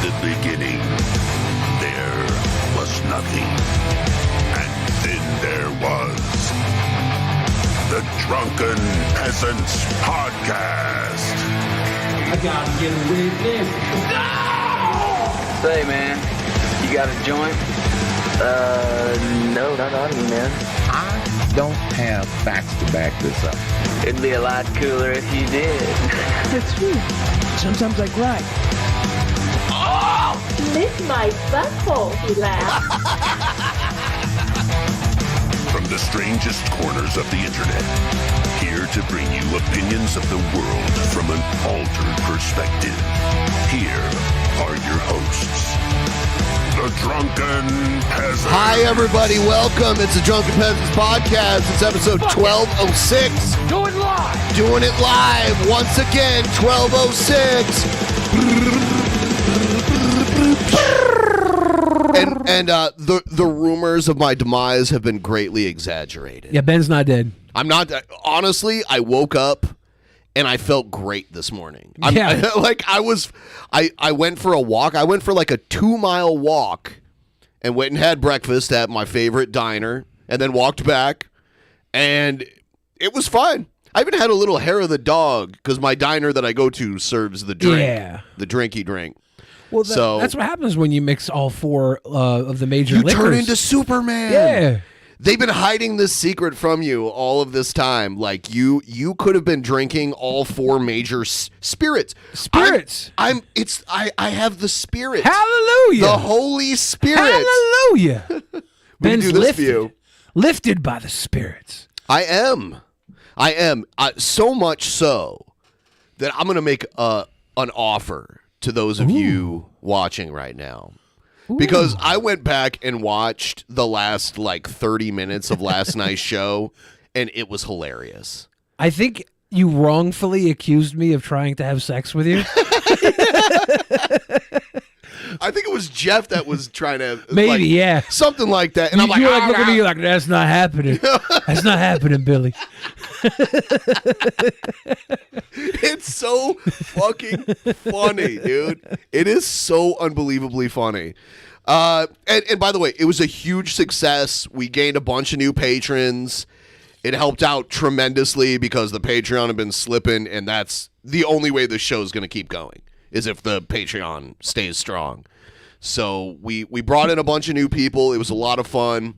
the beginning, there was nothing. And then there was the Drunken Peasants Podcast. I gotta get a witness. No! Say, man, you got a joint? No, not on me, man. I don't have facts to back this up. It'd be a lot cooler if you did. That's true. Sometimes I cry. Oh! Lick my butthole, he laughed. From the strangest corners of the internet, here to bring you opinions of the world from an altered perspective. Here are your hosts, the Drunken Peasants. Hi, everybody. Welcome. It's the Drunken Peasants Podcast. It's episode 1206. Do it live! Doing it live once again, 1206. And the rumors of my demise have been greatly exaggerated. Yeah, Ben's not dead. I'm not. Honestly, I woke up and I felt great this morning. I went for a walk. I went for like a 2-mile walk and went and had breakfast at my favorite diner and then walked back, and it was fun. I even had a little hair of the dog because my diner that I go to serves the drink, the drinky drink. Well, that's what happens when you mix all four of the major liquors. You turn into Superman. Yeah. They've been hiding this secret from you all of this time. Like, you could have been drinking all four major spirits. Spirits. I have the spirit. Hallelujah. The Holy Spirit. Hallelujah. Ben's lifted by the spirits. I am. So much so that I'm going to make an offer to those of you watching right now. Because I went back and watched the last 30 minutes of last night's show, and it was hilarious. I think you wrongfully accused me of trying to have sex with you. I think it was Jeff that was trying to... Maybe, yeah. Something like that. And you were looking at me like, that's not happening. That's not happening, Billy. It's so fucking funny, dude. It is so unbelievably funny. And by the way, it was a huge success. We gained a bunch of new patrons. It helped out tremendously because the Patreon had been slipping, and that's the only way the show is going to keep going, is if the Patreon stays strong. So we brought in a bunch of new people. It was a lot of fun.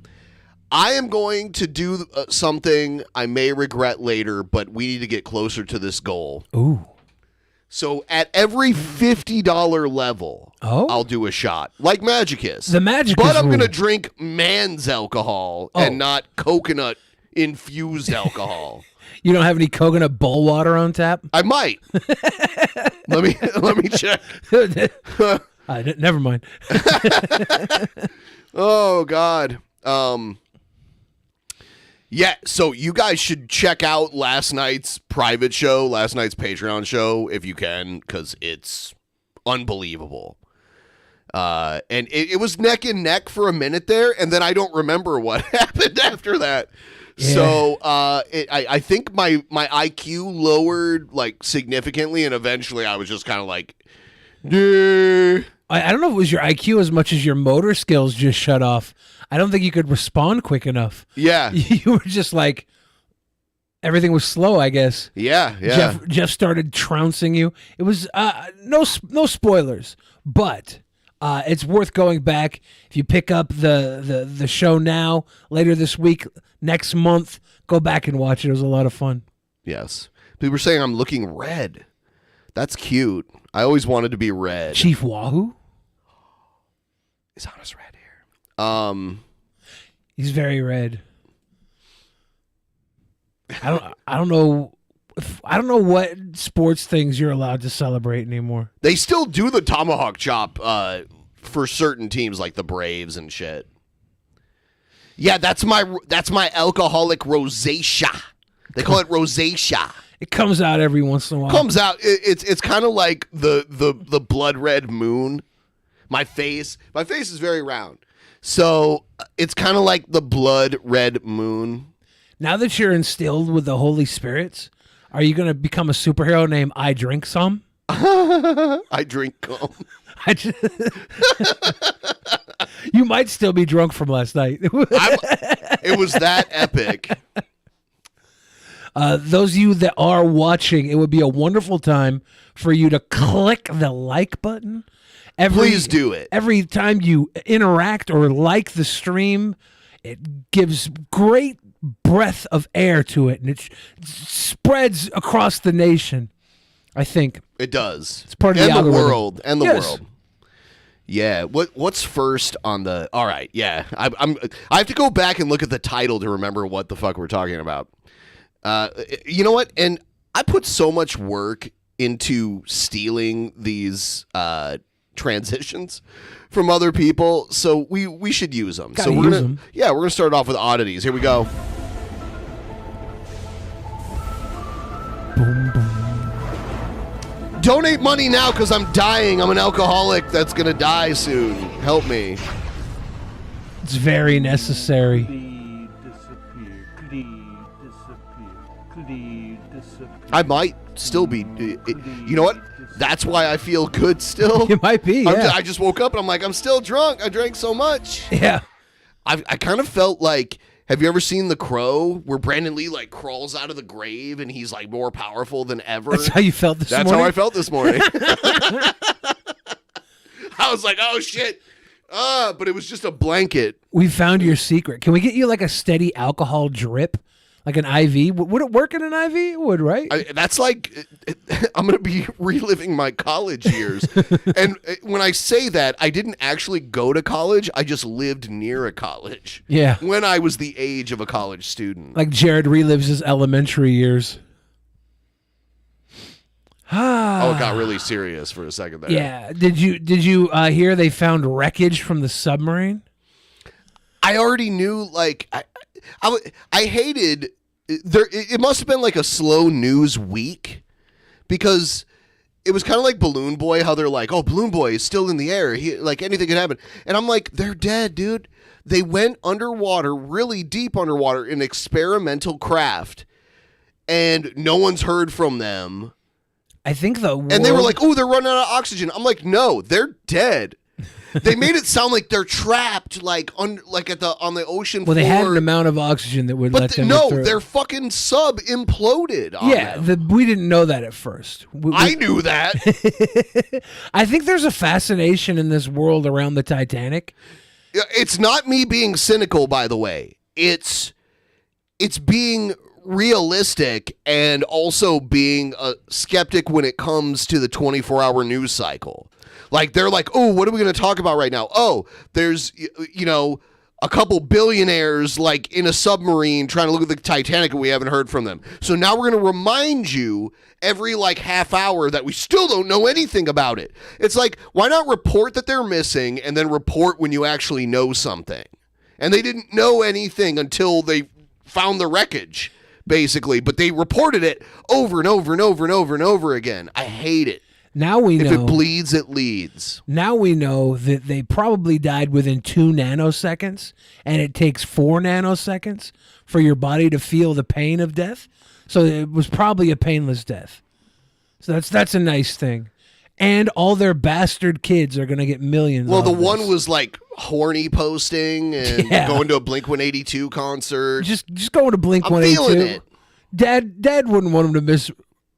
I am going to do something I may regret later, but we need to get closer to this goal. Ooh. So at every $50 level, I'll do a shot. Like Magicus. The Magicus But I'm going to rule. drink man's alcohol and not coconut-infused alcohol. You don't have any coconut bowl water on tap? I might. Let me check. Never mind. Oh, God. Yeah, so you guys should check out last night's private show, last night's Patreon show, if you can, because it's unbelievable. And it was neck and neck for a minute there, and then I don't remember what happened after that. Yeah. So I think my IQ lowered significantly, and eventually I was just kind of like, yeah. I don't know if it was your IQ as much as your motor skills just shut off. I don't think you could respond quick enough. Yeah. You were just everything was slow, I guess. Yeah. Jeff started trouncing you. It was no spoilers, but it's worth going back. If you pick up the show now, later this week, next month, go back and watch it. It was a lot of fun. Yes. People were saying I'm looking red. That's cute. I always wanted to be red. Chief Wahoo? He's on his red hair. He's very red. I don't know what sports things you're allowed to celebrate anymore. They still do the tomahawk chop for certain teams like the Braves and shit. Yeah, that's my alcoholic rosacea. They call it rosacea. It comes out every once in a while. Comes out. It's kind of like the blood red moon. My face is very round. So it's kind of like the blood red moon. Now that you're instilled with the Holy Spirits, are you going to become a superhero named I Drink Some? I drink cum. You might still be drunk from last night. It was that epic. Those of you that are watching, it would be a wonderful time for you to click the like button. Please do it. Every time you interact or like the stream, it gives great breath of air to it, and it spreads across the nation. I think it does. It's part of the algorithm. World and the Yes. world. Yeah. What's first on the? All right. Yeah. I have to go back and look at the title to remember what the fuck we're talking about. You know what? And I put so much work into stealing these transitions from other people, so we should use them. Gotta we're use gonna 'em. Yeah, we're gonna start off with oddities. Here we go. Boom, boom. Donate money now because I'm dying. I'm an alcoholic that's gonna die soon. Help me. It's very necessary. I might still be. You know what? That's why I feel good still. You might be. Yeah. I just woke up and I'm like, I'm still drunk. I drank so much. Yeah. I kind of felt like, have you ever seen The Crow, where Brandon Lee like crawls out of the grave and he's like more powerful than ever? That's how you felt this morning? That's how I felt this morning. I was like, oh shit. But it was just a blanket. We found your secret. Can we get you like a steady alcohol drip? Like an IV? Would it work in an IV? It would, right? That's like, I'm going to be reliving my college years. And when I say that, I didn't actually go to college. I just lived near a college. Yeah. When I was the age of a college student. Like Jared relives his elementary years. Oh, it got really serious for a second there. Yeah. Did you hear they found wreckage from the submarine? I already knew, like, I hated there. It must have been like a slow news week, because it was kind of like Balloon Boy, how they're like, oh, Balloon Boy is still in the air. Like anything could happen. And I'm like, they're dead, dude. They went underwater, really deep underwater, in experimental craft, and no one's heard from them. I think and they were like, oh, they're running out of oxygen. I'm like, no, they're dead. They made it sound like they're trapped, like on the ocean floor. Well, they had an amount of oxygen that would let them get through. Their fucking sub imploded on them. We didn't know that at first. I knew that. I think there's a fascination in this world around the Titanic. It's not me being cynical, by the way. It's being realistic and also being a skeptic when it comes to the 24-hour news cycle. Like, they're like, oh, what are we going to talk about right now? Oh, there's, a couple billionaires, like, in a submarine trying to look at the Titanic, and we haven't heard from them. So now we're going to remind you every, like, half hour that we still don't know anything about it. It's like, why not report that they're missing and then report when you actually know something? And they didn't know anything until they found the wreckage, basically. But they reported it over and over and over and over and over again. I hate it. Now we know. If it bleeds, it leads. Now we know that they probably died within 2 nanoseconds, and it takes 4 nanoseconds for your body to feel the pain of death. So it was probably a painless death. So that's a nice thing. And all their bastard kids are going to get millions. Well, the one was like horny posting and going to a Blink-182 concert. Just going to Blink-182. Feeling it. Dad wouldn't want him to miss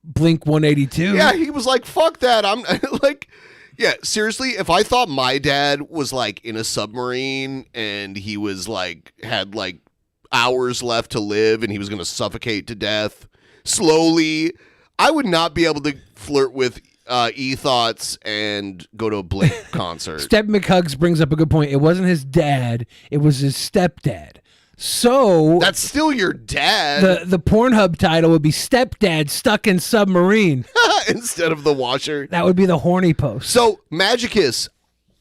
Blink-182. Yeah, he was like, fuck that. I'm like, yeah, seriously, if I thought my dad was like in a submarine and he was like, had like hours left to live and he was going to suffocate to death slowly, I would not be able to flirt with E-Thoughts and go to a Blink concert. Step McHugs brings up a good point. It wasn't his dad, it was his stepdad. So that's still your dad. The Pornhub title would be Stepdad Stuck in Submarine. Instead of the washer. That would be the horny post. So, Magicus,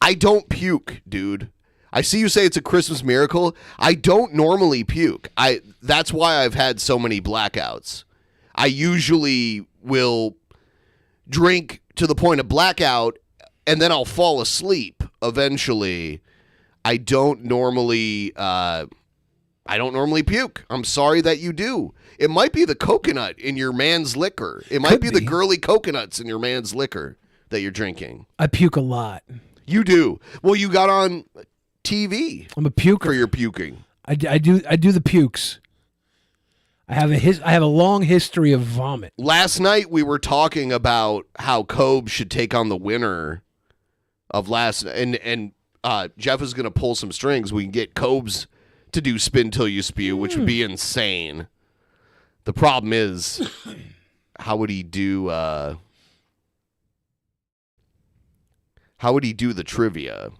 I don't puke, dude. I see you say it's a Christmas miracle. I don't normally puke. That's why I've had so many blackouts. I usually will drink to the point of blackout, and then I'll fall asleep eventually. I don't normally I don't normally puke. I'm sorry that you do. It might be the coconut in your man's liquor. It might be the girly coconuts in your man's liquor that you're drinking. I puke a lot. You do. Well, you got on TV. I'm a puker. For your puking. I do the pukes. I have a long history of vomit. Last night we were talking about how Cobb should take on the winner of last, and Jeff is going to pull some strings. We can get Cobb's to do spin till you spew, which would be insane. The problem is, how would he do? How would he do the trivia?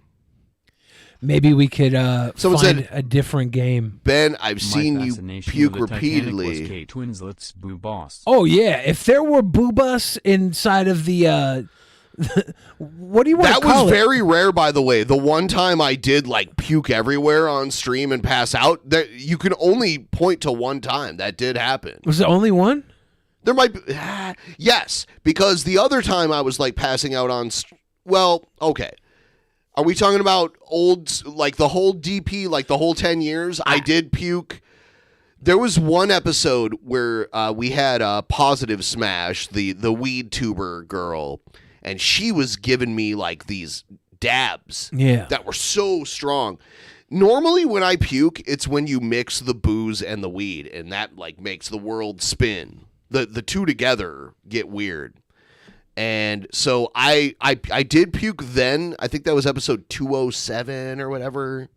Maybe we could Someone find said, a different game. Ben, I've seen you puke repeatedly. K Twinslet's boo boss. Oh yeah, if there were boobas inside of the what do you want to That call was it? very rare, by the way. The one time I did like puke everywhere on stream and pass out, that you can only point to one time that did happen. Was it only one? There might be, yes, because the other time I was like passing out on, well, okay. Are we talking about old, like the whole DP, like the whole 10 years? I did puke. There was one episode where we had a Positive Smash, the weed tuber girl, and she was giving me like these dabs that were so strong. Normally when I puke, it's when you mix the booze and the weed, and that like makes the world spin. The two together get weird. And so I did puke then. I think that was episode 207 or whatever,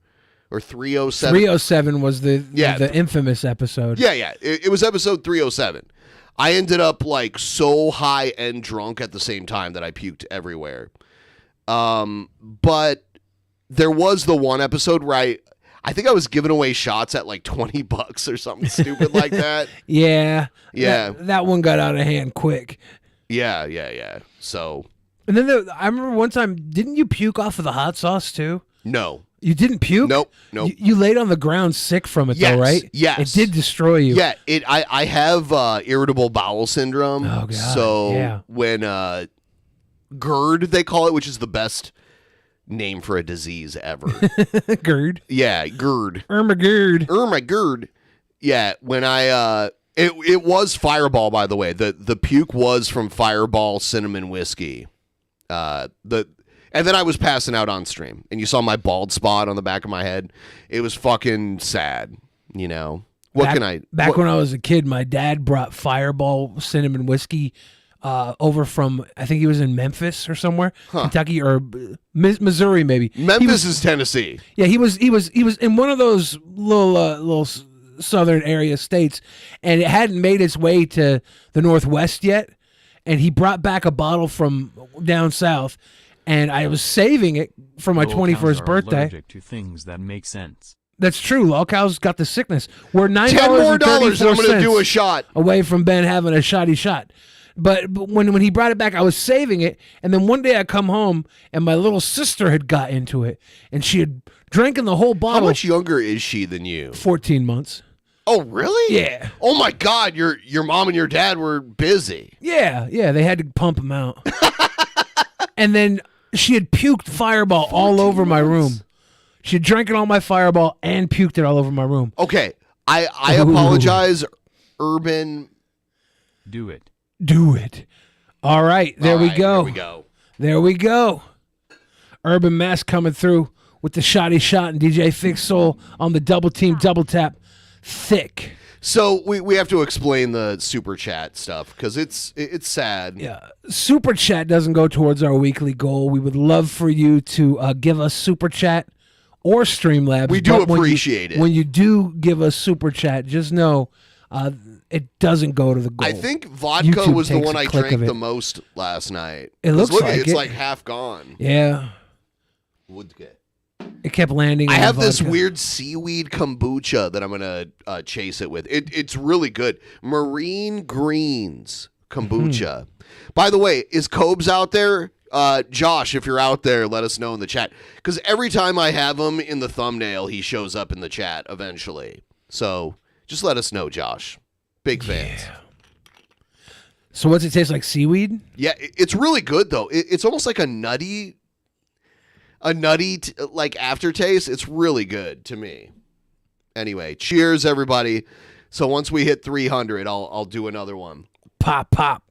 or 307. 307 was the infamous episode. Yeah. It was episode 307. I ended up like so high and drunk at the same time that I puked everywhere. But there was the one episode where I think I was giving away shots at like $20 or something stupid like that. Yeah. Yeah. That one got out of hand quick. Yeah. So. And then I remember one time, didn't you puke off of the hot sauce too? No. You didn't puke? Nope. You laid on the ground sick from it though, right? Yes. It did destroy you. Yeah. I have irritable bowel syndrome. Oh, God. So when GERD, they call it, which is the best name for a disease ever. GERD? Yeah, GERD. GERD. Yeah, when I it was Fireball, by the way. The puke was from Fireball cinnamon whiskey. And then I was passing out on stream, and you saw my bald spot on the back of my head. It was fucking sad, you know. When I was a kid, my dad brought Fireball cinnamon whiskey over from, I think he was in Memphis or somewhere, Kentucky or Missouri maybe. Memphis is Tennessee. Yeah, he was in one of those little southern area states, and it hadn't made its way to the Northwest yet. And he brought back a bottle from down south, and I was saving it for my 21st birthday. Allergic to things that make sense. That's true. All cows got the sickness. We're $9 $10 more, and I'm going to do a shot away from Ben having a shoddy shot. But when he brought it back, I was saving it, and then one day I come home, and my little sister had got into it, and she had drinking the whole bottle. How much younger is she than you? 14 months. Oh, really? Yeah. Oh, my God. Your mom and your dad were busy. Yeah. They had to pump him out. And then she had puked Fireball all over my room. She had drinking all my Fireball and puked it all over my room. Okay. I apologize, Urban. Do it. All right. There we go. There we go. Urban Mass coming through with the shoddy shot and DJ Fix Soul on the double team, double tap. Thick. So we have to explain the super chat stuff because it's sad. Yeah, super chat doesn't go towards our weekly goal. We would love for you to give us super chat or Streamlabs. We do appreciate it. When you do give us super chat, just know it doesn't go to the goal. I think vodka YouTube was the takes one a I click drank of it. the most last night. It looks like it's it. like half gone. Yeah. Vodka. It kept landing. I on have this vodka. weird seaweed kombucha that I'm gonna chase it with. It's really good. Marine greens kombucha. By the way, is Cobb's out there? Josh, if you're out there, let us know in the chat. Because every time I have him in the thumbnail, he shows up in the chat eventually. So just let us know, Josh. Big fans. Yeah. So what's it taste like? Seaweed? Yeah, it's really good though. It's almost like a nutty like aftertaste. It's really good to me. Anyway, cheers, everybody. So once we hit 300, I'll do another one. Pop, pop.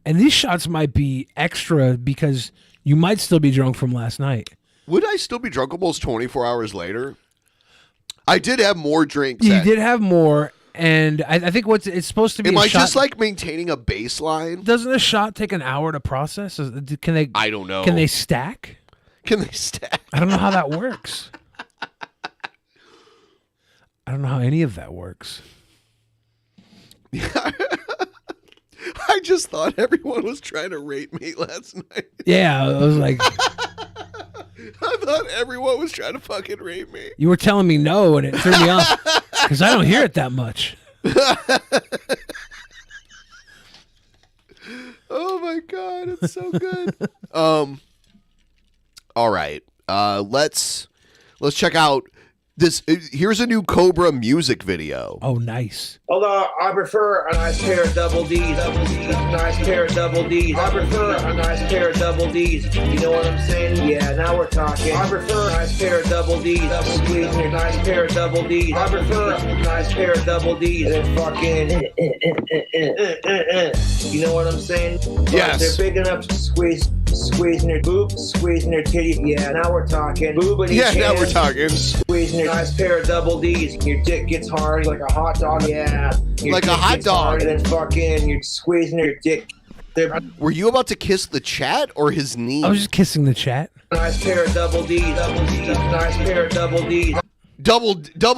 And these shots might be extra because you might still be drunk from last night. Would I still be drunk almost 24 hours later? I did have more drinks. You did have more, and I think it's supposed to be. Am I shot, just like maintaining a baseline? Doesn't a shot take an hour to process? Can they? I don't know. Can they stack? Can they stack? I don't know how that works. I don't know how any of that works. I just thought everyone was trying to rate me last night. Yeah, I was like, I thought everyone was trying to fucking rate me. you were telling me no, and it threw me off because I don't hear it that much. Oh my god, it's so good. All right, let's check out this. Here's a new Cobra music video. Oh, nice. Although I prefer a nice pair of double D's. Nice pair of double D's. I prefer a nice pair of double D's. You know what I'm saying? Yeah, now we're talking. I prefer a nice pair of double D's. Squeezing your nice pair of double D's. I prefer a nice pair of double D's. And then fucking. You know what I'm saying? Yes. They're big enough to squeezing your boob, squeezing your titty. Yeah, now we're talking. Boob and Yeah, now we're talking. Squeezing your nice pair of double D's. Your dick gets hard like a hot dog. Yeah. Your Like a dick hot gets hard, dog. And then fucking you're squeezing your dick. Were you about to kiss the chat or his knee? I was just kissing the chat. Nice pair of double D's. Nice pair of double D's. Double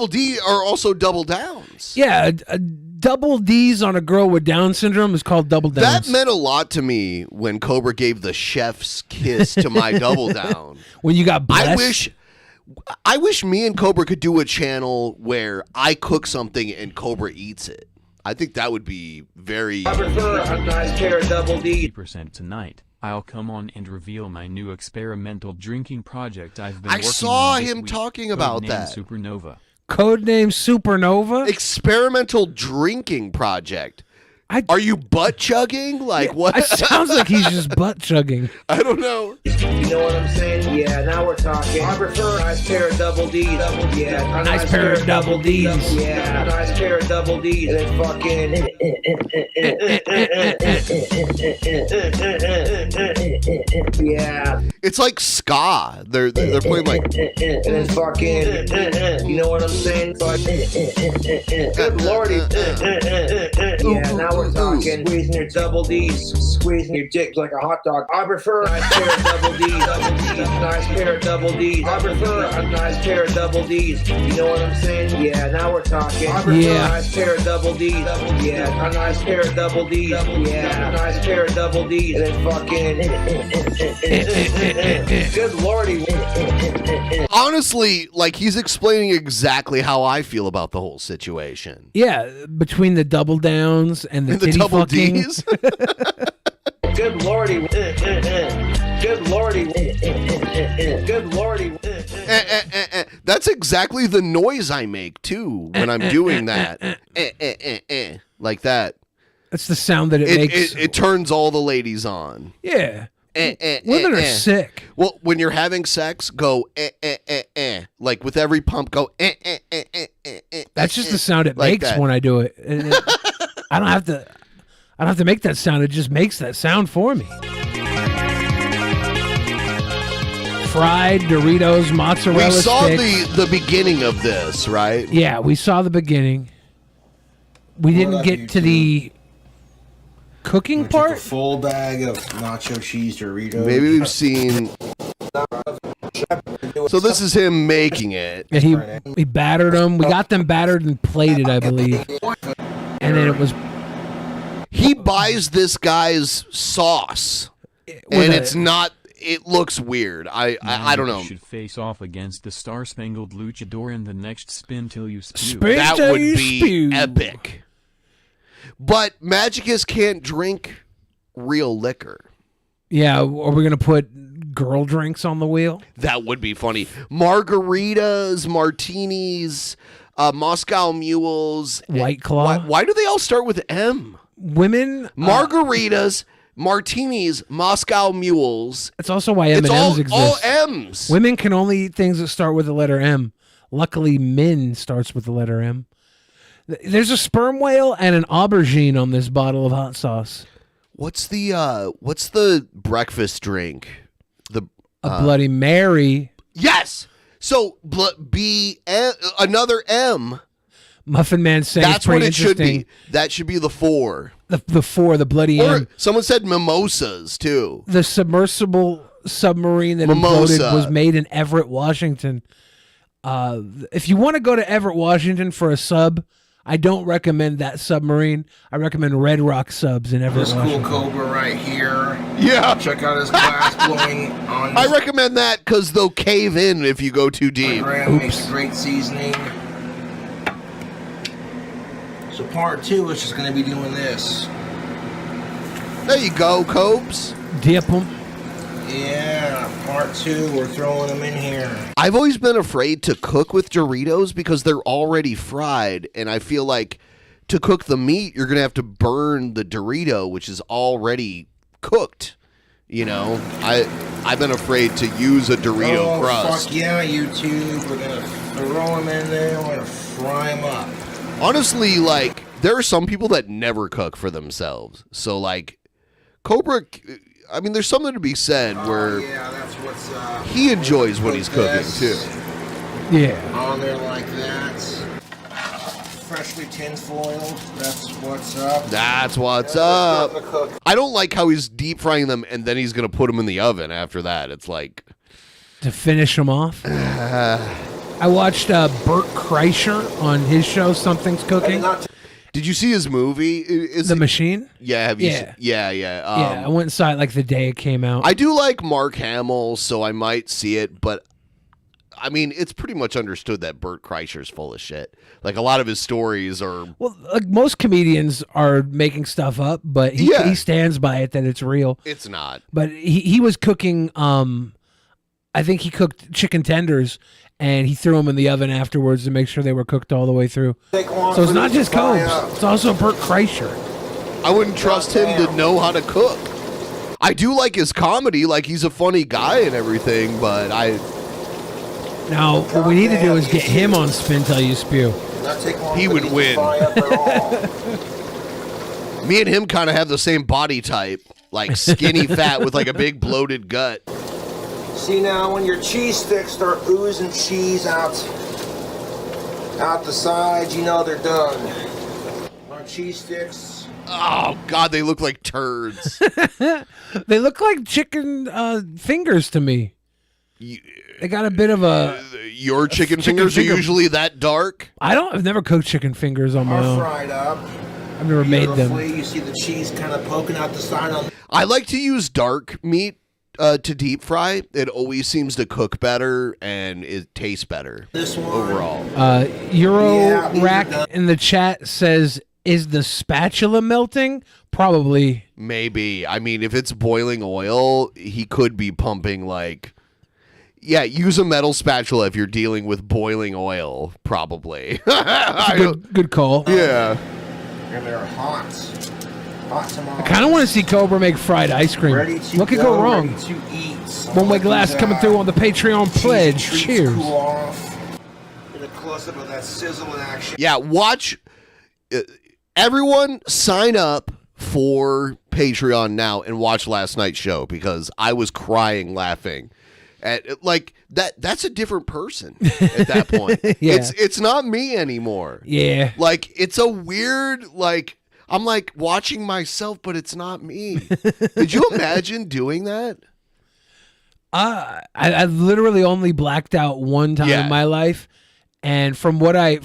D are also double downs. Yeah, a double D's on a girl with Down syndrome is called double downs. That meant a lot to me when Cobra gave the chef's kiss to my double down. When you got blessed. I wish me and Cobra could do a channel where I cook something and Cobra eats it. I think that would be very. I prefer a nice pair of double D's. 50% tonight. I'll come on and reveal my new experimental drinking project I've been I working saw on this him week. talking about Codename that. Supernova. Codename Supernova? Experimental drinking project. Are you butt chugging? Like what? It sounds like he's just butt chugging. I don't know. You know what I'm saying? Yeah, now we're talking. I prefer a nice pair of double D's. Yeah, a nice pair of double D's. Yeah, a nice pair of double D's. And then fucking. Yeah. It's like ska. They're playing like. And then fucking. You know what I'm saying? Good lordy. Yeah, now we're talking. Squeezing your double D's, squeezing your dick like a hot dog. I prefer a nice pair of double D's. Nice pair of double D's. I prefer a nice pair of double D's. You know what I'm saying? Yeah, now we're talking. I prefer a nice pair of double D's. Yeah, a nice pair of double D's. Yeah, a nice pair of double D's. And then fucking. Good lordy. Honestly, like he's explaining exactly how I feel about the whole situation. Yeah, between the double downs and the titty double fucking. D's. Good lordy. Good lordy. Good lordy. That's exactly the noise I make too when I'm doing that. Like that. That's the sound that it makes. It turns all the ladies on. Yeah. Women are sick. Well, when you're having sex, go like with every pump, go That's just the sound it like makes that. when I do it. I don't have to make that sound. It just makes that sound for me. Fried Doritos, mozzarella We saw sticks. the beginning of this, right? Yeah, we saw the beginning. We didn't get to the cooking part. A full bag of nacho cheese Doritos. Maybe we've seen. So this is him making it. Yeah, he battered them. We got them battered and plated, I believe. And then it was. He buys this guy's sauce, and it's not. It looks weird. I don't know. You should face off against the Star-Spangled Luchador in the next spin till you spew. That would be epic. But Magicus can't drink real liquor. Yeah, are we going to put girl drinks on the wheel? That would be funny. Margaritas, martinis, Moscow mules. White Claw. Why do they all start with M? Women. Margaritas, martinis, Moscow mules. That's also why It's M&Ms exist. all M's. Women can only eat things that start with the letter M. Luckily, min starts with the letter M. There's a sperm whale and an aubergine on this bottle of hot sauce. What's the breakfast drink? A Bloody Mary. Yes. So another M. Muffin Man saying That's what it should be. That should be the 4. The 4, the Bloody Or M. someone said mimosas too. The submersible submarine that imploded was made in Everett, Washington. If you want to go to Everett, Washington for a sub, I don't recommend that submarine. I recommend Red Rock subs in Everett, This Washington. cool cobra right here. Yeah. Check out his glass blowing on. I recommend that because they'll cave in if you go too deep. My grandma makes great seasoning. So part 2 is just going to be doing this. There you go, Cobes. Dip them. Yeah, part 2, we're throwing them in here. I've always been afraid to cook with Doritos because they're already fried, and I feel like to cook the meat, you're going to have to burn the Dorito, which is already cooked. You know, I've been afraid to use a Dorito crust. Fuck yeah, YouTube. We're going to throw them in there. We're going to fry them up. Honestly, like, there are some people that never cook for themselves. So, like, Cobra, I mean, there's something to be said where that's what's he enjoys what he's cooking, too. Yeah. On there like that. Freshly tinfoiled. That's what's up. That's what's up. I don't like how he's deep frying them and then he's going to put them in the oven after that. It's like... To finish them off? I watched Bert Kreischer on his show, Something's Cooking. Did you see his movie? The Machine? Yeah, have you Yeah. seen? Yeah. Yeah, I went and saw it like the day it came out. I do like Mark Hamill, so I might see it, but I mean, it's pretty much understood that Bert Kreischer's full of shit. Like, a lot of his stories are... Well, like most comedians are making stuff up, but he stands by it that it's real. It's not. But he was cooking, I think he cooked chicken tenders, and he threw them in the oven afterwards to make sure they were cooked all the way through. So it's not just Cobes, it's also Bert Kreischer. I wouldn't trust him to know how to cook. I do like his comedy, like he's a funny guy and everything, but Now, what we need to do is get him on Spin Till You Spew. He would win. Me and him kind of have the same body type, like skinny fat with like a big bloated gut. See now, when your cheese sticks start oozing cheese out the sides, you know they're done. Our cheese sticks. Oh God, they look like turds. They look like chicken fingers to me. They got a bit of a... Your chicken fingers are usually that dark? I've never cooked chicken fingers on my own. Fried up. I've never made them. You see the cheese kind of poking out the side on. I like to use dark meat to deep fry. It always seems to cook better and it tastes better. This one overall. Euro Rack in the chat says, "Is the spatula melting?" Probably. Maybe. I mean, if it's boiling oil, he could be pumping like. Yeah, use a metal spatula if you're dealing with boiling oil. Probably. Good call. Yeah. And they're hot. Hot tomorrow. I kind of want to see Cobra make fried ice cream. What could go wrong? Ready to eat. One way glass coming through on the Patreon pledge. Cheers. Cool off. Get a close up of that sizzle in action. Yeah, watch. Everyone sign up for Patreon now and watch last night's show because I was crying laughing. Like that's a different person at that point. Yeah. It's not me anymore. Yeah. Like it's a weird like I'm like watching myself, but it's not me. Did you imagine doing that? I literally only blacked out one time in my life, and from what I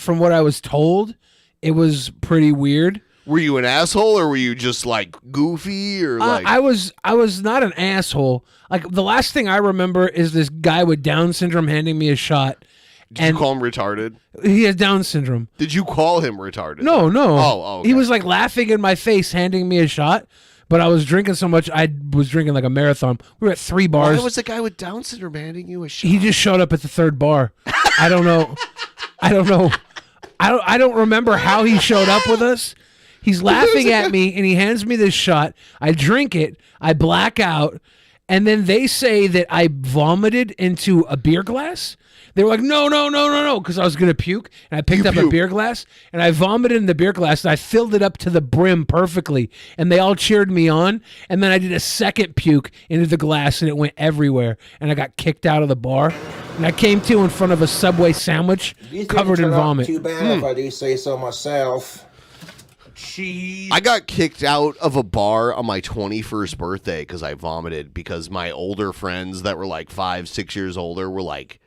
was told, it was pretty weird. Were you an asshole or were you just like goofy or like? I was not an asshole. Like the last thing I remember is this guy with Down syndrome handing me a shot. Did you call him retarded? He has Down syndrome. Did you call him retarded? No. Oh, okay. He was like laughing in my face, handing me a shot. But I was drinking so much, I was drinking like a marathon. We were at 3 bars. Why was the guy with Down syndrome handing you a shot? He just showed up at the 3rd bar. I don't know. I don't remember how he showed up with us. He's laughing at me, and he hands me this shot. I drink it. I black out. And then they say that I vomited into a beer glass. They were like, no, because I was going to puke. And I picked up a beer glass, and I vomited in the beer glass, and I filled it up to the brim perfectly. And they all cheered me on. And then I did a second puke into the glass, and it went everywhere. And I got kicked out of the bar. And I came to in front of a Subway sandwich covered in vomit. Too bad if I do say so myself. Cheese. I got kicked out of a bar on my 21st birthday because I vomited because my older friends that were like 5-6 years older were like,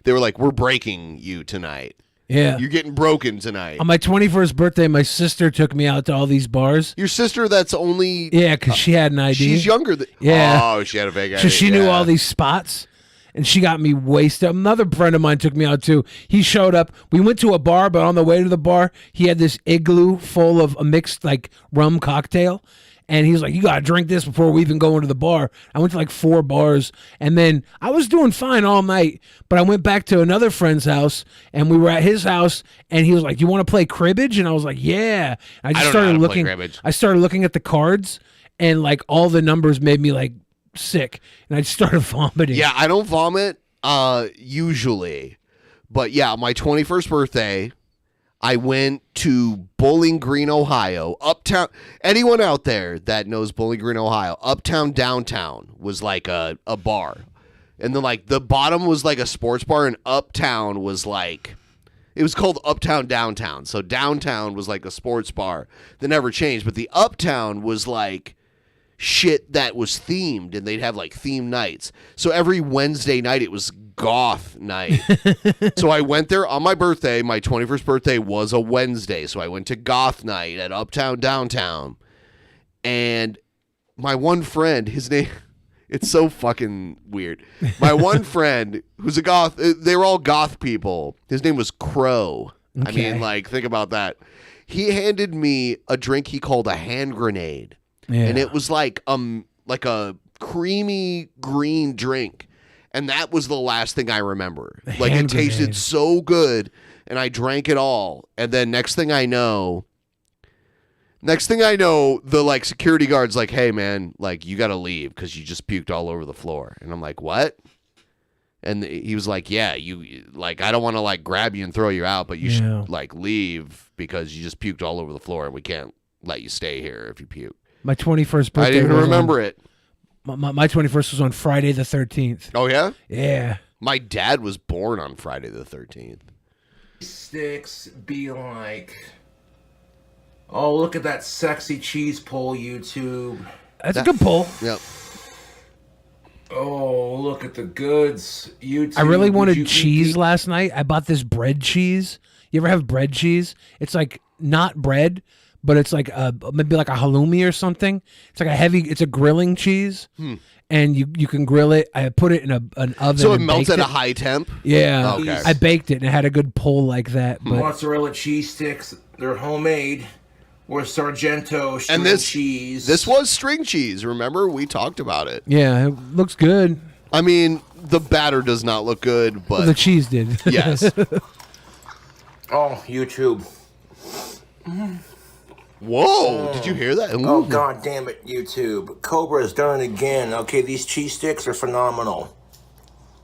we're breaking you tonight. Yeah. You're getting broken tonight. On my 21st birthday, my sister took me out to all these bars. Your sister that's only... Yeah, because she had an ID. She's younger than... Yeah. Oh, she had a fake ID. So she knew all these spots. And she got me wasted. Another friend of mine took me out too. He showed up. We went to a bar, but on the way to the bar, he had this igloo full of a mixed like rum cocktail. And he was like, you got to drink this before we even go into the bar. I went to like 4 bars. And then I was doing fine all night. But I went back to another friend's house. And we were at his house. And he was like, you want to play cribbage? And I was like, yeah. I just started looking. I started looking at the cards. And like all the numbers made me like sick, and I just started vomiting. Yeah, I don't vomit usually, but yeah, my 21st birthday, I went to Bowling Green, Ohio, uptown. Anyone out there that knows Bowling Green, Ohio, uptown downtown was like a bar, and then like the bottom was like a sports bar, and uptown was like, it was called Uptown Downtown. So downtown was like a sports bar that never changed, but the uptown was like shit that was themed, and they'd have like themed nights. So every Wednesday night it was goth night. So I went there on my birthday. My 21st birthday was a Wednesday, so I went to goth night at Uptown Downtown. And my one friend, his name, it's so fucking weird. My one friend who's a goth, they were all goth people. His name was Crow. Okay. I mean, like, think about that. He handed me a drink he called a hand grenade. Yeah. And it was like a creamy green drink. And that was the last thing I remember. Like, it tasted so good, and I drank it all. And then next thing I know, the like security guard's like, hey man, like you gotta leave because you just puked all over the floor. And I'm like, what? And he was like, yeah, you like, I don't want to like grab you and throw you out, but you should like leave because you just puked all over the floor, and we can't let you stay here if you puke. My 21st birthday. I didn't even remember it. My 21st was on Friday the 13th. Oh, yeah? Yeah. My dad was born on Friday the 13th. Sticks be like, oh, look at that sexy cheese pull, YouTube. That's a good pull. Yep. Oh, look at the goods, YouTube. I really wanted cheese last night. I bought this bread cheese. You ever have bread cheese? It's like not bread, but it's like maybe like a halloumi or something. It's like it's a grilling cheese, and you can grill it. I put it in an oven. So it melts at a high temp? Yeah. Okay. I baked it, and it had a good pull like that. But mozzarella cheese sticks, they're homemade. Or Sargento string cheese. This was string cheese, remember? We talked about it. Yeah, it looks good. I mean, the batter does not look good, but... Well, the cheese did. Yes. Oh, YouTube. Whoa, did you hear that? Ooh. Oh, God damn it, YouTube. Cobra has done it again. Okay, these cheese sticks are phenomenal.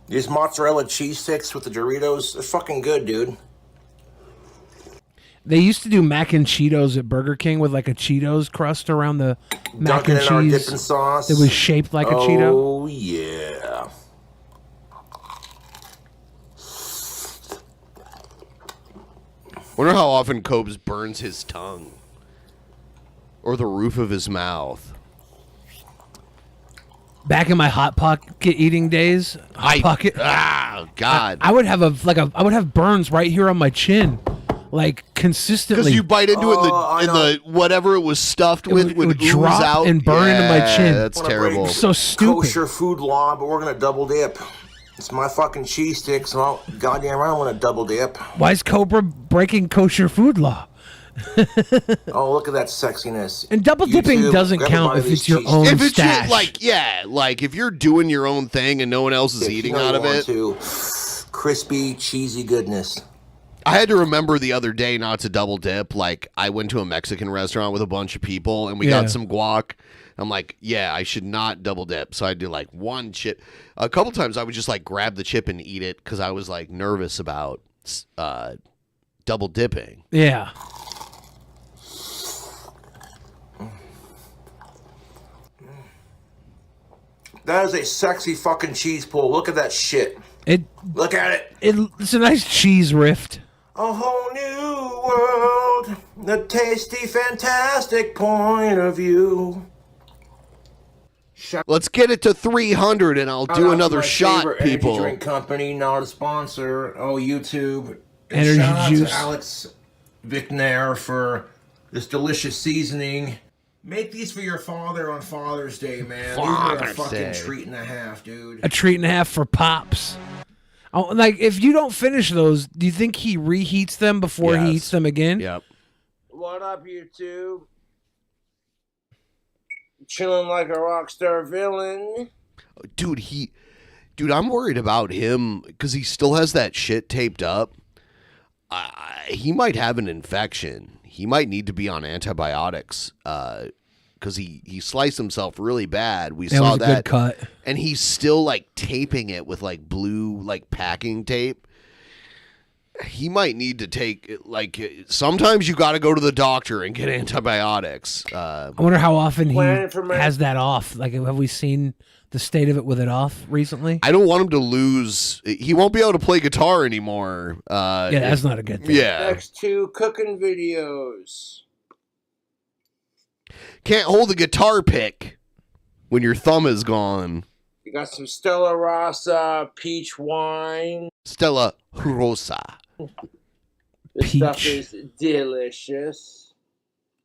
These mozzarella cheese sticks with the Doritos, they're fucking good, dude. They used to do mac and Cheetos at Burger King with like a Cheetos crust around the mac and cheese. Our dipping sauce. It was shaped like a Cheeto. Oh, yeah. Wonder how often Cobes burns his tongue. Or the roof of his mouth. Back in my Hot Pocket eating days, God. I would have burns right here on my chin, like consistently. Because you bite into it, in the whatever it was stuffed with it would ooze drop out and burn into my chin. That's terrible. So stupid. Kosher food law, but we're gonna double dip. It's my fucking cheese sticks, and I'll goddamn right I want to double dip. Why is Cobra breaking kosher food law? Oh, look at that sexiness. And double dipping doesn't count if it's your own if it's stash. like if you're doing your own thing and no one else is eating out of it. Crispy, cheesy goodness. I had to remember the other day not to double dip. Like, I went to a Mexican restaurant with a bunch of people, and we got some guac. I'm like, yeah, I should not double dip. So I do like one chip. A couple times I would just like grab the chip and eat it because I was like nervous about double dipping. Yeah. That is a sexy fucking cheese pull. Look at that shit. Look at it. It's a nice cheese rift. A whole new world. A tasty, fantastic point of view. Let's get it to 300 and I'll do another shot, people. Energy drink company, not a sponsor. Oh, YouTube. And Energy shout out juice. to Alex Vicknair for this delicious seasoning. Make these for your father on Father's Day, man. These are a fucking treat and a half, dude. A treat and a half for Pops. Oh, like, if you don't finish those, do you think he reheats them before he eats them again? Yep. What up, YouTube? Chilling like a rock star villain. Dude, I'm worried about him because he still has that shit taped up. He might have an infection. He might need to be on antibiotics because he sliced himself really bad. We saw was a that. good cut. And he's still like taping it with like blue like packing tape. He might need to take like sometimes you got to go to the doctor and get antibiotics. I wonder how often he has that off. Like, have we seen the state of it with it off recently? I don't want him to lose. He won't be able to play guitar anymore. Yeah, that's not a good thing. Yeah. Next two cooking videos. Can't hold a guitar pick when your thumb is gone. You got some Stella Rossa peach wine. Stella Rosa. This stuff is delicious.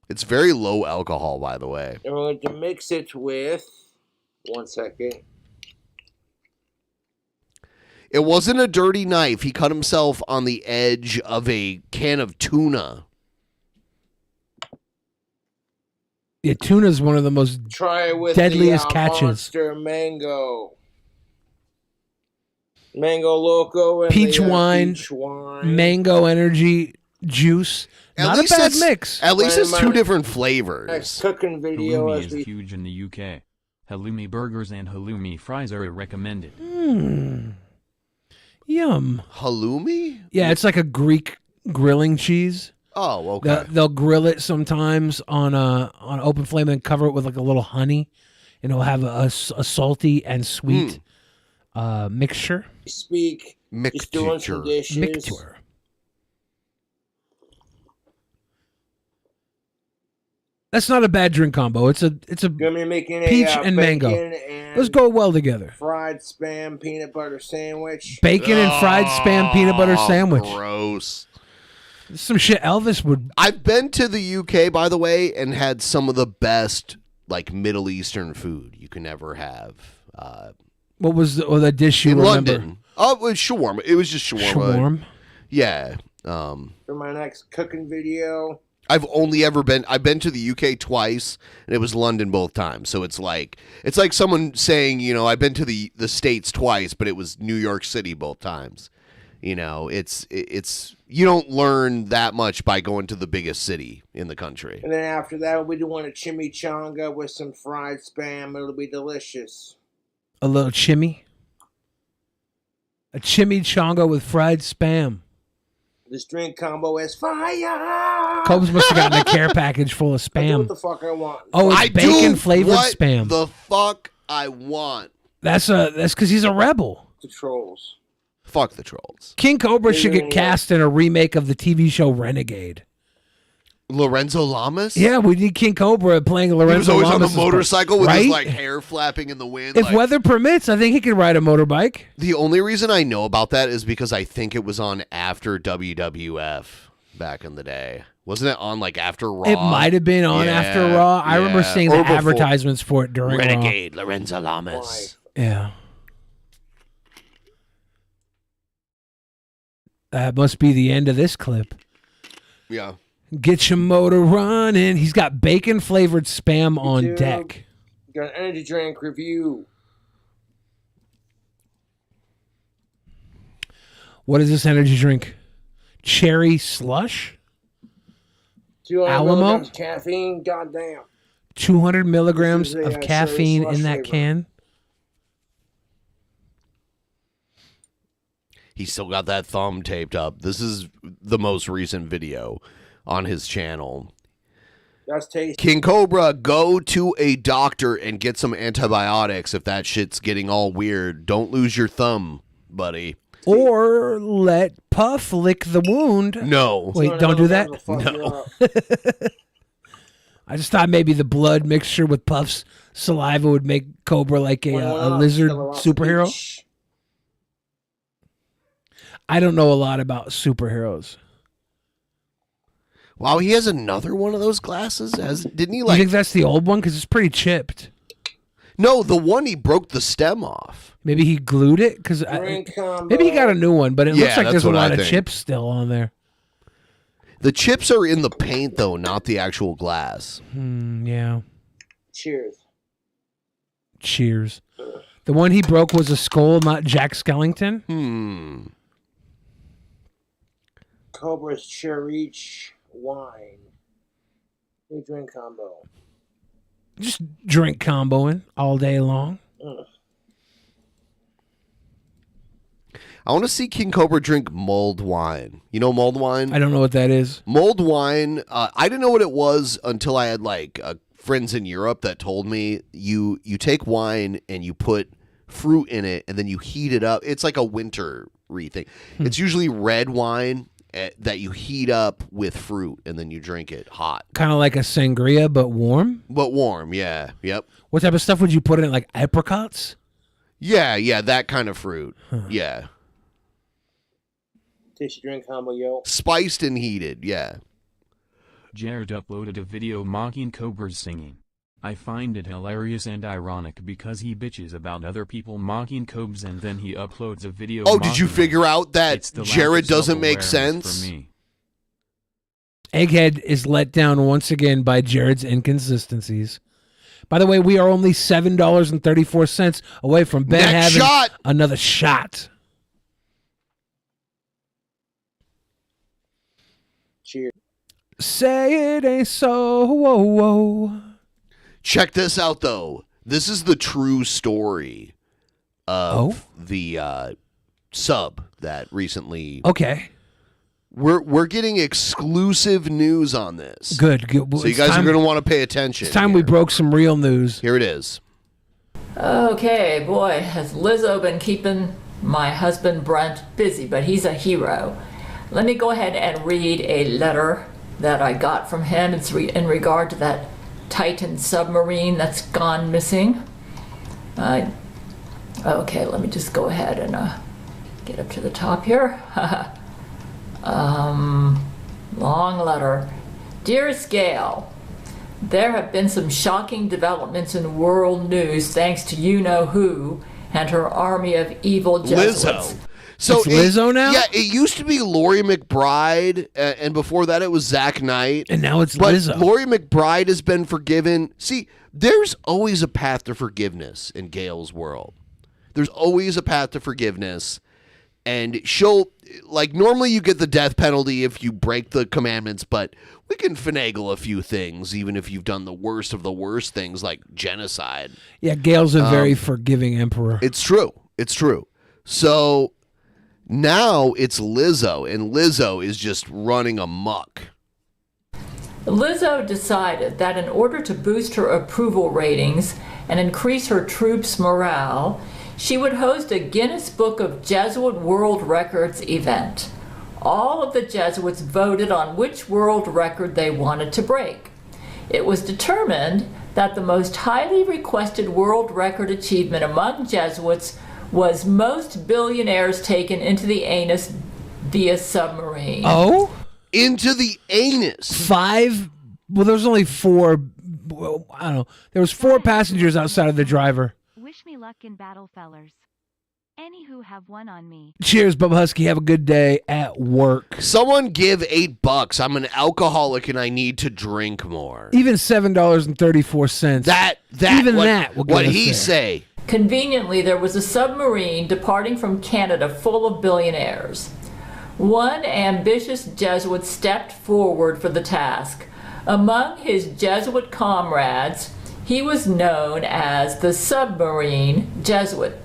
It's very low alcohol, by the way. And we're going to mix it with... One second. It wasn't a dirty knife. He cut himself on the edge of a can of tuna. Yeah, tuna's one of the most Try it with deadliest the, catches. Monster mango. Mango Loco and Peach the, wine, peach wine. mango energy juice. Not a bad mix. At least it's two different flavors. Next cooking video Halloumi as is we... huge in the UK. Halloumi burgers and halloumi fries are recommended. Yum. Halloumi? Yeah, it's like a Greek grilling cheese. Oh, okay. They'll grill it sometimes on open flame and cover it with like a little honey, and it'll have a salty and sweet mixture. Speak. Just doing some dishes. Mixture. That's not a bad drink combo. It's a Gonna be making peach a and mango. and Those go well together. fried spam peanut butter sandwich. Bacon and fried spam peanut butter sandwich. Gross. Some shit Elvis would. I've been to the UK, by the way, and had some of the best like Middle Eastern food you can ever have. What was the dish you in remember? London? Oh, it was shawarma. It was just shawarma. Shawarma? Yeah. For my next cooking video. I've been to the UK twice, and it was London both times. So it's like someone saying, you know, I've been to the States twice, but it was New York City both times. You know, it's you don't learn that much by going to the biggest city in the country. And then after that, we'll be doing a chimichanga with some fried spam. It'll be delicious. A little chimmy. A chimichanga with fried spam. This drink combo is fire. Cobes must have gotten a care package full of I do spam. what the fuck I want. Oh, it's bacon flavored what spam. The fuck I want. That's because he's a rebel. The trolls. Fuck the trolls. King Cobra should get cast in a remake of the TV show Renegade. Lorenzo Lamas? Yeah, we need King Cobra playing Lorenzo Lamas. He was always on Lamas's the motorcycle part, with his right? like hair flapping in the wind. If like, weather permits, I think he could ride a motorbike. the only reason I know about that is because I think it was on after WWF back in the day. Wasn't it on like after Raw? It might have been on after Raw. I remember seeing the advertisements for it during Renegade, Lorenzo Lamas. Raw. Yeah. That must be the end of this clip. Yeah. Get your motor running. He's got bacon flavored spam on Dude, deck. Got an energy drink review. What is this energy drink? cherry slush. 200 Alamo? milligrams of caffeine. Goddamn. 200 milligrams This is a, of caffeine cherry in slush that flavor. can. He's still got that thumb taped up. This is the most recent video on his channel. That's tasty. King Cobra, go to a doctor and get some antibiotics if that shit's getting all weird. Don't lose your thumb, buddy. Or let Puff lick the wound. No. Wait, don't do that? No. I just thought maybe the blood mixture with Puff's saliva would make Cobra like a lizard superhero. I don't know a lot about superheroes. Wow, he has another one of those glasses? Didn't he You like... think that's the old one? Because it's pretty chipped. No, the one he broke the stem off. Maybe he glued it? Because maybe he got a new one, but it looks like that's there's a what I lot of think. chips still on there. The chips are in the paint, though, not the actual glass. Yeah. Cheers. Cheers. The one he broke was a skull, not Jack Skellington. Cobra's Cherich wine. Big drink combo. Just drink comboing all day long. I want to see King Cobra drink mulled wine. You know mulled wine? I don't know what that is. Mulled wine, I didn't know what it was until I had friends in Europe that told me you take wine and you put fruit in it and then you heat it up. It's like a winter-y thing. It's usually red wine that you heat up with fruit and then you drink it hot. Kind of like a sangria, but warm? But warm, yeah. Yep. What type of stuff would you put in it? Like apricots? Yeah, that kind of fruit. Yeah. Tasty drink combo, yo. Spiced and heated, yeah. Jared uploaded a video mocking Cobra's singing. I find it hilarious and ironic because he bitches about other people mocking Cobes and then he uploads a video. Oh, did you mocking figure out It's that the lack Jared of doesn't make self-awareness sense? For me. Egghead is let down once again by Jared's inconsistencies. By the way, we are only $7.34 away from Ben Next having shot. another shot. Cheers. Say it ain't so. Whoa, whoa. Check this out, though. This is the true story of the sub that recently. Okay. We're getting exclusive news on this. Good. So you guys are going to want to pay attention. It's time we broke some real news. Here it is. Okay, boy, has Lizzo been keeping my husband Brent busy, but he's a hero. Let me go ahead and read a letter that I got from him. It's in regard to that Titan submarine that's gone missing. Okay, let me just go ahead and get up to the top here. Long letter. Dearest Gail, there have been some shocking developments in world news thanks to you-know-who and her army of evil Jesuits. Lizzo. So It's Lizzo now? Yeah, it used to be Laurie McBride, and before that it was Zach Knight. And now it's but Lizzo. Laurie McBride has been forgiven. See, there's always a path to forgiveness in Gail's world. There's always a path to forgiveness. And she'll, like, normally you get the death penalty if you break the commandments, but we can finagle a few things, even if you've done the worst of the worst things, like genocide. Yeah, Gail's a very forgiving emperor. It's true. It's true. So now it's Lizzo, and Lizzo is just running amok. Lizzo decided that in order to boost her approval ratings and increase her troops' morale, she would host a Guinness Book of Jesuit World Records event. All of the Jesuits voted on which world record they wanted to break. It was determined that the most highly requested world record achievement among Jesuits was most billionaires taken into the anus via submarine. Oh? Into the anus. 5? Well, there was only 4. Well, I don't know. There was 4 passengers outside of the driver. Wish me luck in battle, fellers. Anywho, have one on me. Cheers, Bubba Husky. Have a good day at work. Someone give $8. I'm an alcoholic and I need to drink more. Even $7.34. That even what, that will get what us he there. say. Conveniently, there was a submarine departing from Canada full of billionaires. One ambitious Jesuit stepped forward for the task. Among his Jesuit comrades, he was known as the Submarine Jesuit.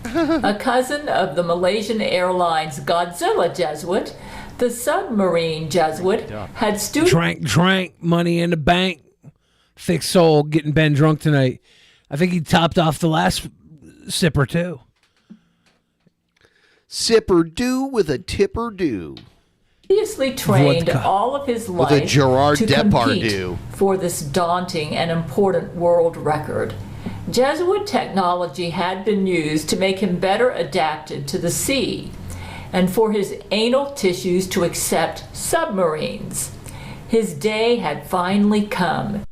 A cousin of the Malaysian Airlines Godzilla Jesuit, the Submarine Jesuit had students... Drank, money in the bank. Thick soul, getting Ben drunk tonight. I think he topped off the last sipper, too. Sipper do with a tipper do. Previously trained Vodka. all of his With life a Gerard to compete Depardieu. for this daunting and important world record. Jesuit technology had been used to make him better adapted to the sea and for his anal tissues to accept submarines. His day had finally come.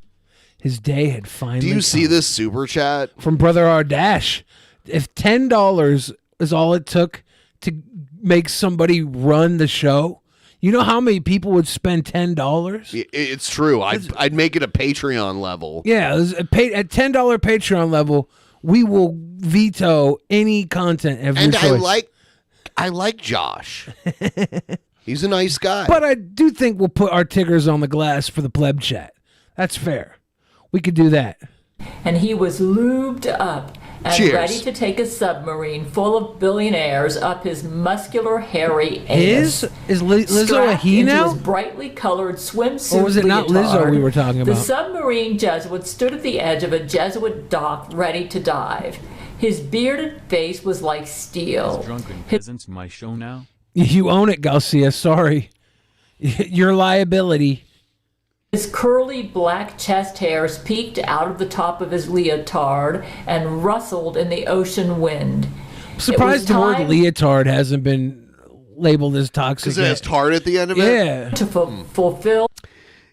His day had finally Do you see come. this super chat? From Brother Ardash? If $10 is all it took to make somebody run the show, you know how many people would spend $10? It's true. I'd make it a Patreon level. Yeah, at $10 Patreon level, we will veto any content of your And choice. I like Josh. He's a nice guy. But I do think we'll put our tickers on the glass for the pleb chat. That's fair. We could do that. And he was lubed up and Cheers. ready to take a submarine full of billionaires up his muscular, hairy anus. Is Lizzo a Strapped he into now? his brightly colored swimsuit Or was it not leotard, Lizzo we were talking The about? submarine Jesuit stood at the edge of a Jesuit dock ready to dive. His bearded face was like steel. Is Drunken Peasants my show now? You own it, Garcia. Sorry. Your liability. His curly black chest hairs peeked out of the top of his leotard and rustled in the ocean wind. I'm surprised the word time leotard hasn't been labeled as toxic. Because it has tard at the end of it? Yeah. to fulfill.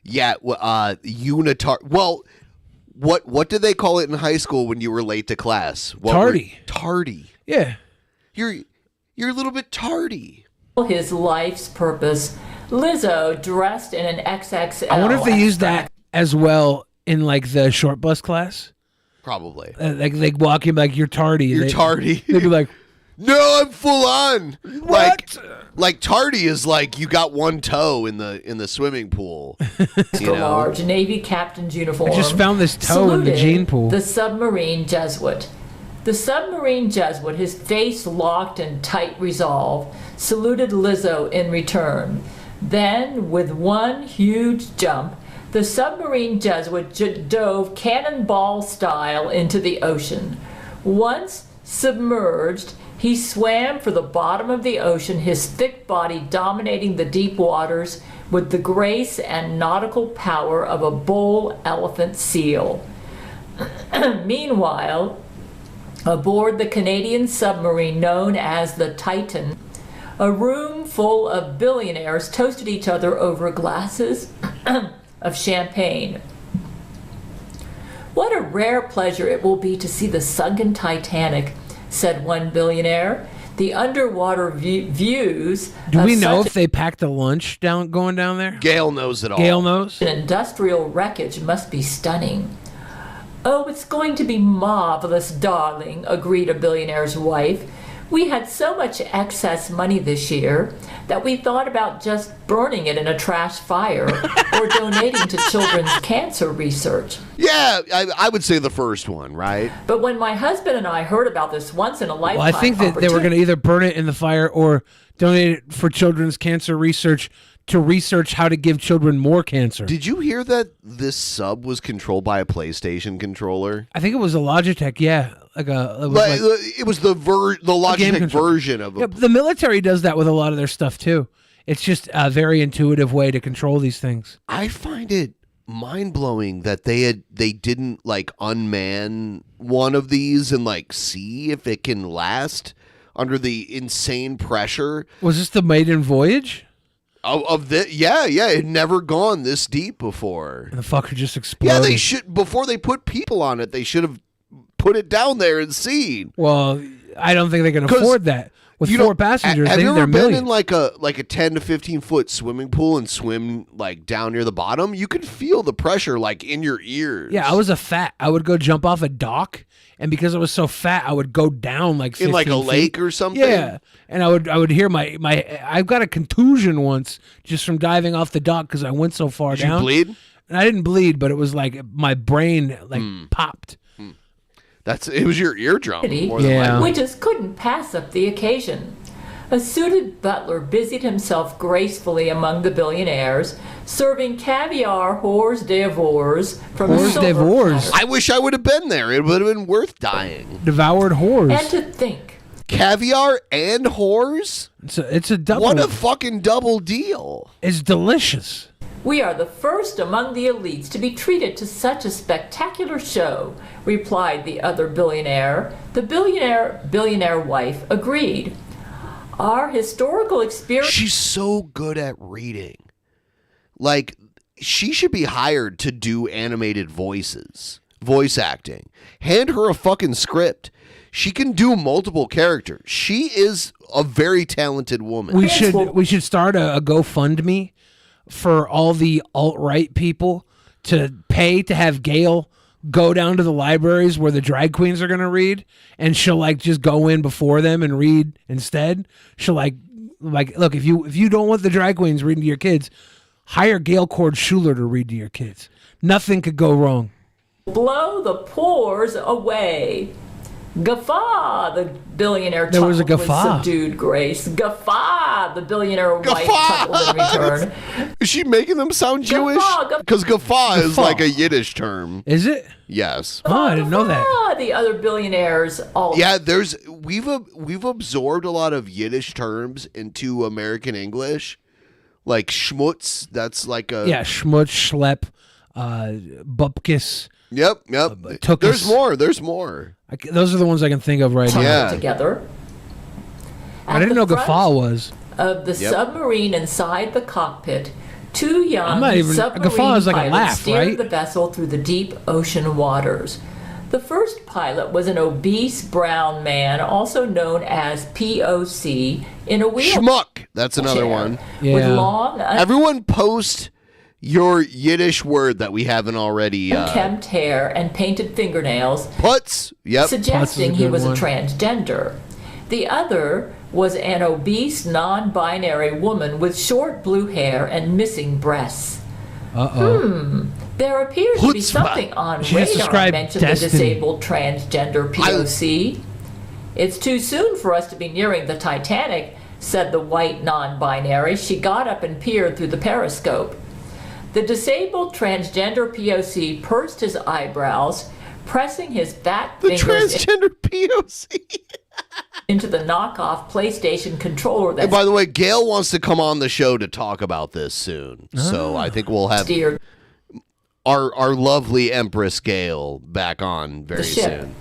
Yeah, unitard. Well, what did they call it in high school when you were late to class? Tardy. Tardy. Yeah. You're a little bit tardy. His life's purpose. Lizzo, dressed in an XXL. I wonder if they use that as well in like the short bus class. Probably. Like they walk in like you're tardy. You're tardy. They'd be like, no, I'm full on. Like tardy is like you got one toe in the swimming pool. Extra large Navy captain's uniform. I just found this toe in the saluted gene pool. The submarine Jesuit. The submarine Jesuit, his face locked in tight resolve, saluted Lizzo in return. Then, with one huge jump, the submarine Jesuit dove cannonball style into the ocean. Once submerged, he swam for the bottom of the ocean, his thick body dominating the deep waters with the grace and nautical power of a bull elephant seal. Meanwhile, aboard the Canadian submarine known as the Titan, a room full of billionaires toasted each other over glasses of champagne. What a rare pleasure it will be to see the sunken Titanic, said one billionaire. The underwater views. do we know if they packed a lunch going down there? Gail knows it all. Gail knows. An industrial wreckage must be stunning. Oh, it's going to be marvelous, darling, agreed a billionaire's wife. We had so much excess money this year that we thought about just burning it in a trash fire or donating to children's cancer research. Yeah, I would say the first one, right? But when my husband and I heard about this once in a lifetime Well, I think that they were going to either burn it in the fire or donate it for children's cancer research to research how to give children more cancer. Did you hear that this sub was controlled by a PlayStation controller? I think it was a Logitech, yeah. It was the Logitech version of Yeah, the military does that with a lot of their stuff too. It's just a very intuitive way to control these things. I find it mind-blowing that they didn't like unman one of these and like see if it can last under the insane pressure. Was this the maiden voyage? Yeah, it had never gone this deep before. And the fucker just exploded. Yeah, they should, before they put people on it, they should have put it down there and seen. Well, I don't think they can afford that. With You 4 know, passengers, have they you need their ever been million. in like a 10 to 15 foot swimming pool and swim like down near the bottom? You could feel the pressure like in your ears. Yeah, I was a fat. I would go jump off a dock, and because I was so fat, I would go down like 15 in like a feet. lake or something. Yeah, and I would hear my I got a contusion once just from diving off the dock because I went so far Did down. you bleed? And I didn't bleed, but it was like my brain like popped. It was your eardrum. More Yeah. than We just couldn't pass up the occasion. A suited butler busied himself gracefully among the billionaires, serving caviar hors d'oeuvres from Hors silver d'oeuvres. platters. I wish I would have been there. It would have been worth dying. Devoured whores. And to think, Caviar and whores? It's a double. What a fucking double deal. It's delicious. we are the first among the elites to be treated to such a spectacular show, replied the other billionaire. The billionaire wife agreed. Our historical experience... She's so good at reading. Like, she should be hired to do animated voice acting. Hand her a fucking script. She can do multiple characters. She is a very talented woman. We should start a GoFundMe for all the alt-right people to pay to have Gail go down to the libraries where the drag queens are going to read, and she'll like just go in before them and read instead. She'll like look, if you don't want the drag queens reading to your kids, hire Gail Cord Schuler to read to your kids. Nothing could go wrong. blow the pores away. Guffaw, the billionaire There was a chuckled guffaw. with subdued grace. Guffaw, the billionaire wife chuckled in return. Is she making them sound Jewish? Because guffaw is Guffaw. like a Yiddish term. Is it? Yes. Oh, I didn't know that. Ah, the other billionaires all... Yeah, we've absorbed a lot of Yiddish terms into American English, like schmutz. That's like a Yeah, schmutz, schlep, bupkis. Yep. Tuchus. There's more. Those are the ones I can think of right now. Yeah. together. I didn't know guffaw was. Of the Yep. submarine inside the cockpit, two young I'm not even- a submarine guffaw is like a pilots laugh, steered right? the vessel through the deep ocean waters. The first pilot was an obese brown man, also known as POC, in a wheelchair. Schmuck. That's another one. With long, Everyone post your Yiddish word that we haven't already. unkempt hair and painted fingernails, Putz. Yep. suggesting he was a transgender. The other was an obese, non-binary woman with short blue hair and missing breasts. There appears to be Chutzpah. something on She just radar described mentioned the destiny. disabled transgender POC. It's too soon for us to be nearing the Titanic, said the white non-binary. She got up and peered through the periscope. The disabled transgender POC pursed his eyebrows, pressing his fat fingers Transgender POC. into the knockoff PlayStation controller that And by the way, Gail wants to come on the show to talk about this soon. So I think we'll have steered our lovely Empress Gail back on very the ship. soon.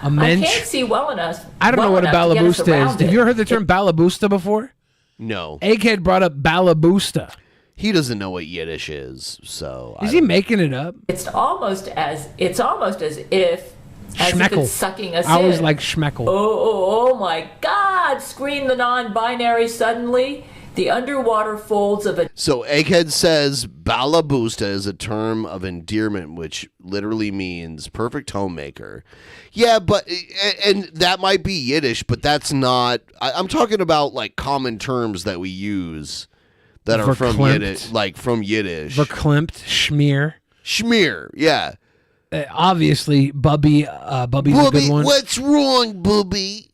A I mensch. can't see well enough. I don't know what a enough to get us balabusta is. around Have it. you ever heard the term balabusta before? No. Egghead brought up balabusta. He doesn't know what Yiddish is, so Is he making it up? It's almost as if Schmeckle. it's sucking us I was in. like schmeckle. Oh my God! Screamed the non-binary suddenly. The underwater folds of a So Egghead says balabusta is a term of endearment which literally means perfect homemaker. Yeah, but and that might be Yiddish, but that's not. I'm talking about like common terms that we use that are from Verklempt. Yiddish, like from Yiddish. Verklempt, schmear. Schmear, yeah. Obviously, Bubby's a good one. What's wrong, Bubby?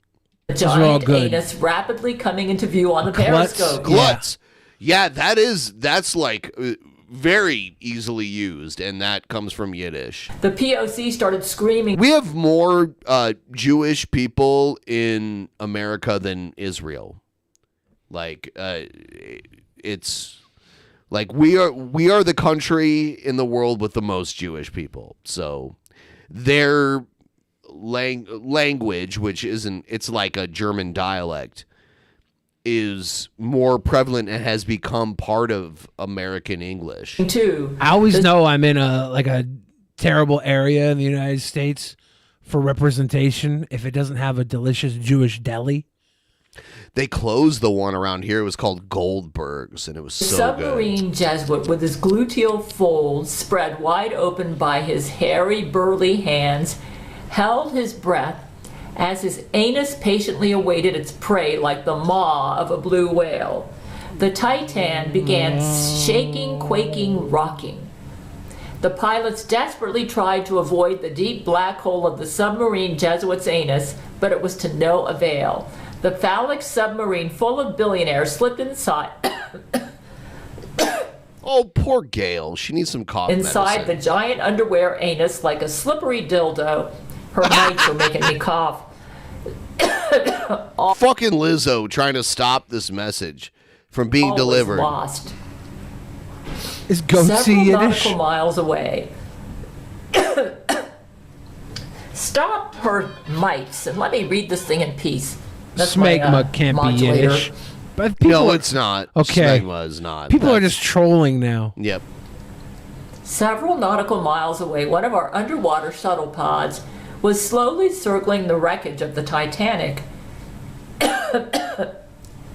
Those are all giant good. anus rapidly coming into view on the Klutz. periscope. Klutz. Yeah, that's like very easily used, and that comes from Yiddish. The POC started screaming. We have more Jewish people in America than Israel. Like, it's like we are the country in the world with the most Jewish people. So their language, which it's like a German dialect, is more prevalent and has become part of American English. Too. I always know I'm in a terrible area in the United States for representation if it doesn't have a delicious Jewish deli. They closed the one around here. It was called Goldberg's, and it was so Submarine good. Jesuit with his gluteal folds spread wide open by his hairy, burly hands held his breath as his anus patiently awaited its prey like the maw of a blue whale. The Titan began shaking, quaking, rocking. The pilots desperately tried to avoid the deep black hole of the submarine Jesuit's anus, but it was to no avail. The phallic submarine full of billionaires slipped inside. Oh, poor Gail. She needs some cough Inside medicine. the giant underwear anus like a slippery dildo. Her nights are making me cough. Fucking Lizzo trying to stop this message from being All delivered. was lost. Is goatsy Several Yiddish? nautical miles away. Stop her mics and let me read this thing in peace. That's Smegma my, can't be modulator. Yiddish. But people No, are- it's not. Okay. Smegma is not. People are That's- just trolling now. Yep. Several nautical miles away, one of our underwater shuttle pods was slowly circling the wreckage of the Titanic.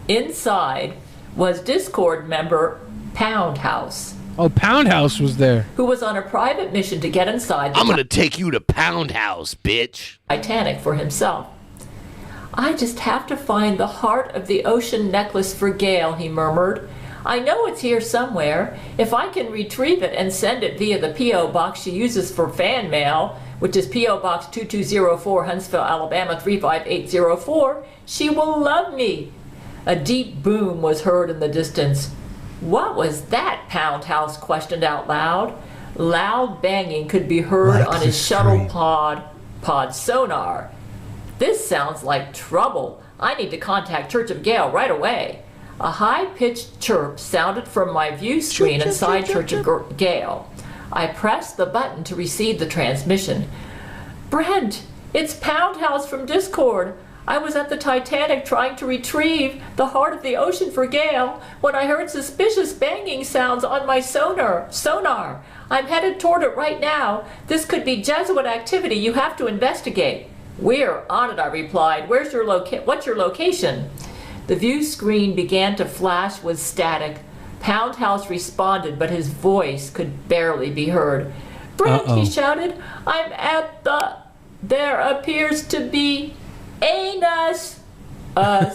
Inside was Discord member Poundhouse, Oh, Poundhouse was there. who was on a private mission to get inside the I'm going to take you to Pound House, bitch. Titanic for himself. I just have to find the heart of the ocean necklace for Gail, he murmured. I know it's here somewhere. If I can retrieve it and send it via the P.O. box she uses for fan mail, which is P.O. Box 2204, Huntsville, Alabama 35804, she will love me. A deep boom was heard in the distance. What was that? Poundhouse questioned out loud. Loud banging could be heard Like on the his shuttle street. pod sonar. This sounds like trouble. I need to contact Church of Gale right away. A high-pitched chirp sounded from my view screen inside Church of Gale. I pressed the button to receive the transmission. Brent, it's Poundhouse from Discord. I was at the Titanic trying to retrieve the heart of the ocean for Gale when I heard suspicious banging sounds on my sonar. I'm headed toward it right now. This could be Jesuit activity. You have to investigate. We're on it, I replied. What's your location? The view screen began to flash with static. Poundhouse responded, but his voice could barely be heard. Brent, he shouted, I'm at the... There appears to be anus. There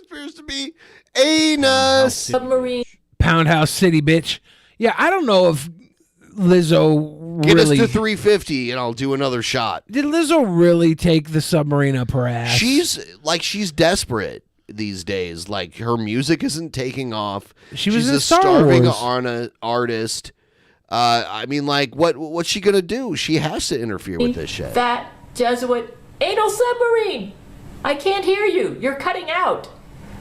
appears to be anus. Submarine. Poundhouse City, bitch. Yeah, I don't know if Lizzo Get really... us to 350 and I'll do another shot. Did Lizzo really take the submarine up her ass? She's desperate these days. Like, her music isn't taking off. She was She's in a Star starving Wars. artist. I mean, like, what's she gonna do? She has to interfere with this shit. Fat Jesuit anal submarine. I can't hear you. You're cutting out.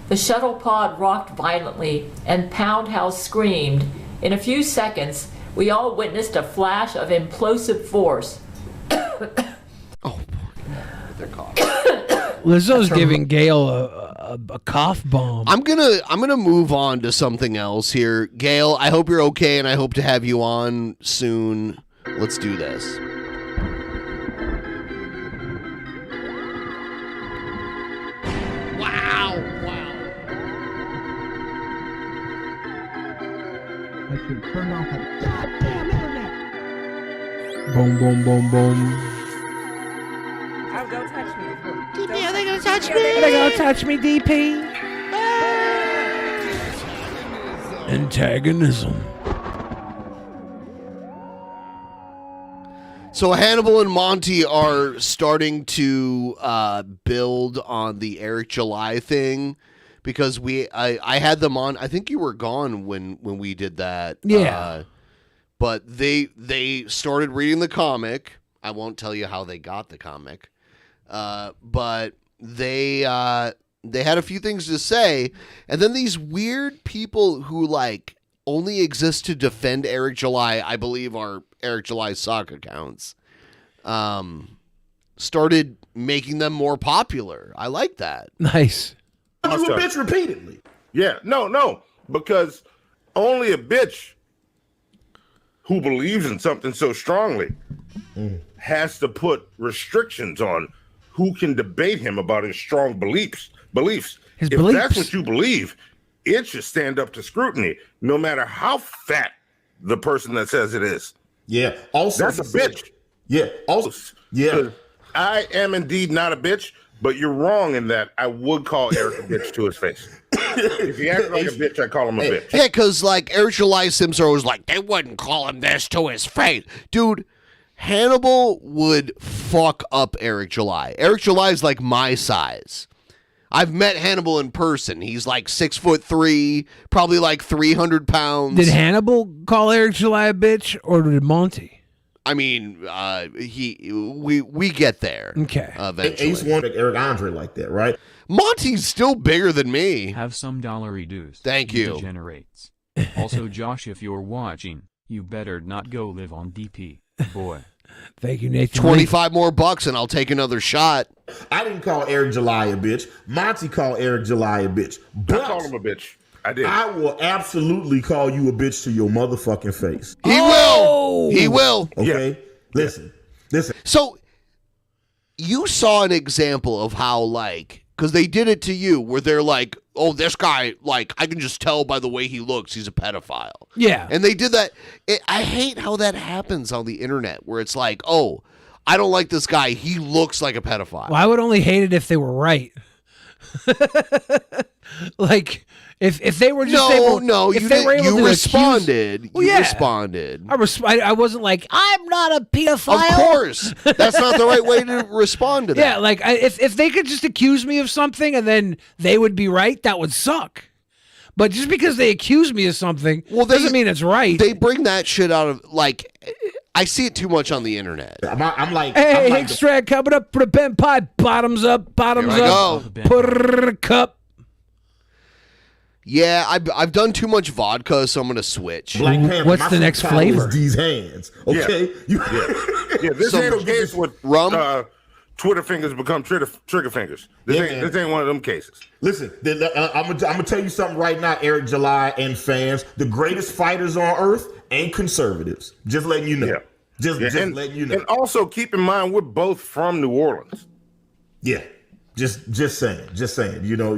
The shuttle pod rocked violently and Poundhouse screamed. In a few seconds, we all witnessed a flash of implosive force. Lizzo's giving Gail a cough bomb. I'm gonna move on to something else here. Gail, I hope you're okay, and I hope to have you on soon. Let's do this. I should turn off that goddamn internet. Boom, boom, boom, boom. Oh, don't touch me. Yeah, they're gonna touch me. They gonna touch me, DP. Antagonism. So Hannibal and Monty are starting to build on the Eric July thing because I had them on. I think you were gone when we did that. Yeah. But they started reading the comic. I won't tell you how they got the comic. But they had a few things to say, and then these weird people who like only exist to defend Eric July, I believe are Eric July sock accounts, started making them more popular. I like that. Nice. You a bitch repeatedly. Yeah, no, because only a bitch who believes in something so strongly has to put restrictions on who can debate him about his strong beliefs. His if beliefs. that's what you believe, it should stand up to scrutiny, no matter how fat the person that says it is. Yeah. Also, that's a bitch. Yeah. Also, yeah. I am indeed not a bitch, but you're wrong in that I would call Eric a bitch to his face. If he acts like a bitch, I call him a bitch. Yeah, because like Eric July Sims was like, they wouldn't call him this to his face. Dude, Hannibal would fuck up Eric July. Eric July is like my size. I've met Hannibal in person. He's like 6'3", probably like 300 pounds. Did Hannibal call Eric July a bitch, or did Monty? I mean, we get there. Okay. Eventually. Ace wanted Eric Andre like that, right? Monty's still bigger than me. Have some dollary dues. Thank you. Degenerates. Also, Josh, if you're watching, you better not go live on DP, boy. Thank you, Nathan. 25 more bucks and I'll take another shot. I didn't call Eric July a bitch. Monty called Eric July a bitch. But I called him a bitch. I did. I will absolutely call you a bitch to your motherfucking face. He will. He will. Okay? Yeah. Listen. So you saw an example of how, like, because they did it to you where they're like, oh, this guy, like, I can just tell by the way he looks, he's a pedophile. Yeah. And they did that. I hate how that happens on the internet where it's like, oh, I don't like this guy. He looks like a pedophile. Well, I would only hate it if they were right. Like, if they were just able, if they were able you to responded. Accuse, well, you yeah. responded. I wasn't like, I'm not a pedophile. Of course. That's not the right way to respond to that. Yeah, like, if they could just accuse me of something and then they would be right, that would suck. But just because they accuse me of something doesn't mean it's right. They bring that shit out of, like, I see it too much on the internet. I'm like, hey, I'm like extract coming up for the pen pie. Bottoms up, bottoms Here I up. go. Put a cup. Yeah, I've done too much vodka, so I'm gonna switch. Black Panther, What's my the next superpower is flavor? These hands, okay? Yeah, this Some ain't no case with rum. Twitter fingers become trigger fingers. This ain't one of them cases. Listen, I'm gonna tell you something right now, Eric July and fans. The greatest fighters on earth ain't conservatives. Just letting you know. Yeah. Just letting you know. And also keep in mind we're both from New Orleans. Yeah. Just saying. You know,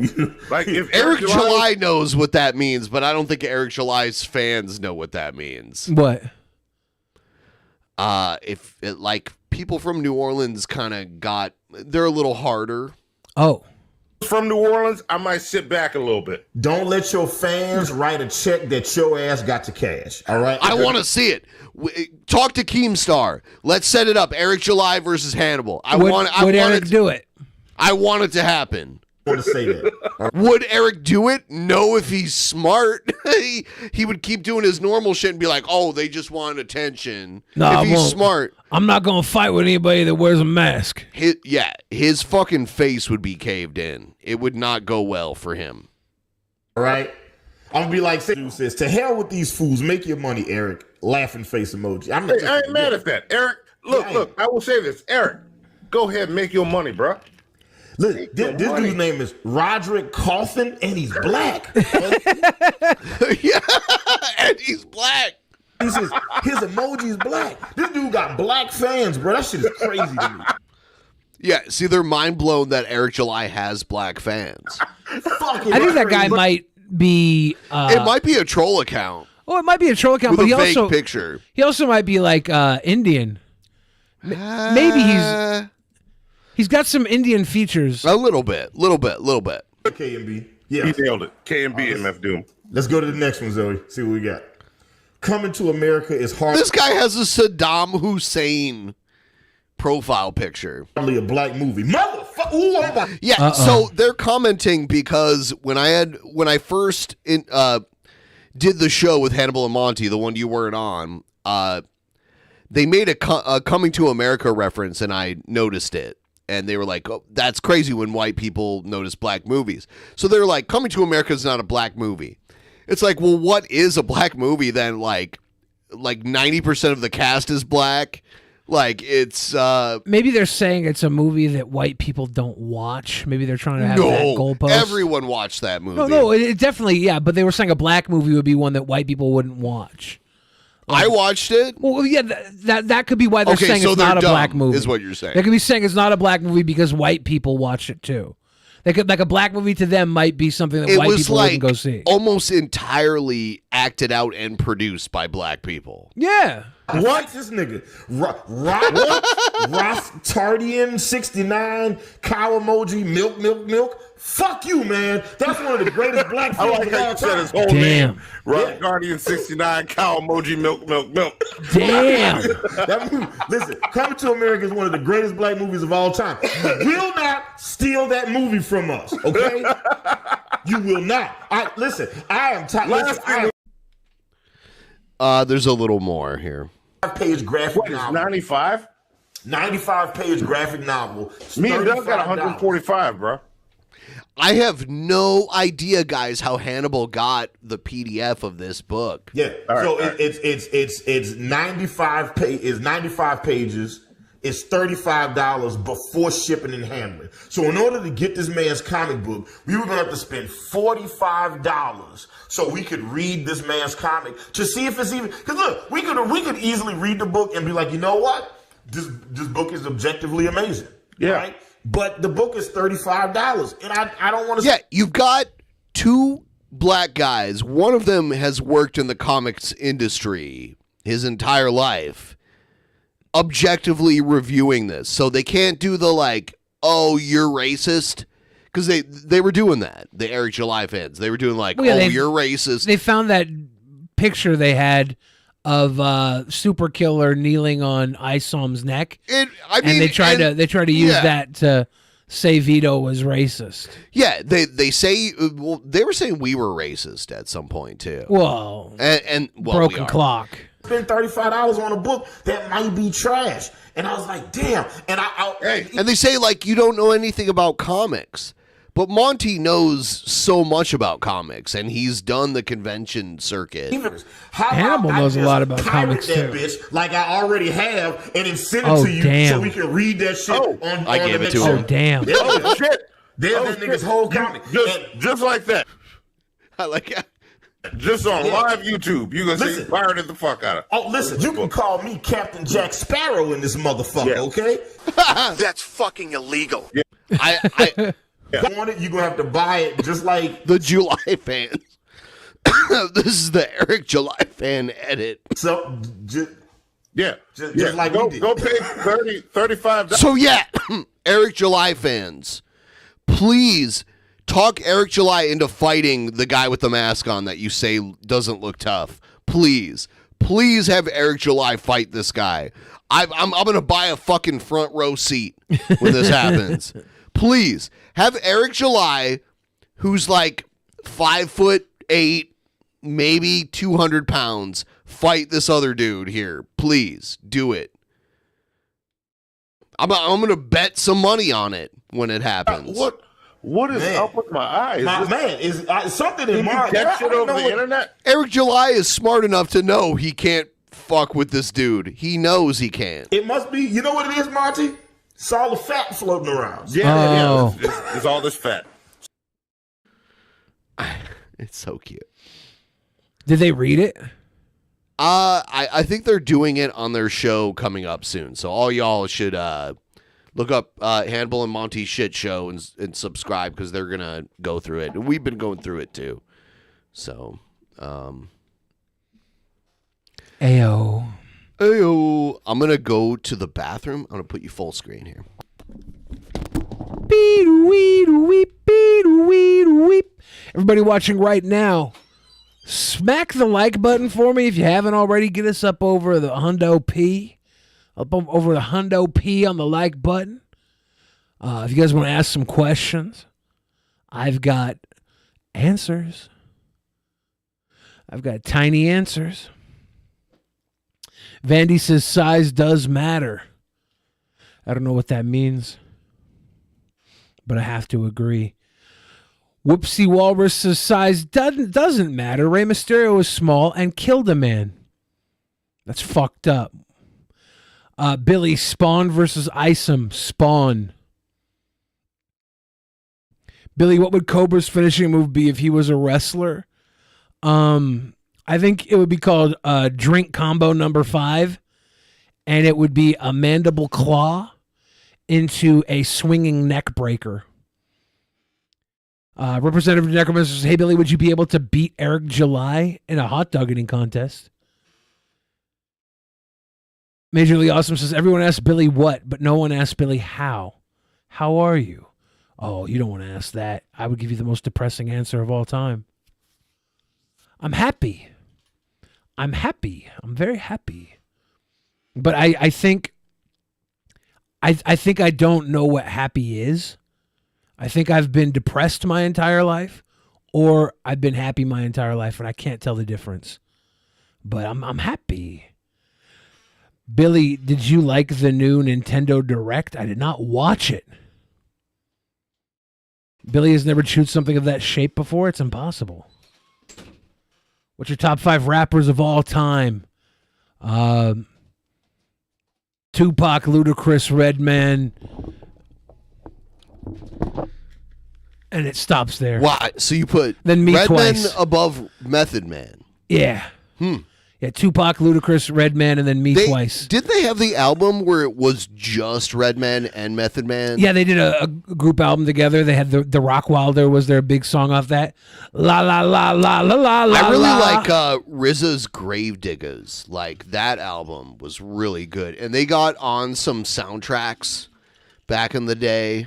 like if Eric July knows what that means, but I don't think Eric July's fans know what that means. What? If it, like people from New Orleans kind of they're a little harder. Oh. From New Orleans, I might sit back a little bit. Don't let your fans write a check that your ass got to cash. All right. I want to see it. Talk to Keemstar. Let's set it up. Eric July versus Hannibal. Would Eric do it? I want it to happen. I want to say that. Would Eric do it? No, if he's smart. he would keep doing his normal shit and be like, oh, they just want attention. No, if he's smart. I'm not going to fight with anybody that wears a mask. His fucking face would be caved in. It would not go well for him. All right. I'm going to be like Santos says, to hell with these fools. Make your money, Eric. Laughing face emoji. I ain't mad at that. Eric, look, I will say this. Eric, go ahead and make your money, bro. Look, this dude's name is Roderick Coffin, and he's black. Yeah, and he's black. His emoji's black. This dude got black fans, bro. That shit is crazy to me. Yeah, see, they're mind blown that Eric July has black fans. I think that guy might be. It might be a troll account. Oh, it might be a troll account, with but a he fake also picture. He also might be like Indian. Maybe he's got some Indian features. A little bit. KMB. Yeah. He nailed it. KMB MF Doom. Let's go to the next one, Zoe. See what we got. Coming to America is hard. This guy has a Saddam Hussein profile picture. Probably a black movie. Motherfucker. Ooh, yeah, so they're commenting because when I first did the show with Hannibal and Monty, the one you weren't on, they made a Coming to America reference, and I noticed it. And they were like, oh, that's crazy when white people notice black movies. So they're like, Coming to America is not a black movie. It's like, well, what is a black movie then? Like 90% of the cast is black. Like it's maybe they're saying it's a movie that white people don't watch. Maybe they're trying to have that goalpost. Everyone watched that movie. No, it definitely, yeah. But they were saying a black movie would be one that white people wouldn't watch. I watched it. Well, yeah, that could be why they're saying it's not a black movie. Is what you're saying? They could be saying it's not a black movie because white people watch it too. They could, like, a black movie to them might be something that white people wouldn't go see. Almost entirely acted out and produced by black people. Yeah. What? This nigga. Roth Tardian 69, cow emoji, milk. Fuck you, man. That's one of the greatest black I films like of how all you said time. his whole name. Roth Guardian 69, cow emoji, milk. Damn. That movie, listen, Coming to America is one of the greatest black movies of all time. You will not steal that movie from us, okay? You will not. I am tired. There's a little more here. 5-page graphic novel. 95? 95-page graphic novel. Me and Doug got 145, bro. I have no idea, guys, how Hannibal got the PDF of this book. Yeah, it's 95 pages. It's $35 before shipping and handling. So in order to get this man's comic book, we were gonna have to spend $45 so we could read this man's comic to see if it's even. Because look, we could easily read the book and be like, you know what, this book is objectively amazing. Yeah. Right? But the book is $35, and I don't want to. Yeah, you've got two black guys. One of them has worked in the comics industry his entire life, objectively reviewing this. So they can't do the like, oh, you're racist, because they were doing that. The Eric July fans, they were doing like, you're racist. They found that picture they had of Super Killer kneeling on Isom's neck, and they tried to use that to say Vito was racist. Yeah, they say they were saying we were racist at some point too. Well, and broken clock. Spend $35 on a book that might be trash, and I was like, damn. And and they say like you don't know anything about comics. But Monty knows so much about comics, and he's done the convention circuit. Hannibal knows a lot about comics that too. Bitch, like I already have, and then send it to you so we can read that shit. I gave it to him. Oh damn! Oh shit! There's that nigga's whole comic, just like that. I like it. Just on live YouTube, you gonna see pirated the fuck out of. Oh, listen, you can call me Captain Jack Sparrow in this motherfucker, okay? That's fucking illegal. Yeah. I want it, you're gonna have to buy it just like the July fans. This is the Eric July fan edit. So just like go pay $35. So yeah, Eric July fans, please talk Eric July into fighting the guy with the mask on that you say doesn't look tough. Please have Eric July fight this guy. I'm gonna buy a fucking front row seat when this happens. Please have Eric July, who's like 5'8", maybe 200 pounds, fight this other dude here. Please do it. I'm gonna bet some money on it when it happens. What is up with my eyes? Is something in my that shit over the internet? Eric July is smart enough to know he can't fuck with this dude. He knows he can't. It must be. You know what it is, Monty? It's all the fat floating around. Yeah. It's all this fat. It's so cute. Did they read it? I think they're doing it on their show coming up soon. So all y'all should look up Hannibal and Monty's shit show and subscribe because they're gonna go through it. And we've been going through it too. So Ayo. I'm gonna go to the bathroom. I'm gonna put you full screen here. Everybody watching right now, smack the like button for me if you haven't already. Get us up over the Hundo P. Over the Hundo P on the like button. If you guys want to ask some questions, I've got answers. I've got tiny answers. Vandy says size does matter. I don't know what that means, but I have to agree. Whoopsie Walrus says size doesn't matter. Rey Mysterio is small and killed a man. That's fucked up. Billy, Spawn versus Isom. Spawn. Billy, what would Cobra's finishing move be if he was a wrestler? I think it would be called Drink Combo Number 5, and it would be a mandible claw into a swinging neck breaker. Representative Necromancer says, hey, Billy, would you be able to beat Eric July in a hot dog eating contest? Majorly Awesome says, everyone asks Billy what, but no one asks Billy how. How are you? Oh, you don't want to ask that. I would give you the most depressing answer of all time. I'm happy. I'm happy. I'm very happy. But I think I don't know what happy is. I think I've been depressed my entire life, or I've been happy my entire life, and I can't tell the difference. But I'm happy. Billy, did you like the new Nintendo Direct? I did not watch it. Billy has never chewed something of that shape before. It's impossible. What's your top 5 rappers of all time? Tupac, Ludacris, Redman. And it stops there. Why? So you put then me Redman twice. above Method Man. Yeah. Yeah, Tupac, Ludacris, Redman, and then me twice. Did they have the album where it was just Redman and Method Man? Yeah, they did a group album together. They had the Rock Wilder was their big song off that. La la la la la la la. I really la. like RZA's Gravediggers. Like, that album was really good. And they got on some soundtracks back in the day.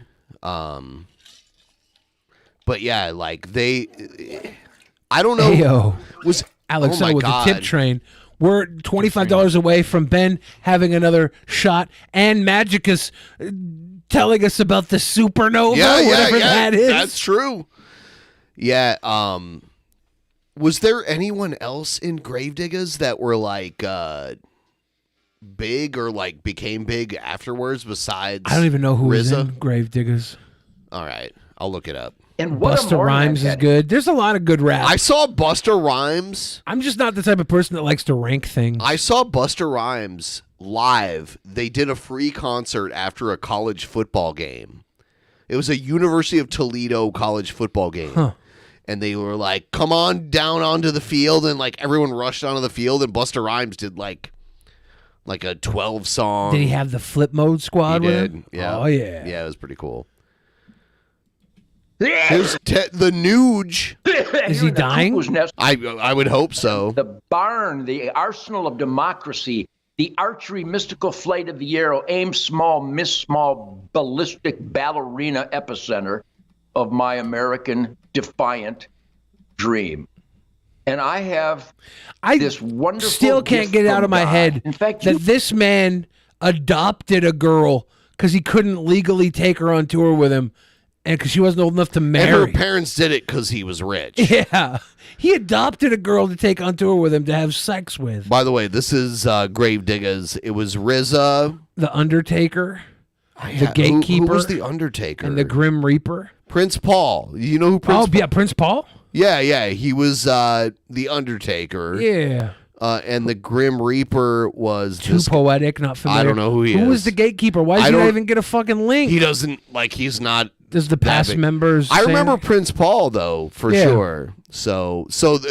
But yeah, like I don't know. Heyo. Was Alex oh my with God. the tip train. We're $25 away from Ben having another shot and Magicus telling us about the supernova, whatever that is. That's true. Yeah. Was there anyone else in Gravediggers that were like big or like became big afterwards besides I don't even know who was RZA? in Gravediggers. All right, I'll look it up. And what Busta Rhymes is good. There's a lot of good rap. I saw Busta Rhymes. I'm just not the type of person that likes to rank things. I saw Busta Rhymes live. They did a free concert after a college football game. It was a University of Toledo college football game. Huh. And they were like, come on down onto the field. And like everyone rushed onto the field. And Busta Rhymes did like a 12 song. Did he have the flip mode squad He with did. him? Yeah. Oh, yeah. Yeah, it was pretty cool. Here's the Nuge. Is he dying? I would hope so. The barn, the arsenal of democracy, the archery mystical flight of the arrow, aim small, miss small, ballistic ballerina epicenter of my American defiant dream. And I have this wonderful Still can't gift get it out from of my God. head In fact, that this man adopted a girl because he couldn't legally take her on tour with him and because she wasn't old enough to And marry. her parents did it because he was rich. Yeah. He adopted a girl to take on tour with him to have sex with. By the way, this is Gravediggers. It was RZA. The Undertaker. Yeah, The Gatekeeper. Who was the Undertaker? And the Grim Reaper. Prince Paul. You know who Prince Paul? Yeah, Prince Paul? Yeah. He was the Undertaker. Yeah. And the Grim Reaper was Too poetic, not familiar. I don't know who he is. Who was the Gatekeeper? Why does he not even get a fucking link? He doesn't, he's not. Does the past big. members I say remember that? Prince Paul, though, for Yeah. sure. So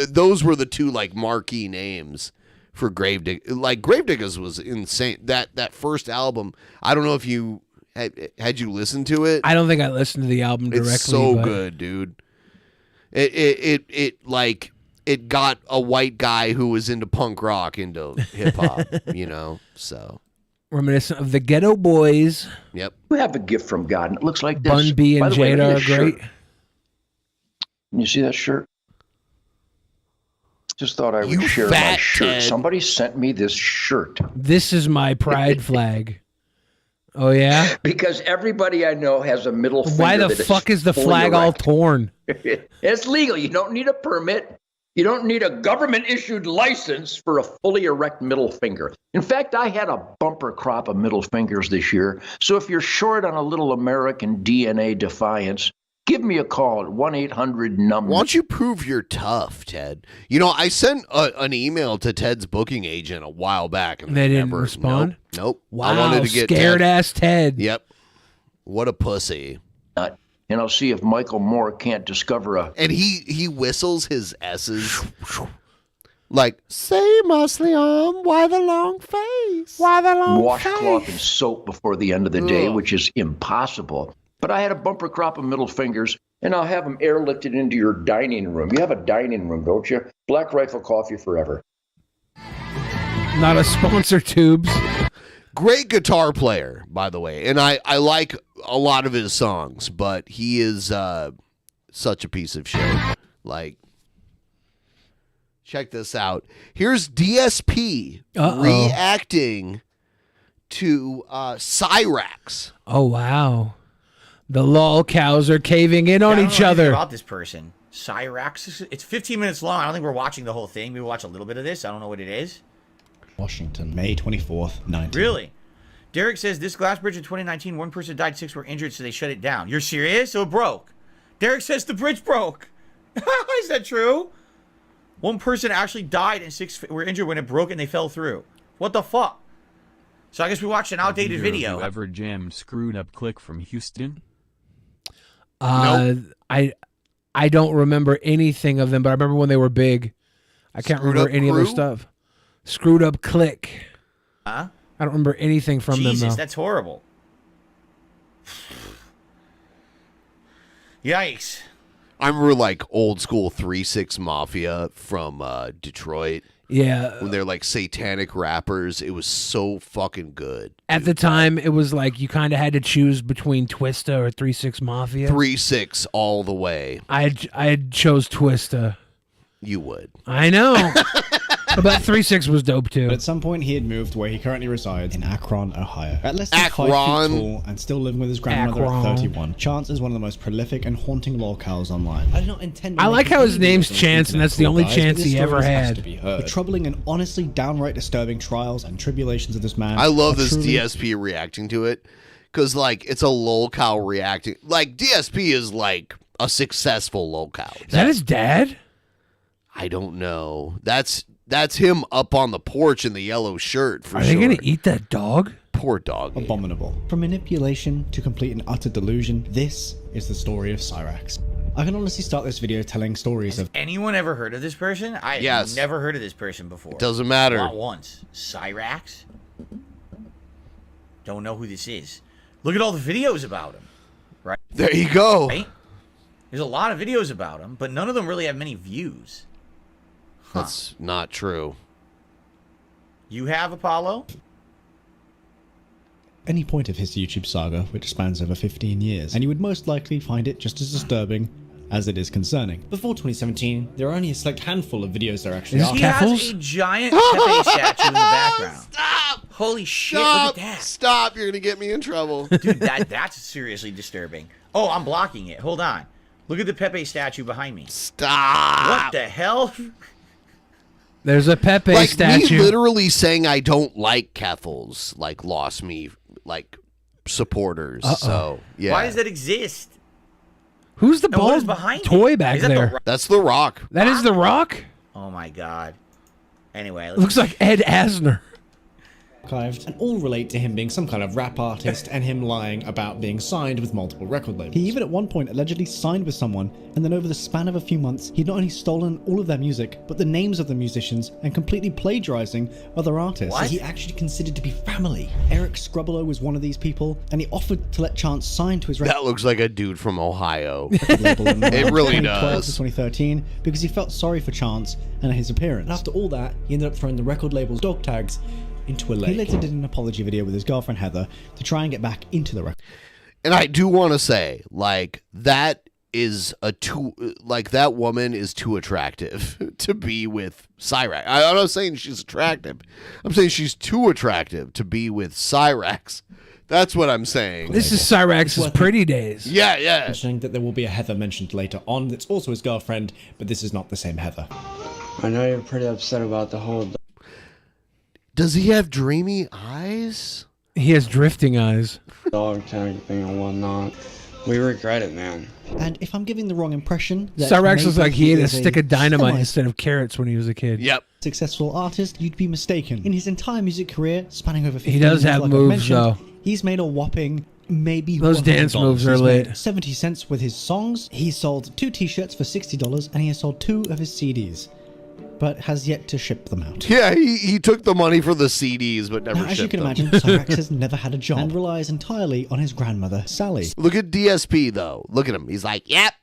those were the two, marquee names for Gravediggers. Gravediggers was insane. That first album, I don't know if you had you listened to it. I don't think I listened to the album directly. It's so but good, dude. It got a white guy who was into punk rock into hip hop, so. Reminiscent of the Ghetto Boys. Yep. We have a gift from God, and it looks like this. Bun B By and the way, look Jada at are this shirt. great. Can you see that shirt? Just thought I would You share my fat shirt. Ted. Somebody sent me this shirt. This is my pride flag. Oh, yeah? Because everybody I know has a middle finger. Why the that fuck is the fully flag all erect. torn? It's legal. You don't need a permit. You don't need a government-issued license for a fully erect middle finger. In fact, I had a bumper crop of middle fingers this year. So if you're short on a little American DNA defiance, give me a call at 1-800-NUMB. Why don't you prove you're tough, Ted? I sent an email to Ted's booking agent a while back. And They didn't respond? Nope. Wow, I wanted to get scared-ass Ted. Yep. What a pussy. And I'll see if Michael Moore can't discover a... And he whistles his S's. Like, say Muslim, why the long face? Why the long Washcloth and soap before the end of the day, which is impossible. But I had a bumper crop of middle fingers, and I'll have them airlifted into your dining room. You have a dining room, don't you? Black Rifle Coffee forever. Not a sponsor, Tubes. Great guitar player, by the way. And I like a lot of his songs, but he is such a piece of shit. Like, check this out. Here's DSP reacting to Cyrax. Oh, wow. The lol cows are caving in on each other. About this person. Cyrax. It's 15 minutes long. I don't think we're watching the whole thing. Maybe we'll watch a little bit of this. I don't know what it is. Washington, May 24th, 19. Really? Derek says this glass bridge in 2019, one person died, 6 were injured, so they shut it down. You're serious? So it broke. Derek says the bridge broke. Is that true? One person actually died and 6 were injured when it broke and they fell through. What the fuck? So I guess we watched an outdated video. Whoever jammed screwed up click from Houston? Nope. I don't remember anything of them, but I remember when they were big. I can't remember any of their stuff. Screwed up click. Huh? I don't remember anything from them. Jesus, that's horrible. Yikes. I remember like old school 3-6 Mafia from Detroit. Yeah. When they're like satanic rappers. It was so fucking good. At the time, it was like you kind of had to choose between Twista or 3-6 Mafia. 3-6 all the way. I chose Twista. You would. I know. But 3-6 was dope too. But at some point, he had moved where he currently resides in Akron, Ohio. At less than 5 feet tall and still living with his grandmother at 31, Chance is one of the most prolific and haunting lolcows online. I do not intend. I like how his name's Chance, and that's the only chance he ever had. The troubling and honestly downright disturbing trials and tribulations of this man. I love this DSP reacting to it because like it's a lolcow reacting. Like DSP is like a successful lolcow. Is that his dad? I don't know. That's him up on the porch in the yellow shirt for Are sure. they going to eat that dog? Poor dog. Abominable. From manipulation to complete and utter delusion, this is the story of Cyrax. I can honestly start this video telling stories of... Anyone ever heard of this person? I have never heard of this person before. Doesn't matter. Not once. Cyrax? Don't know who this is. Look at all the videos about him. Right? There you go. Right? There's a lot of videos about him, but none of them really have many views. That's not true. You have Apollo? Any point of his YouTube saga, which spans over 15 years, and you would most likely find it just as disturbing as it is concerning. Before 2017, there are only a select handful of videos there actually are. He has a giant Pepe statue in the background. Stop! Holy shit, Stop! look at that. Stop, you're going to get me in trouble. Dude, that's seriously disturbing. Oh, I'm blocking it. Hold on. Look at the Pepe statue behind me. Stop! What the hell? There's a Pepe statue. Me literally saying I don't like Keffels like lost me like supporters. So yeah. Why does that exist? Who's the And what is bald behind toy it? back Is that The there? Rock? That's The Rock. That is The Rock? Oh my god. Anyway, Looks like Ed Asner. Archived, and all relate to him being some kind of rap artist and him lying about being signed with multiple record labels. He even at one point allegedly signed with someone, and then over the span of a few months, he'd not only stolen all of their music, but the names of the musicians, and completely plagiarizing other artists that he actually considered to be family. Eric Scrubolo was one of these people, and he offered to let Chance sign to his record That looks like a dude from Ohio. label in It really 2012 does. to 2013 because he felt sorry for Chance and his appearance. And after all that, he ended up throwing the record label's dog tags into a lake. He later did an apology video with his girlfriend Heather to try and get back into the record. And I do want to say, like, that is that woman is too attractive to be with Cyrax. I'm not saying she's attractive. I'm saying she's too attractive to be with Cyrax. That's what I'm saying. This is Cyrax's pretty days. Yeah, yeah. Mentioning that there will be a Heather mentioned later on that's also his girlfriend, but this is not the same Heather. I know you're pretty upset about the whole... Does he have dreamy eyes? He has drifting eyes. Dog tag thing and whatnot. We regret it, man. And if I'm giving the wrong impression, that Cyrax looks maybe like he ate a is stick of dynamite semi- instead of carrots when he was a kid. Yep. Successful artist, you'd be mistaken. In his entire music career, spanning over 15 He does years, have like I moves, mentioned, though. He's made a whopping maybe Those dance $100. moves are He's lit. made 70 cents with his songs. He sold 2 t-shirts for $60, and he has sold 2 of his CDs. but has yet to ship them out. Yeah, he took the money for the CDs, but never Now, as you shipped can them. imagine, Cyrax has never had a job and relies entirely on his grandmother, Sally. Look at DSP, though. Look at him. He's like, yep,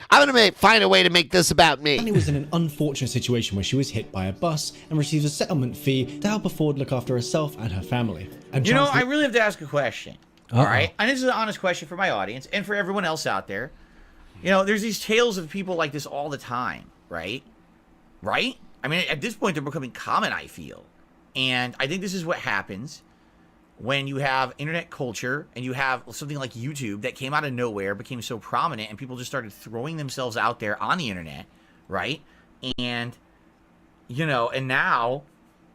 I'm going to find a way to make this about me. Sally was in an unfortunate situation where she was hit by a bus and received a settlement fee to help afford look after herself and her family. And You know, Chancellor- I really have to ask a question. All right? And this is an honest question for my audience and for everyone else out there. You know, there's these tales of people like this all the time, right? Right? I mean, at this point, they're becoming common, I feel. And I think this is what happens when you have internet culture and you have something like YouTube that came out of nowhere, became so prominent, and people just started throwing themselves out there on the internet, right? And, you know, and now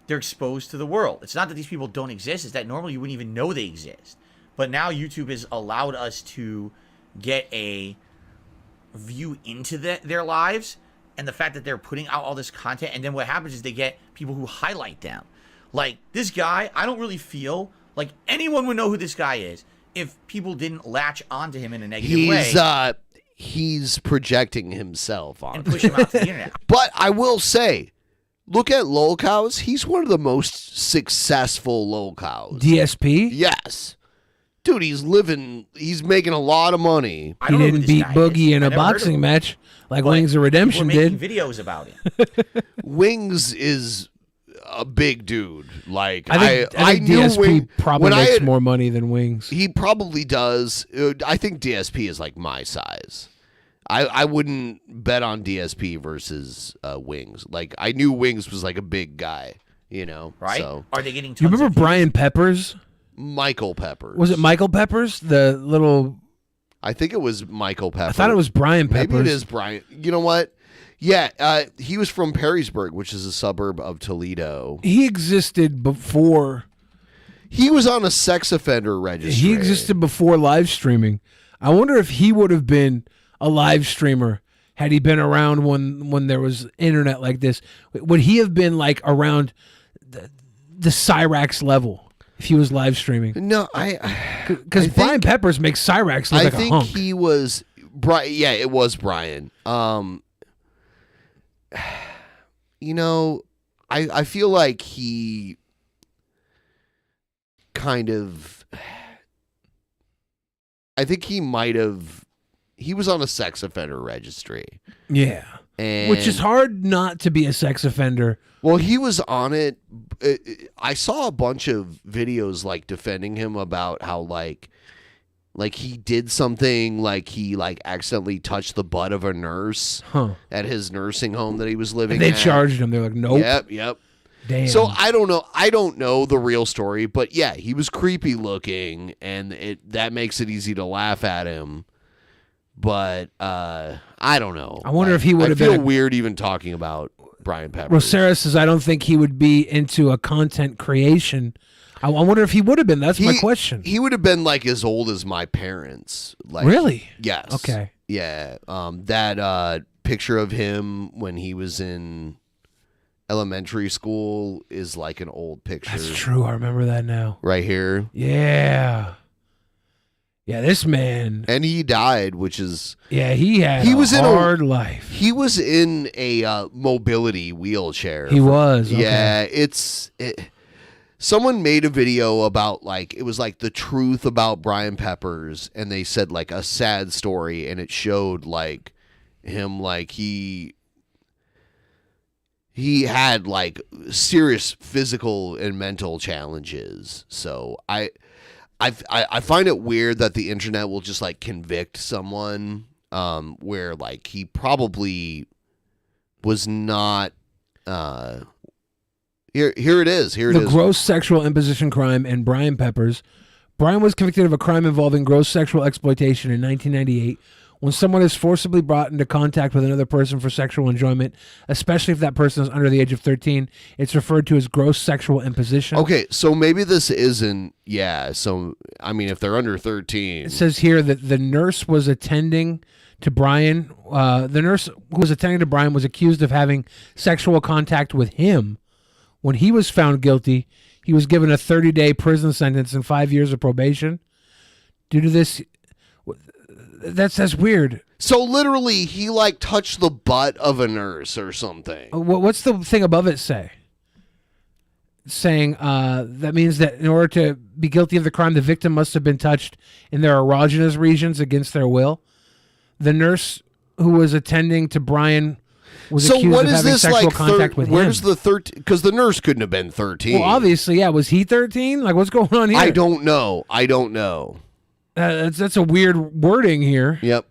they're exposed to the world. It's not that these people don't exist, it's that normally you wouldn't even know they exist. But now YouTube has allowed us to get a view into their lives, and the fact that they're putting out all this content, and then what happens is they get people who highlight them. Like, this guy, I don't really feel like anyone would know who this guy is if people didn't latch onto him in a negative way. He's projecting himself on and push him out to the internet. But I will say, look at Lol Cows. He's one of the most successful Lol Cows. DSP? Yes. Dude, he's making a lot of money. He didn't beat Boogie in a boxing match like Wings of Redemption People are did. making videos about him. Wings is a big dude. Like I think knew DSP probably when makes more money than Wings. He probably does. I think DSP is like my size. I wouldn't bet on DSP versus Wings. Like, I knew Wings was like a big guy, you know. Right? So. Are they getting? Do you remember Brian Peppers? Michael Peppers. Was it Michael Peppers? The little. I think it was Michael Peppers. I thought it was Brian Peppers. Maybe it is Brian. You know what? Yeah, he was from Perrysburg, which is a suburb of Toledo. He existed before. He was on a sex offender registry. He existed before live streaming. I wonder if he would have been a live streamer had he been around when there was internet like this. Would he have been like around the Cyrax level if he was live streaming? No, because Brian Peppers makes Cyrax look like a hunk. I think he was Brian. Yeah, it was Brian. You know, I feel like he kind of. I think he might have. He was on a sex offender registry. Yeah. Which is hard not to be a sex offender. Well, he was on it. I saw a bunch of videos like defending him about how like he did something, like he like accidentally touched the butt of a nurse at his nursing home that he was living They at. charged him. They're like, nope. Yep. Damn. So I don't know the real story, but yeah, he was creepy looking, and that makes it easy to laugh at him. But I don't know. I wonder if he would have I feel been weird even talking about Brian Peppers. Well, Sarah says, I don't think he would be into a content creation. I wonder if he would have been. That's my question. He would have been like as old as my parents. Like, really? Yes. Okay. Yeah. That picture of him when he was in elementary school is like an old picture. That's true. I remember that now. Right here. Yeah. Yeah, this man. And he died, which is... Yeah, he had a hard life. He was in a mobility wheelchair. He was, okay. Yeah, someone made a video about, like, it was like the truth about Brian Peppers, and they said, like, a sad story, and it showed, like, him, like, he had, like, serious physical and mental challenges. So I find it weird that the internet will just like convict someone where like he probably was not. Here it is. The gross sexual imposition crime and Brian Peppers. Brian was convicted of a crime involving gross sexual exploitation in 1998. When someone is forcibly brought into contact with another person for sexual enjoyment, especially if that person is under the age of 13, it's referred to as gross sexual imposition. Okay, so maybe this isn't, so, I mean, if they're under 13. It says here that the nurse was attending to Brian. The nurse who was attending to Brian was accused of having sexual contact with him. When he was found guilty, he was given a 30-day prison sentence and 5 years of probation. Due to this... That's weird. So literally, he like touched the butt of a nurse or something. What's the thing above it say? Saying that means that in order to be guilty of the crime, the victim must have been touched in their erogenous regions against their will. The nurse who was attending to Brian was accused of having sexual contact with him. Where's the 13? Because the nurse couldn't have been 13. Well, obviously, yeah. Was he 13? Like, what's going on here? I don't know. That's a weird wording here. Yep.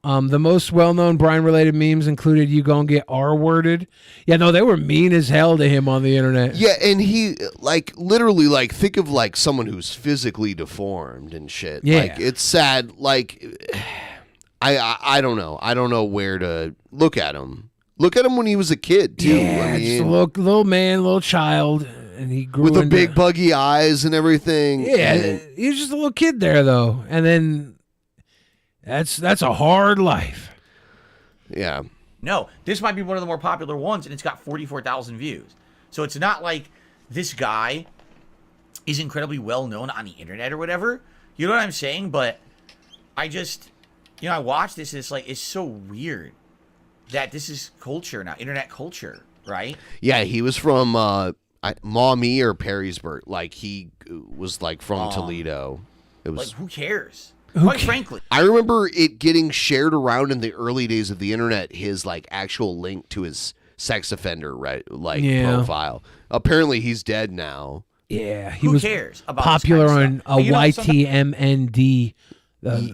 The most well-known Brian-related memes included "You gonna get R-worded." Yeah, no, they were mean as hell to him on the internet. Yeah, and he like literally like think of like someone who's physically deformed and shit. Yeah. Like it's sad. Like I don't know. I don't know where to look at him. Look at him when he was a kid too. Yeah, I just a mean, little man, little child, and he grew with the into- big buggy eyes and everything. Yeah, And- he was just a little kid there though, and then that's a hard life. Yeah. No, this might be one of the more popular ones, and it's got 44,000 views. So it's not like this guy is incredibly well known on the internet or whatever. You know what I'm saying? But I just, I watch this, and it's so weird that this is culture now, internet culture, right? Yeah, he was from Maumee or Perrysburg. Like he was like from Toledo. It was Like, who cares? Quite frankly. I remember it getting shared around in the early days of the internet, his like actual link to his sex offender profile. Apparently he's dead now. Yeah, he Who was cares about popular this kind on of stuff? YTMND.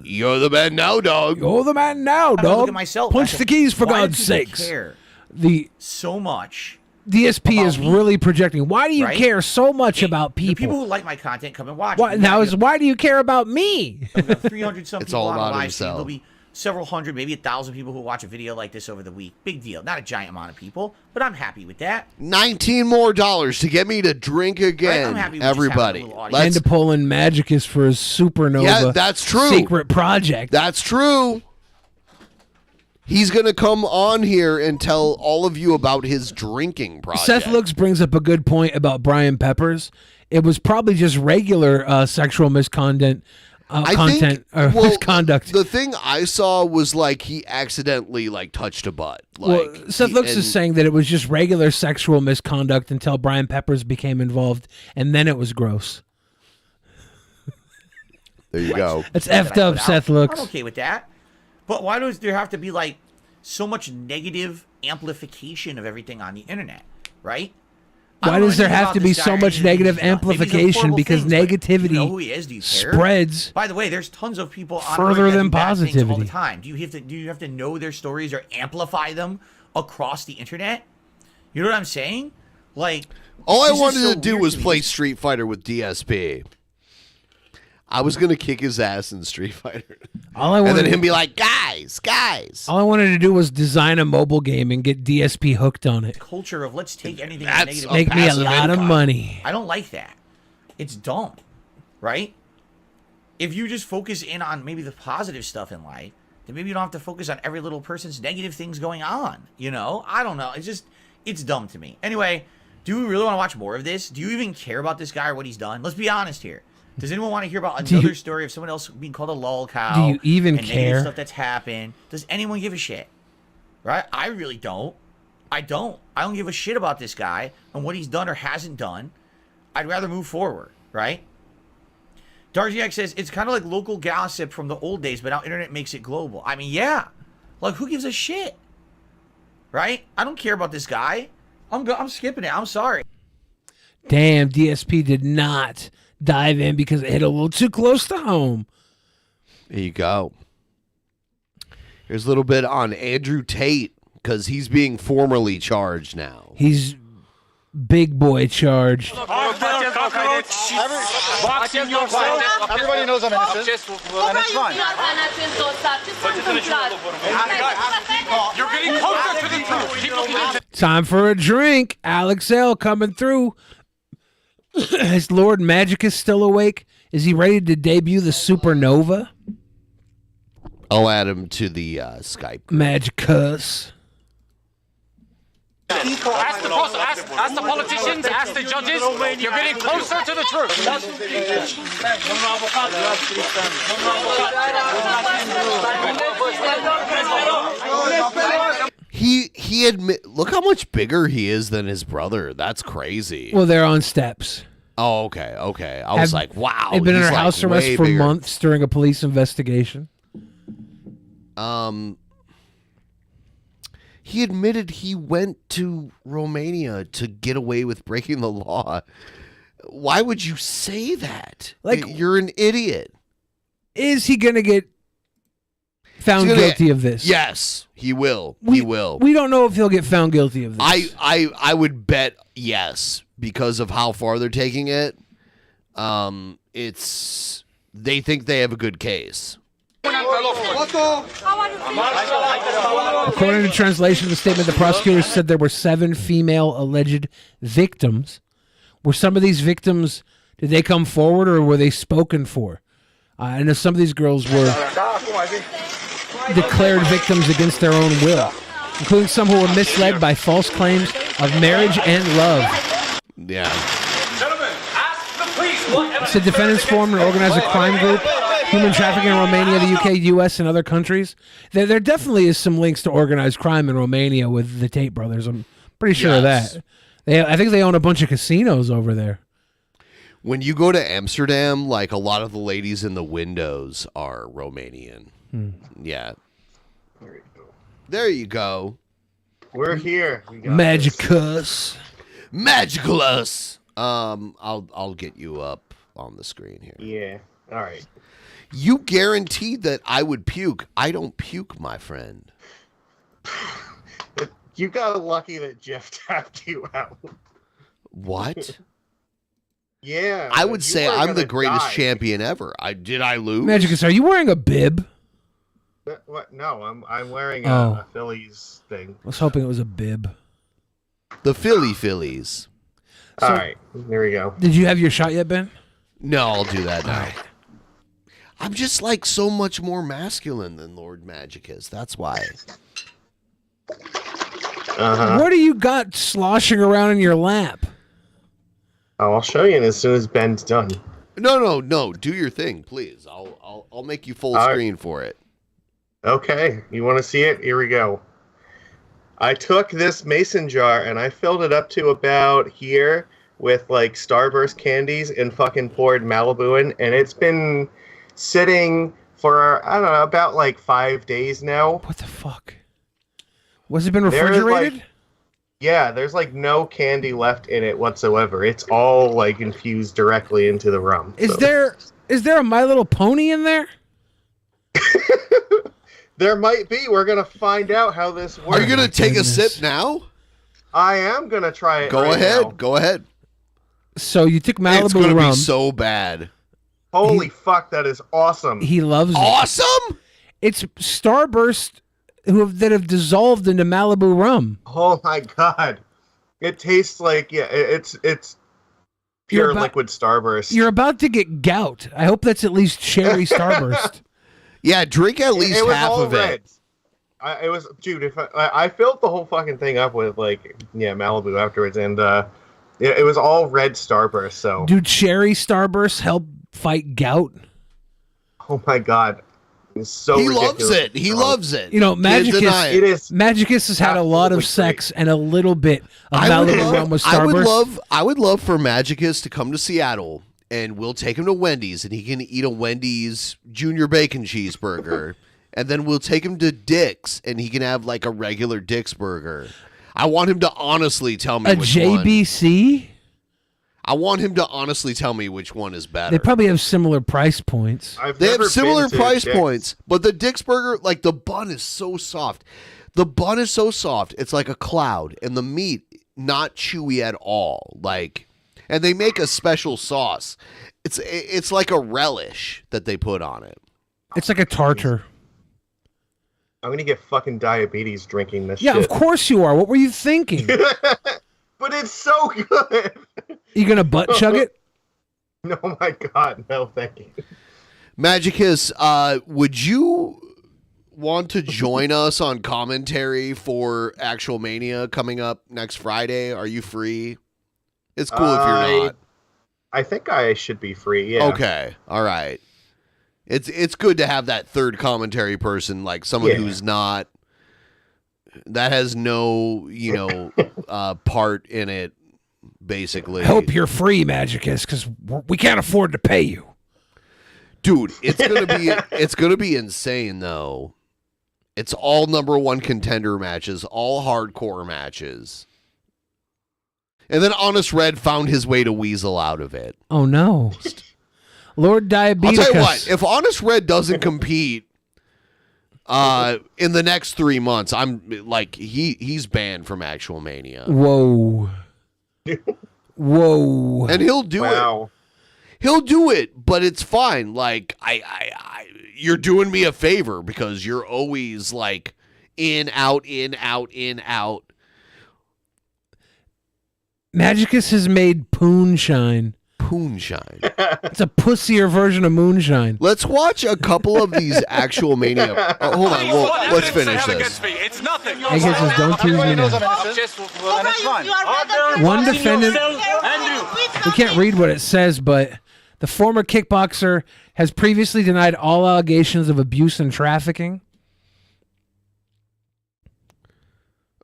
You're the man now, dog. You're the man now, I dog. look at myself. Punch the keys for Why do God's people sakes. Care The so much. DSP is really projecting. Why do you Right? care so much about The people? people who like my content come and watch. Why, it. why do you care about me? 300 some It's people all on about a live stream. himself. There'll be several hundred, maybe 1,000 people who watch a video like this over the week. Big deal. Not a giant amount of people, but I'm happy with that. $19 more to get me to drink again. I'm happy with just Everybody. having a little audience. And to pull in Magicus for his supernova Yeah, that's true. secret project. That's true. He's going to come on here and tell all of you about his drinking project. Seth Looks brings up a good point about Brian Peppers. It was probably just regular sexual misconduct. Misconduct. The thing I saw was like he accidentally like touched a butt. Well, Seth Looks is saying that it was just regular sexual misconduct until Brian Peppers became involved, and then it was gross. There you go. It's effed up, Seth Looks. I'm okay with that. But why does there have to be like so much negative amplification of everything on the internet, right? Why does there have to be so much negative amplification? Because negativity you know who he is? Do you care? spreads. By the way, there's tons of people on further the than internet that do bad things all the positivity. time. Do you have to know their stories or amplify them across the internet? You know what I'm saying? Like, All I this is wanted so to do weird was me. play Street Fighter with DSP. I was going to kick his ass in Street Fighter. All I and then wanted- him be like, guys. All I wanted to do was design a mobile game and get DSP hooked on it. Culture of let's take anything That's negative. Make me a lot of money. I don't like that. It's dumb, right? If you just focus in on maybe the positive stuff in life, then maybe you don't have to focus on every little person's negative things going on. You know? I don't know. It's dumb to me. Anyway, do we really want to watch more of this? Do you even care about this guy or what he's done? Let's be honest here. Does anyone want to hear about another story of someone else being called a lol cow? Do you even and negative care? Stuff that's happened. Does anyone give a shit? Right? I really don't. I don't give a shit about this guy and what he's done or hasn't done. I'd rather move forward, right? Darziak says it's kind of like local gossip from the old days, but now internet makes it global. I mean, yeah. Like, who gives a shit? Right? I don't care about this guy. I'm skipping it. I'm sorry. Damn, DSP did not dive in because it hit a little too close to home. There you go. Here's a little bit on Andrew Tate because he's being formally charged now. He's big boy charged. Everybody knows I'm innocent, and it's fine. You're getting closer to the truth. Time for a drink. Alex L coming through. Is Lord Magicus still awake? Is he ready to debut the supernova? I'll add him to the Skype. Magicus. Ask the press, ask the politicians, ask the judges. You're getting closer to the truth. He admit. Look how much bigger he is than his brother. That's crazy. Well, they're on steps. Oh, okay. I was like, wow. They've been he's under like house arrest way for bigger. months during a police investigation. He admitted he went to Romania to get away with breaking the law. Why would you say that? Like, you're an idiot. Is he going to get found guilty of this? Yes, he will. He will. We don't know if he'll get found guilty of this. I would bet yes, because of how far they're taking it. They think they have a good case. According to translation of the statement, the prosecutors said there were 7 female alleged victims. Were some of these victims, did they come forward or were they spoken for? I know some of these girls were declared victims against their own will, including some who were misled by false claims of marriage and love. Yeah. It's the defendants formed and organized a crime group, human trafficking in Romania, the UK, US, and other countries. There definitely is some links to organized crime in Romania with the Tate brothers. I'm pretty sure of that. I think they own a bunch of casinos over there. When you go to Amsterdam, like a lot of the ladies in the windows are Romanian. Yeah. There you go. We're here. We got Magicus. Magicus. I'll get you up on the screen here. Yeah. All right. You guaranteed that I would puke. I don't puke, my friend. You got lucky that Jeff tapped you out. What? Yeah. I would you say were I'm gonna the greatest die. champion ever. Did I lose? Magicus, are you wearing a bib? What? No, I'm wearing Oh. a Phillies thing. I was hoping it was a bib. The Phillies. All right. There we go. Did you have your shot yet, Ben? No, I'll do that now. I'm just like so much more masculine than Lord Magicus. That's why. Uh-huh. What do you got sloshing around in your lap? Oh, I'll show you as soon as Ben's done. No. Do your thing, please. I'll make you full screen for it. Okay. You want to see it? Here we go. I took this mason jar and I filled it up to about here with like Starburst candies and fucking poured Malibu in, and it's been sitting for I don't know about like 5 days now. What the fuck? Was it been refrigerated? There's like no candy left in it whatsoever. It's all like infused directly into the rum. Is there a My Little Pony in there? There might be. We're gonna find out how this works. Are you gonna take a sip now? I am gonna try it. Go right ahead. now. Go ahead. So you took Malibu It's gonna rum. be so bad. Holy fuck, that is awesome. He loves it. Awesome? It's Starburst that have dissolved into Malibu rum. Oh my god. It tastes like it's pure liquid Starburst. You're about to get gout. I hope that's at least cherry Starburst. Yeah, drink at least it was half all of red. it. It was, dude. If I filled the whole fucking thing up with Malibu afterwards, and it was all red Starburst. So, Do cherry Starburst help fight gout? oh my god, it's so He ridiculous. loves it. He loves it. You know, Can't deny it. Magicus has had a lot of sex and a little bit of Malibu rum with Starburst. I would love for Magicus to come to Seattle, and we'll take him to Wendy's, and he can eat a Wendy's Junior Bacon Cheeseburger, and then we'll take him to Dick's, and he can have like a regular Dick's burger. I want him to honestly tell me A which one. JBC? I want him to honestly tell me which one is better. They probably have similar price points. They have similar price points, but the Dick's burger, like the bun is so soft. The bun is so soft, it's like a cloud, and the meat not chewy at all. Like, and they make a special sauce. It's like a relish that they put on it. It's like a tartar. I'm gonna get fucking diabetes drinking this Yeah, shit. of course you are. What were you thinking? But it's so good. You gonna butt chug it? Oh my god, no, thank you. Magicus, would you want to join us on commentary for Actual Mania coming up next Friday? Are you free? It's cool if you're not. I think I should be free, yeah. Okay. All right. It's good to have that third commentary person, like someone who's not, that has no, part in it, basically. I hope you're free, Magicus, because we can't afford to pay you. Dude, it's gonna be insane though. It's all #1 contender matches, all hardcore matches. And then Honest Red found his way to weasel out of it. Oh no. Lord Diabetes. I'll tell you what, if Honest Red doesn't compete in the next 3 months, I'm like he's banned from Actual Mania. Whoa. Whoa. And he'll do it. He'll do it, but it's fine. Like you're doing me a favor because you're always like in, out, in, out, in, out. Magicus has made Poonshine. Poonshine. It's a pussier version of Moonshine. Let's watch a couple of these Actual Mania. Oh, hold on, let's finish this. It's nothing. I guess it's don't tease me now. One defendant. We can't read what it says, but the former kickboxer has previously denied all allegations of abuse and trafficking.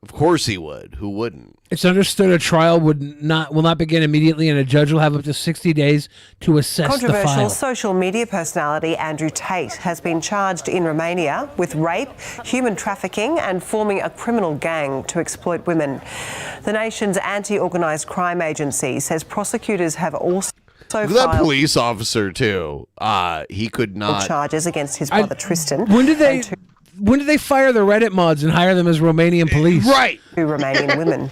Of course he would. Who wouldn't? It's understood a trial will not begin immediately, and a judge will have up to 60 days to assess the Controversial file. social media personality Andrew Tate has been charged in Romania with rape, human trafficking and forming a criminal gang to exploit women. The nation's anti-organised crime agency says prosecutors have also Look at that police officer too. He could not charges against his brother Tristan. When did they fire the Reddit mods and hire them as Romanian police? Right. Two Romanian women.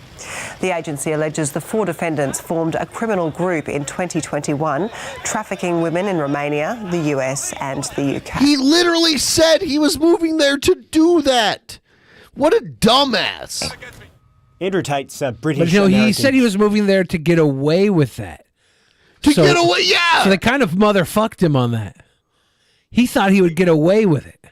The agency alleges the 4 defendants formed a criminal group in 2021, trafficking women in Romania, the US and the UK. He literally said he was moving there to do that. What a dumbass. Andrew Tate's British But he American. said he was moving there to get away with that. To get away, yeah. So they kind of motherfucked him on that. He thought he would get away with it.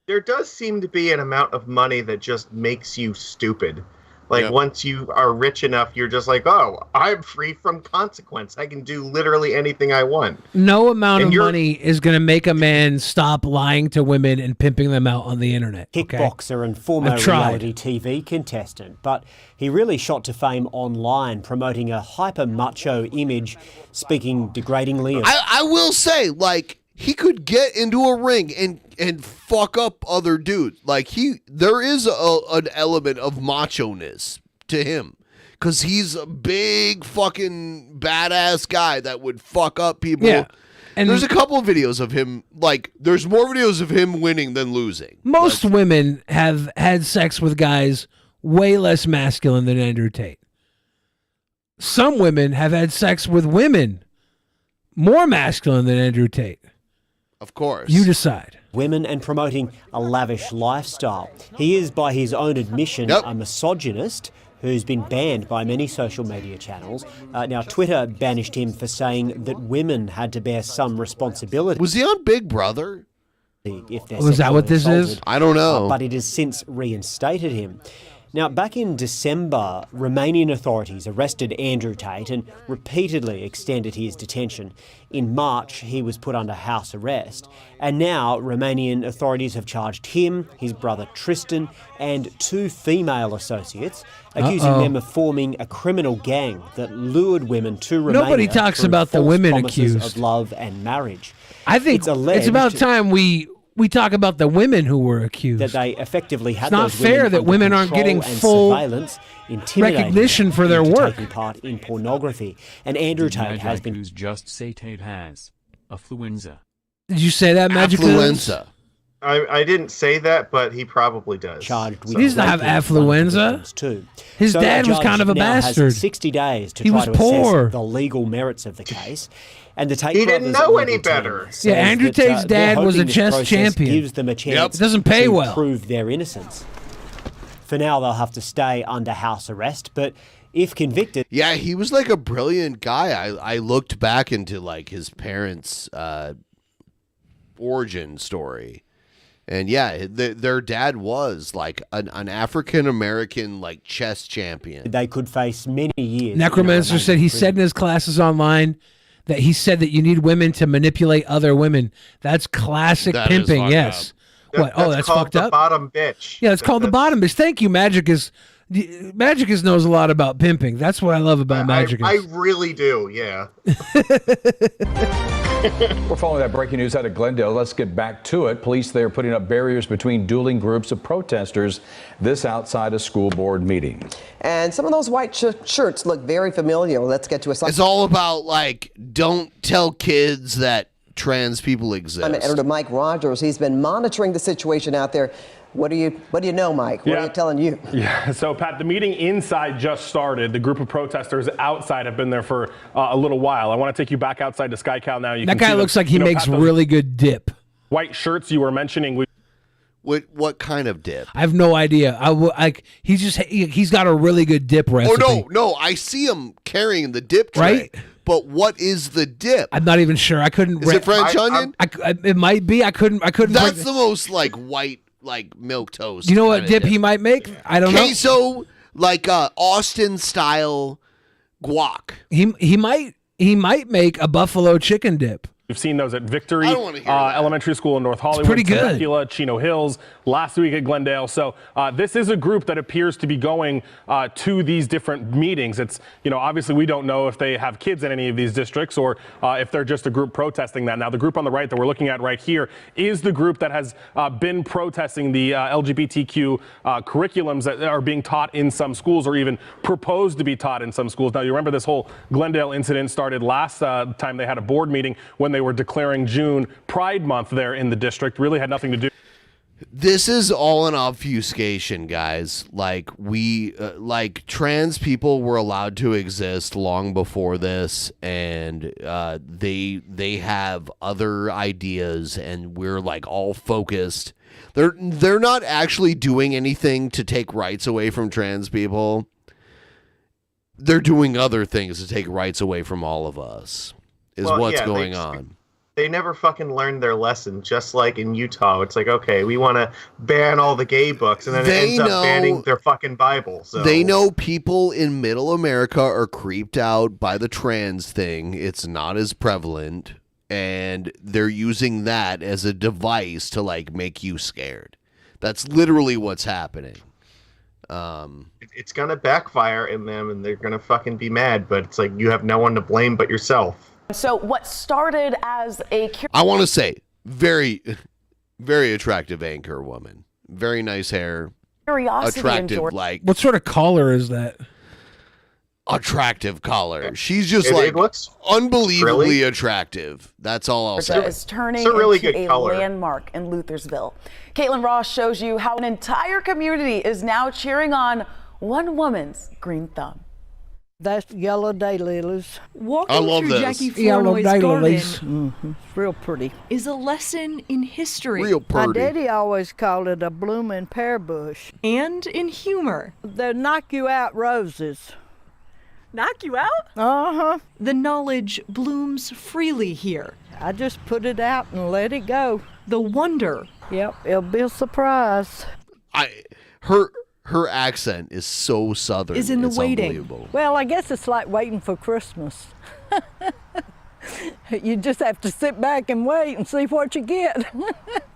There does seem to be an amount of money that just makes you stupid. Like, once you are rich enough, you're just like, oh, I'm free from consequence. I can do literally anything I want. No amount of money is going to make a man stop lying to women and pimping them out on the internet. Kickboxer and former I've tried. reality TV contestant, but he really shot to fame online, promoting a hyper-macho image, speaking degradingly of... I will say, like, he could get into a ring and fuck up other dudes. Like, there is an element of macho-ness to him. Because he's a big fucking badass guy that would fuck up people. Yeah. And there's a couple of videos of him, like, there's more videos of him winning than losing. Most women have had sex with guys way less masculine than Andrew Tate. Some women have had sex with women more masculine than Andrew Tate. Of course. You decide. Women and promoting a lavish lifestyle. He is, by his own admission, a misogynist who's been banned by many social media channels. Now, Twitter banished him for saying that women had to bear some responsibility. Was he on Big Brother? If they're Was that what this sexually is? assaulted. I don't know. But it has since reinstated him. Now, back in December, Romanian authorities arrested Andrew Tate and repeatedly extended his detention. In March, he was put under house arrest. And now, Romanian authorities have charged him, his brother Tristan, and 2 female associates, accusing them of forming a criminal gang that lured women to Romania. Nobody talks through about the false women promises accused. of love and marriage. I think it's alleged about time we talk about the women who were accused. that they effectively had It's not those fair that under women aren't control getting and full surveillance, intimidating recognition them for their into work. taking part in pornography. And Andrew Tate has been Magicus just say Tate has affluenza. Did you say that, Magicus? Affluenza. I didn't say that, but he probably does. charged with He doesn't have raping one of the affluenza. victims too. His So dad the was kind judge of a now has bastard. 60 days to He try was to poor. assess the legal merits of the case. And the Tate He didn't brothers' know legal any team better. says Yeah, Andrew that, Tate's they're dad was a hoping this chess process champion. gives them a chance It doesn't pay to well. prove their innocence. For now, they'll have to stay under house arrest, but if convicted... Yeah, he was like a brilliant guy. I looked back into like his parents' origin story. And yeah, their dad was like an African American like chess champion. They could face many years. Necromancer said he said in his classes online that he said that you need women to manipulate other women. That's classic pimping. Yes. What? Oh, that's called fucked the up. Bottom bitch. Yeah, it's called the bottom bitch. Thank you, Magicus. Magicus knows a lot about pimping. That's what I love about Magicus. I really do. Yeah. We're following that breaking news out of Glendale. Let's get back to it. Police there putting up barriers between dueling groups of protesters. This outside a school board meeting. And some of those white shirts look very familiar. Let's get to a. It's all about like, don't tell kids that trans people exist. I'm Editor Mike Rogers. He's been monitoring the situation out there. What do you know, Mike? What are you telling you? Yeah, so Pat, the meeting inside just started. The group of protesters outside have been there for a little while. I want to take you back outside to SkyCal now. That guy looks like he makes Pat, really good dip. White shirts you were mentioning. What kind of dip? I have no idea. He's got a really good dip recipe. Oh no, I see him carrying the dip tray. Right? But what is the dip? I'm not even sure. I couldn't. Is it French onion? It might be. I couldn't. That's the most like white. Like milk toast. You know what dip he might make? I don't know. Queso, like Austin style guac. He might make a buffalo chicken dip. We've seen those at Victory Elementary School in North Hollywood, pretty good. Temecula, Chino Hills, last week at Glendale. So this is a group that appears to be going to these different meetings. It's, obviously we don't know if they have kids in any of these districts or if they're just a group protesting that. Now, the group on the right that we're looking at right here is the group that has been protesting the LGBTQ curriculums that are being taught in some schools or even proposed to be taught in some schools. Now, you remember this whole Glendale incident started last time they had a board meeting when they were declaring June Pride Month there in the district. Really had nothing to do. This is all an obfuscation, guys. Like trans people were allowed to exist long before this, and they have other ideas, and we're like all focused. They're not actually doing anything to take rights away from trans people. They're doing other things to take rights away from all of us. What's going on. They never fucking learned their lesson, just like in Utah. It's like, okay, we want to ban all the gay books, and then it ends up banning their fucking Bible. So they know people in middle America are creeped out by the trans thing. It's not as prevalent, and they're using that as a device to like make you scared. That's literally what's happening. It's gonna backfire in them, and they're gonna fucking be mad, but it's like you have no one to blame but yourself. So what started as a... I want to say, very, very attractive anchor woman. Very nice hair. Curiosity attractive, like... What sort of collar is that? Attractive collar. She's just it looks unbelievably attractive. That's all I'll say. Is turning it's a really into good a color. landmark in Luthersville. Caitlin Ross shows you how an entire community is now cheering on one woman's green thumb. That's yellow daylilies. Walking through Jackie Flournoy's garden It's real pretty. is a lesson in history. Real My daddy always called it a blooming pear bush. And in humor. They'll knock you out roses. Knock you out? Uh-huh. The knowledge blooms freely here. I just put it out and let it go. The wonder. Yep, it'll be a surprise. Her accent is so southern. Is in the it's waiting. Unbelievable. Well, I guess it's like waiting for Christmas. You just have to sit back and wait and see what you get.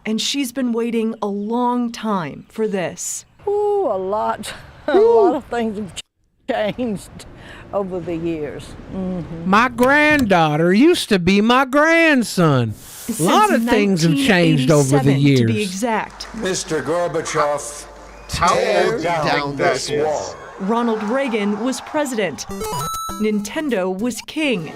And she's been waiting a long time for this. Ooh, a lot. A lot of things have changed over the years. Mm-hmm. My granddaughter used to be my grandson. A lot of things have changed over the years. To be exact. Mr. Gorbachev, tear down this wall. Ronald Reagan was president. Nintendo was king.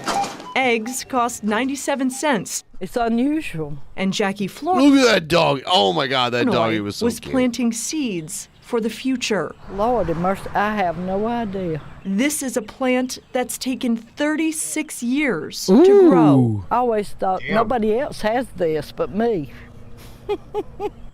Eggs cost 97 cents. It's unusual. And Jackie Flournoy. Look at that dog. Oh my God, that doggy was so cute. Planting seeds for the future. Lord have mercy, I have no idea. This is a plant that's taken 36 years to grow. I always thought nobody else has this but me.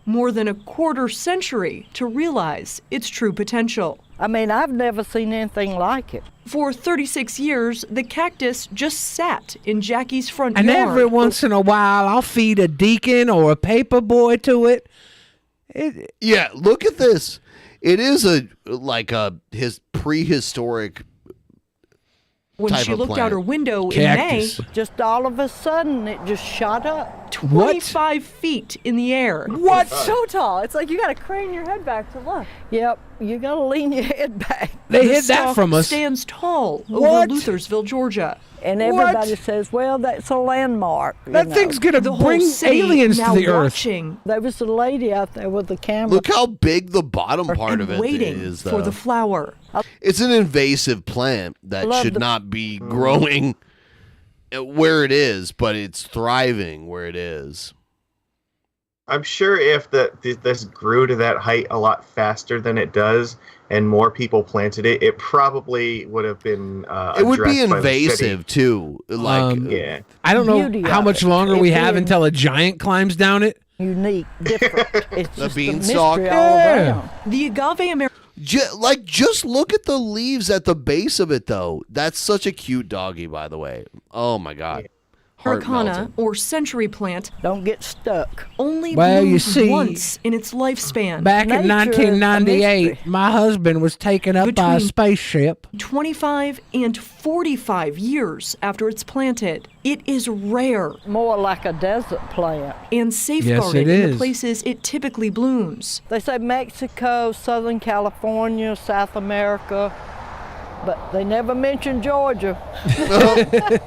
More than a quarter century to realize its true potential. I mean, I've never seen anything like it. For 36 years, the cactus just sat in Jackie's front And yard. every once in a while, I'll feed a deacon or a paper boy to it. Yeah, look at this. It is his prehistoric When type she of looked plant. out her window Cactus. in May, Just all of a sudden, it just shot up. 25 feet in the air. What? So tall. It's like you got to crane your head back to look. Yep, you got to lean your head back. They The hid that stalk from us. stands tall What? over Luthersville, Georgia. And everybody says, well, that's a landmark. That thing's gonna The whole bring city aliens to now the Earth. watching There was a lady out there with a camera. Look how big the bottom part and of it waiting is, for though. the flower. It's an invasive plant that Love should the- not be growing where it is, but it's thriving where it is. I'm sure if this grew to that height a lot faster than it does, and more people planted it, it probably would have been. It would be addressed by the city. invasive too. Yeah. I don't Beauty know how of much it. longer we It's have in- until a giant climbs down it. Unique, different. It's The just beanstalk? a mystery all around. The agave American Just look at the leaves at the base of it, though. That's such a cute doggy, by the way. Oh my god. Heart Americana, melting. or century plant, Don't get stuck. only Well, you blooms see, once in its lifespan. Back in Nature is a 1998, mystery. my husband was taken up by a Between- spaceship. 25 and 45 years after it's planted. It is rare More like a desert plant. and safeguarded it in is. the places it typically blooms. They say Mexico, Southern California, South America, but they never mention Georgia.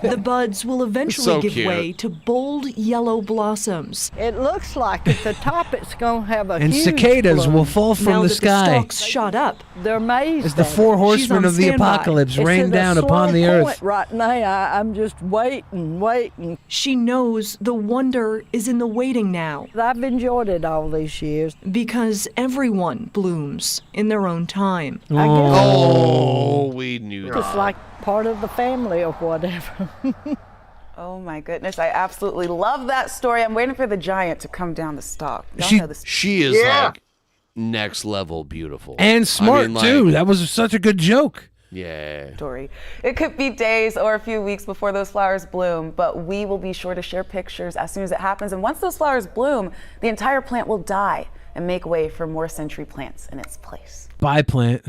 The buds will eventually So give cute. way to bold yellow blossoms. It looks like at the top it's going to have a And huge cicadas bloom. will fall from now the that sky. the stalks shot up, They're amazed. As the at it. four She's horsemen on of the standby. apocalypse It's rain at a down slow upon the point earth. right now. I'm just waiting. she knows the wonder is in the waiting now, I've enjoyed it all these years. because everyone blooms in their own time. I guess Oh, we knew it's that. like part of the family or whatever. Oh my goodness, I absolutely love that story. I'm waiting for the giant to come down the stalk. Y'all know this. She is Yeah. like next level beautiful. And smart, too. That was such a good joke. Yeah. Story. It could be days or a few weeks before those flowers bloom, but we will be sure to share pictures as soon as it happens. And once those flowers bloom, the entire plant will die and make way for more century plants in its place. Bye, plant.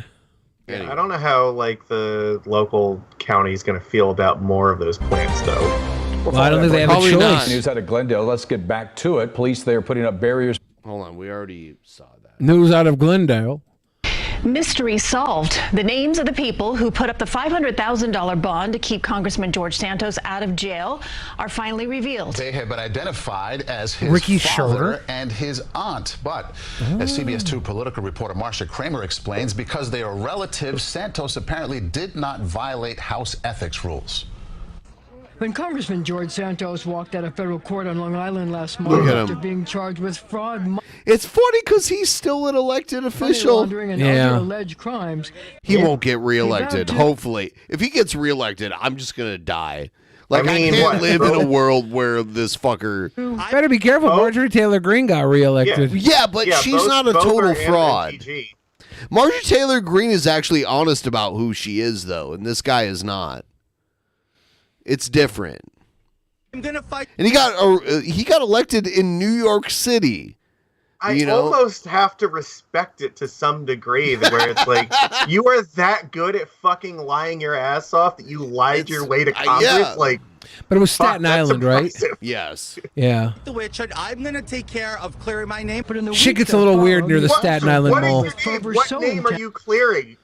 I don't know how the local county is going to feel about more of those plants, though. Well, I don't think they have a Probably choice. not. News out of Glendale. Let's get back to it. Police there putting up barriers. Hold on, we already saw that. News out of Glendale. Mystery solved. The names of the people who put up the $500,000 bond to keep Congressman George Santos out of jail are finally revealed. They have been identified as his Ricky father Schroeder? and his aunt. But as CBS 2 political reporter Marsha Kramer explains, because they are relatives, Santos apparently did not violate House ethics rules. When Congressman George Santos walked out of federal court on Long Island last Look month at after him. being charged with fraud, It's funny because he's still an elected money official. laundering, and Yeah. other alleged crimes, He won't get reelected. to- Hopefully, if he gets reelected, I'm just gonna die. Like I, I mean, can't what, live in a really? world where this fucker. Better be careful. Marjorie Taylor Greene got reelected. Yeah, but she's both not a Bober total and fraud. MTG. Marjorie Taylor Greene is actually honest about who she is, though, and this guy is not. It's different. I'm gonna fight. And he got elected in New York City. I almost have to respect it to some degree, where it's like you are that good at fucking lying your ass off that you lied your way to Congress. yeah. Like, But it was fuck, Staten that's Island, right? impressive. Yes. Yeah. The witch. I'm gonna take care of clearing my name. But in the Shit week gets a that little followed, weird near the what- Staten Island What Mall. is your name? What name are you clearing?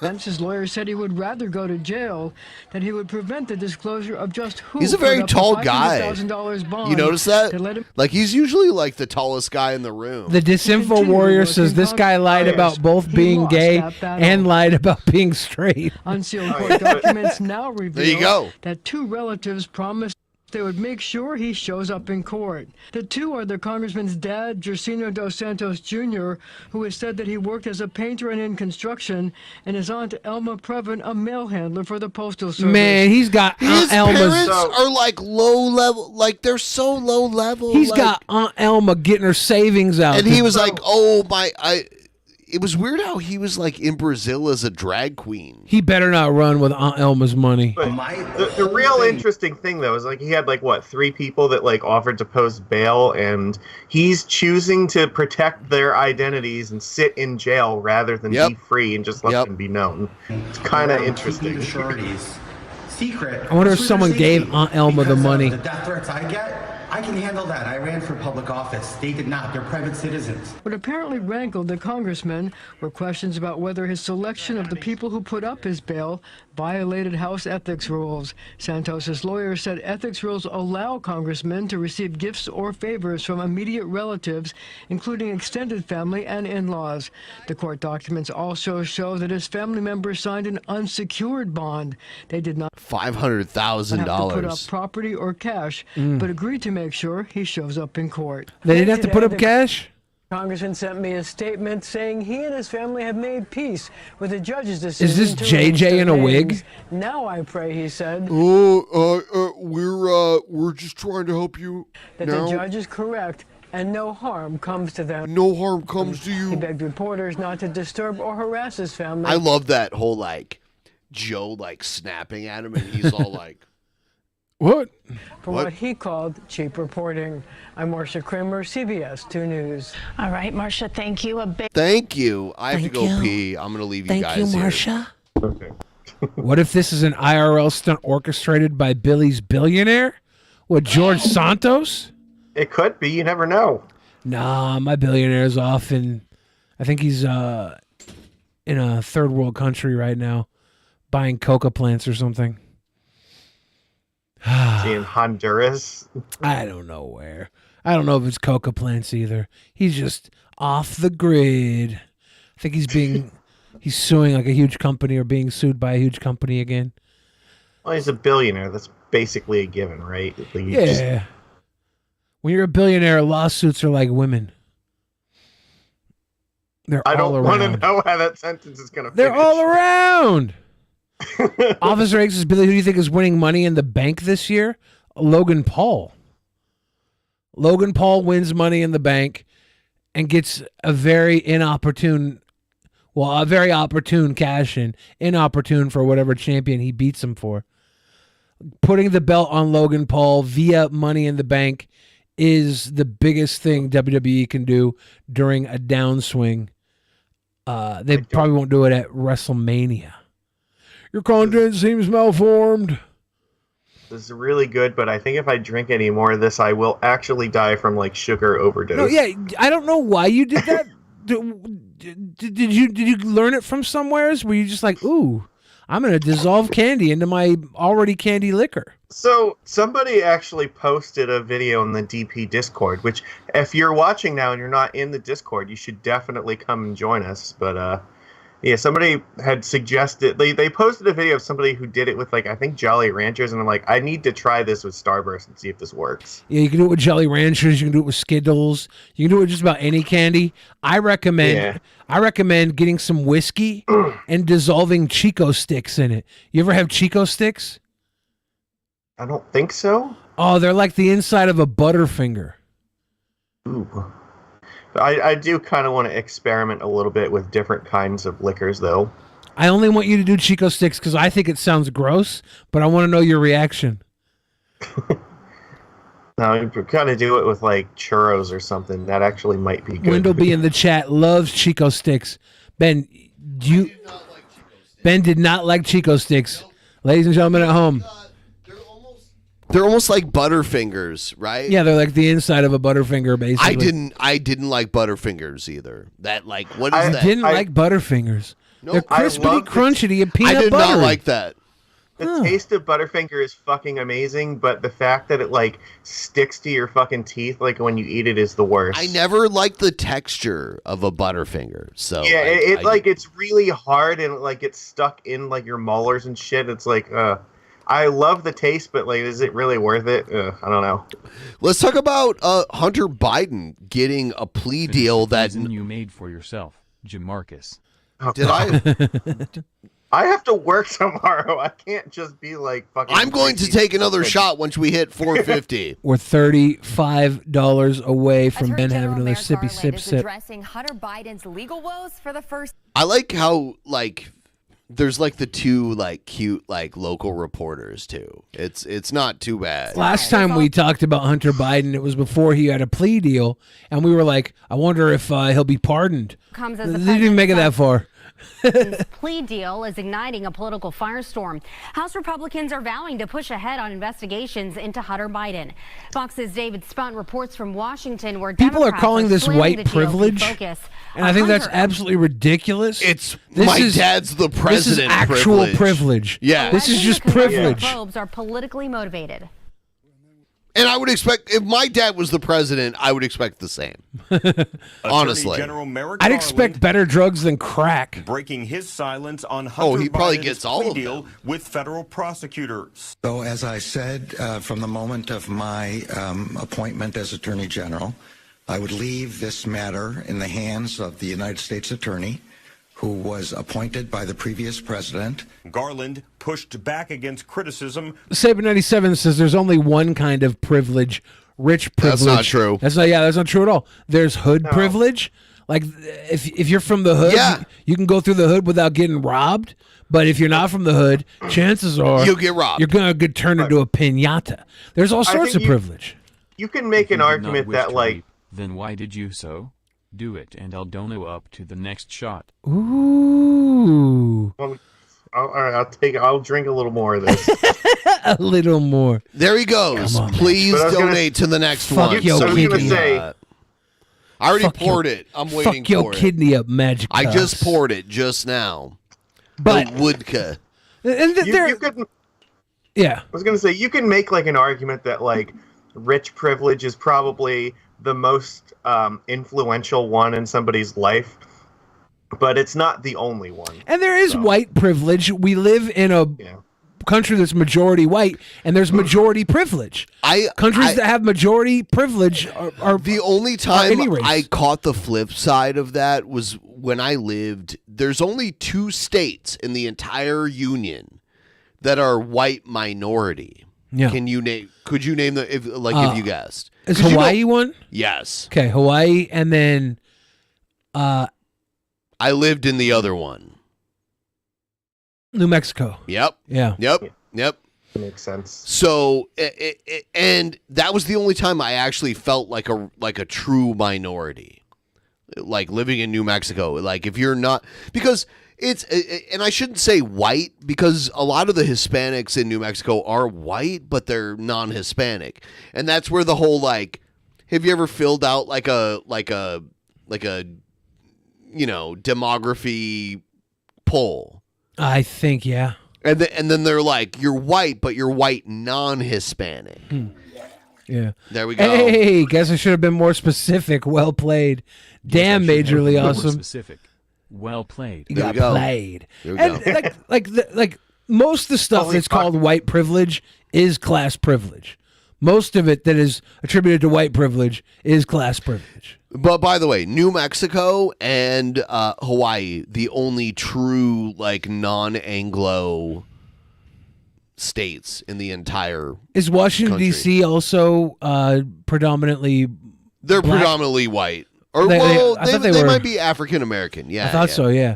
Vance's lawyer said he would rather go to jail than he would prevent the disclosure of just who. He's a put very up the tall guy. $500,000 bond You notice that? to let him- Like he's usually like the tallest guy in the room. The Disinfo Warrior says this guy lied about both being gay and lied about being straight. Unsealed court documents now reveal There you go. that two relatives promised they would make sure he shows up in court. The two are the congressman's dad, Gersino Dos Santos Jr., who has said that he worked as a painter and in construction, and his aunt Elma Previn, a mail handler for the Postal Service. Man, he's got His Aunt Elma's. parents are like low level, like they're so low level. He's like- got Aunt Elma getting her savings out. and he was like, "Oh my, it was weird how he was like in Brazil as a drag queen. He better not run with Aunt Elma's money. But the real interesting thing though is like he had like what 3 people that like offered to post bail, and he's choosing to protect their identities and sit in jail rather than be free and just let them be known. It's kind of interesting. Secret. I wonder if someone gave Aunt Elma the money. The death threats I get, I can handle that. I ran for public office. They did not. They're private citizens. What apparently rankled the congressman were questions about whether his selection of the people who put up his bail violated House ethics rules. Santos's lawyer said ethics rules allow congressmen to receive gifts or favors from immediate relatives, including extended family and in-laws. The court documents also show that his family members signed an unsecured bond. They did not have to put up $500,000. property or cash, but agreed to make sure he shows up in court. They didn't have to put up cash? Congressman sent me a statement saying he and his family have made peace with the judge's decision. Is this to JJ release in a their wig? names. Now I pray, he said, We're just trying to help you. that now. the judge is correct and no harm comes to them. No harm comes to He you. begged reporters not to disturb or harass his family. I love that whole like Joe like snapping at him and he's all like, What? For what he called cheap reporting. I'm Marcia Kramer, CBS 2 News. All right, Marcia, thank you. A big Thank you. I have Thank to go you. pee. I'm gonna leave you Thank guys you, here. Marcia. Okay. What if this is an IRL stunt orchestrated by Billy's billionaire? What, George Santos? It could be. You never know. Nah, my billionaire's off in, I think he's in a third world country right now, buying coca plants or something. Is he in Honduras? I don't know where. I don't know if it's coca plants either. He's just off the grid. I think he's suing like a huge company or being sued by a huge company again. Well, he's a billionaire. That's basically a given, right? Like, you Yeah. just- When you're a billionaire, lawsuits are like women. They're I all don't want to around. know how that sentence is going to They're finish. all around. Officer X says, Billy, who do you think is winning money in the bank this year? Logan Paul. Logan Paul wins money in the bank and gets a very opportune cash in. Inopportune for whatever champion he beats him for. Putting the belt on Logan Paul via Money in the Bank is the biggest thing WWE can do during a downswing. They probably won't do it at WrestleMania. Your content seems malformed. This is really good, but I think if I drink any more of this, I will actually die from like sugar overdose. No, yeah, I don't know why you did that. Did you learn it from somewheres? Were you just like, ooh, I'm gonna dissolve candy into my already candy liquor? So somebody actually posted a video in the DP Discord, which if you're watching now and you're not in the Discord, you should definitely come and join us. But yeah, somebody had suggested they posted a video of somebody who did it with like I think Jolly Ranchers, and I'm like, I need to try this with Starburst and see if this works. Yeah, you can do it with Jolly Ranchers. You can do it with Skittles. You can do it with just about any candy. I recommend getting some whiskey and dissolving Chico sticks in it. You ever have Chico sticks? I don't think so. Oh, they're like the inside of a Butterfinger. Ooh. I do kind of want to experiment a little bit with different kinds of liquors, though. I only want you to do Chico sticks because I think it sounds gross, but I want to know your reaction. No, you could kind of do it with like churros or something. That actually might be good. Wendell B in the chat loves Chico sticks. Ben, Ben did not like Chico sticks. Ladies and gentlemen at home. They're almost like Butterfingers, right? Yeah, they're like the inside of a Butterfinger, basically. I didn't like Butterfingers either. That like what is that? I didn't like Butterfingers. No, they're crispity, crunchy, and peanut I did butter. not like that. The taste of Butterfinger is fucking amazing, but the fact that it like sticks to your fucking teeth like when you eat it is the worst. I never liked the texture of a Butterfinger. So yeah, it's really hard and like gets stuck in like your molars and shit. It's like I love the taste, but like, is it really worth it? I don't know. Let's talk about Hunter Biden getting a plea deal that you made for yourself, Jamarcus. Did I? I have to work tomorrow. I can't just be like fucking. I'm going to take another shot once we hit 450. We're $35 away from Ben having another sippy sip is sip. addressing Hunter Biden's legal woes for the first. I like how there's like the two like cute like local reporters too. It's not too bad. Last time we talked about Hunter Biden, it was before he had a plea deal, and we were like, I wonder if he'll be pardoned. Comes as They the didn't even make it that far. His plea deal is igniting a political firestorm. House Republicans are vowing to push ahead on investigations into Hunter Biden. Fox's David Spunt reports from Washington, where People are Democrats calling this slamming white the GOP privilege, focus and I on think that's Hunter. absolutely ridiculous. It's my dad's the president. This is actual privilege. Yeah. This is just privilege. Probes are politically motivated. And I would expect, if my dad was the president, I would expect the same. Honestly. General Merrick I'd expect better drugs than crack. breaking his silence on Hunter he probably Biden's gets all plea of deal with federal prosecutors. So, as I said, from the moment of my appointment as Attorney General, I would leave this matter in the hands of the United States Attorney, who was appointed by the previous president. Garland pushed back against criticism. Saber 97 says there's only one kind of privilege, rich privilege. That's not true. That's not true at all. There's hood privilege. Like if you're from the hood, you can go through the hood without getting robbed. But if you're not from the hood, chances are you'll get robbed. You're gonna get turned into a piñata. There's all sorts of privilege. You can make an argument that like. Then why did you so? Do it, and I'll dono up to the next shot. Ooh. All right, I'll drink a little more of this. A little more. There he goes. Please donate to the next one. Fuck your kidney. I already poured it. I'm waiting Fuck your for it. kidney up, Magicus. I just poured it just now. But the Woodka. You could, yeah. I was gonna say you can make like an argument that like rich privilege is probably the most influential one in somebody's life, but it's not the only one. And there is white privilege. We live in a country that's majority white, and there's majority privilege. Countries that have majority privilege are the only time I caught the flip side of that was when I lived. There's only 2 states in the entire union that are white minority. Yeah. Could you name the if you guessed? Is Hawaii one? Yes. Okay, Hawaii, and then I lived in the other one. New Mexico. Yep. Yeah. Yep. Makes sense. So, and that was the only time I actually felt like a true minority, like living in New Mexico. Like if you're not, because it's, and I shouldn't say white, because a lot of the Hispanics in New Mexico are white, but they're non-Hispanic, and that's where the whole like, have you ever filled out like a demography poll? I think, yeah. And then they're like, you're white, but you're white non-Hispanic. Yeah. There we go. Hey, guess I should have been more specific. Well played. Damn, majorly More awesome. specific. Well played. You got played. And like most of the stuff that's called white privilege is class privilege. Most of it that is attributed to white privilege is class privilege. But by the way, New Mexico and Hawaii, the only true like non-Anglo states in the entire Is Washington country. D.C. also predominantly? They're black? predominantly white. Or I well, thought they were- might be African American. Yeah, I thought so. Yeah.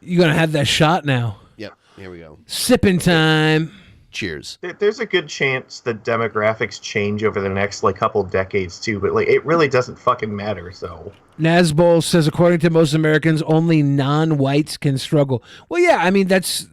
You're gonna have that shot now. Yep. Here we go. Sipping time. Cheers. There's a good chance the demographics change over the next like couple decades too, but like it really doesn't fucking matter. So Nazbol says, according to most Americans, only non-whites can struggle. Well, yeah, I mean it's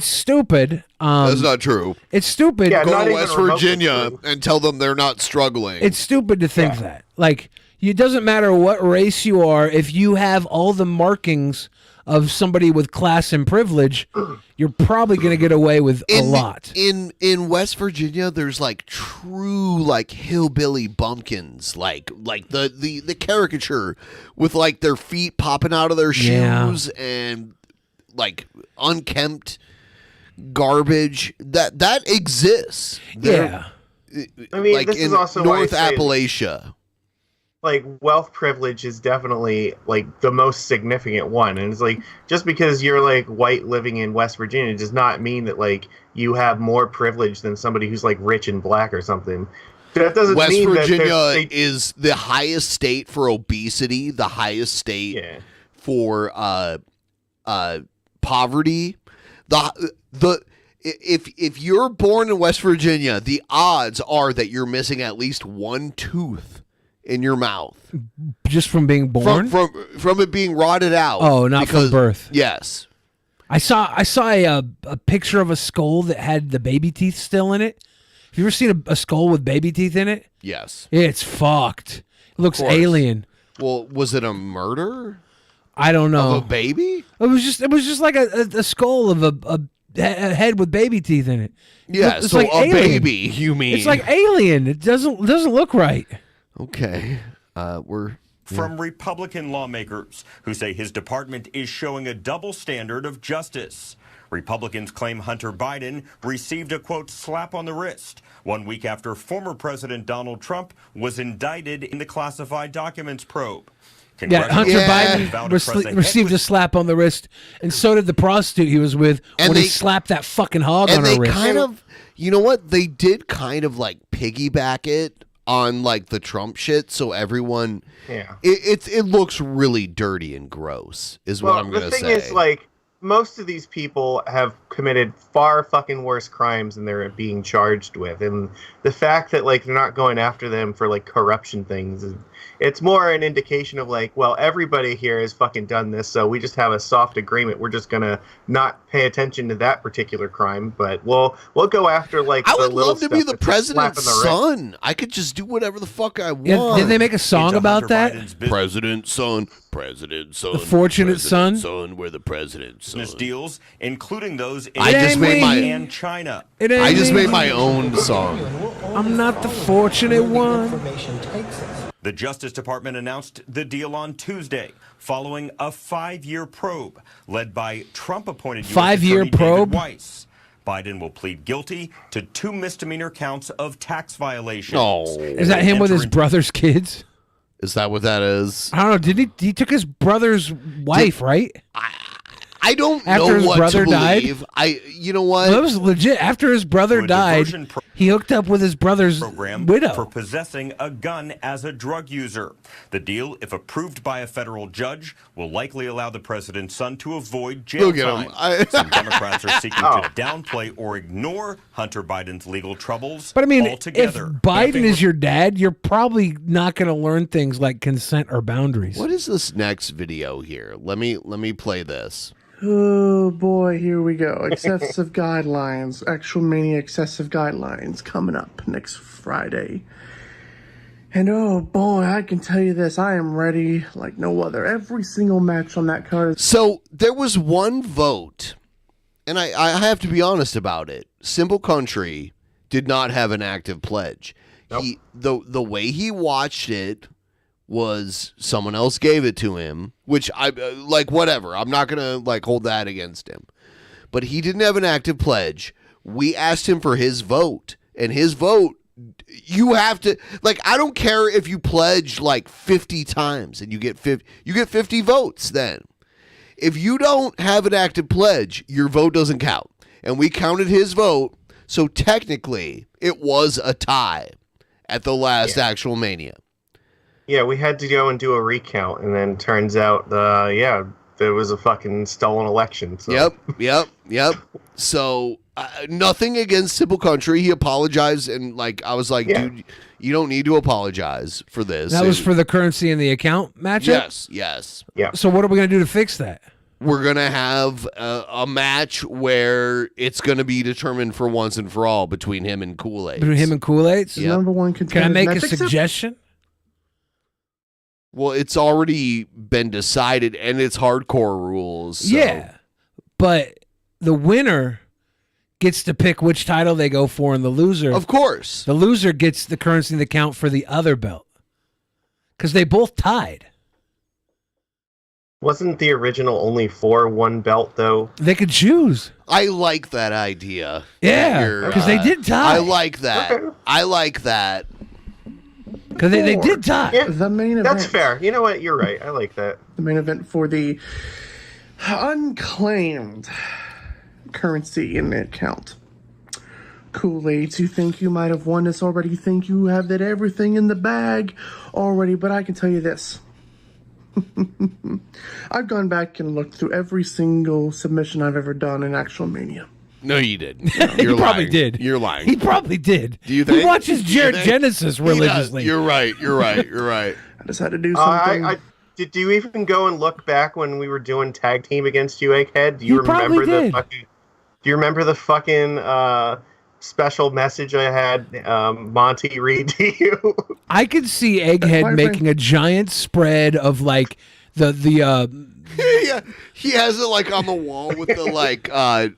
stupid. That's not true. It's stupid. Go to West Virginia and tell them they're not struggling. It's stupid to think that. Like, it doesn't matter what race you are, if you have all the markings of somebody with class and privilege, you're probably going to get away with a lot. In West Virginia, there's like true like hillbilly bumpkins, like the caricature with like their feet popping out of their shoes and like unkempt garbage that exists. Yeah. I mean, like this in is also why I North say- Appalachia. like wealth privilege is definitely like the most significant one, and it's like just because you're like white living in West Virginia does not mean that like you have more privilege than somebody who's like rich and black or something. That doesn't West mean Virginia that is the highest state for obesity, the highest state for poverty. If you're born in West Virginia, the odds are that you're missing at least one tooth in your mouth just from being born, from it being rotted out. Oh, not from birth. Yes. I saw a picture of a skull that had the baby teeth still in it. Have you ever seen a skull with baby teeth in it? Yes. It's fucked. It looks course. alien. Well, was it a murder? I don't know. Of a baby? It was just like a skull of a head with baby teeth in it. Yeah, it's so like a alien. baby, you mean? It's like alien. It doesn't look right. Okay. From Republican lawmakers who say his department is showing a double standard of justice. Republicans claim Hunter Biden received a, quote, slap on the wrist 1 week after former President Donald Trump was indicted in the classified documents probe. Yeah, Hunter Biden received a slap on the wrist, and so did the prostitute he was with when he slapped that fucking hog on her wrist. Kind of, you know what? They did kind of like piggyback it on like the Trump shit, so everyone, it looks really dirty and gross, is what I'm gonna say. The thing is, like, most of these people have committed far fucking worse crimes than they're being charged with, and the fact that like they're not going after them for like corruption things, it's more an indication of like, well, everybody here has fucking done this, so we just have a soft agreement. We're just gonna not pay attention to that particular crime, but we'll go after like. I the would little love to be stuff the that's just slapping president's the wrist. son. I could just do whatever the fuck I want. Yeah, did they make a song about that? President's son, president's son, The fortunate son? son, we're the president's son. Business deals, including those in I just made my and China. I just made my own song. I'm not the fortunate one. The Justice Department announced the deal on Tuesday, following a 5-year probe led by Trump-appointed U.S. 5-year Attorney probe? David Weiss. Biden will plead guilty to 2 misdemeanor counts of tax violations. Oh, Is that him with his brother's kids? Is that what that is? I don't know. Did he took his brother's wife, right? I don't After know his what brother to died? believe. You know what? Well, that was legit. After his brother died, he hooked up with his brother's Program widow. for possessing a gun as a drug user. The deal, if approved by a federal judge, will likely allow the president's son to avoid jail Look at him. time. Some Democrats are seeking to downplay or ignore Hunter Biden's legal troubles But I mean, altogether. if Biden is your dad, you're probably not going to learn things like consent or boundaries. What is this next video here? Let me play this. Oh boy, here we go. Excessive guidelines, actual Mania excessive guidelines coming up next Friday. And oh boy, I can tell you this, I am ready like no other. Every single match on that card. So there was one vote, and I have to be honest about it. Simple Country did not have an active pledge. Nope. The way he watched it was someone else gave it to him, which I like whatever. I'm not going to like hold that against him. But he didn't have an active pledge. We asked him for his vote, and his vote, you have to like, I don't care if you pledge like 50 times and you get 50 votes then. If you don't have an active pledge, your vote doesn't count. And we counted his vote, so technically it was a tie at the last actual Mania. Yeah, we had to go and do a recount, and then turns out, there was a fucking stolen election. So. Yep. So nothing against Simple Country. He apologized, and like I was like, dude, you don't need to apologize for this. That was for the currency and the account matchup? Yes. Yeah. So what are we going to do to fix that? We're going to have a match where it's going to be determined for once and for all between him and Kool-Aid. Between him and Kool-Aid? Yep. Number one Can I contender. make a Except- suggestion? Well, it's already been decided, and it's hardcore rules. So. Yeah, but the winner gets to pick which title they go for, and the loser, of course, the loser gets the currency and the count for the other belt because they both tied. Wasn't the original only for one belt, though? They could choose. I like that idea. Yeah, because they did tie. I like that. Okay. I like that. Because they did die. Yeah, the main event. That's fair. You know what? You're right. I like that. The main event for the unclaimed currency in the account. Kool-Aids, you think you might have won this already, you think you have that everything in the bag already, but I can tell you this. I've gone back and looked through every single submission I've ever done in actual Mania. No, you did. He You're probably lying. did. You're lying. He probably did. Do you think? He watches Do you Jared think? Genesis He does. religiously. You're right. You're right. You're right. I just had to do something. Did you even go and look back when we were doing tag team against you, Egghead? Do you You probably remember the did. fucking? Do you remember the fucking special message I had Monty read to you? I could see Egghead making a giant spread of like the Yeah, he has it like on the wall with the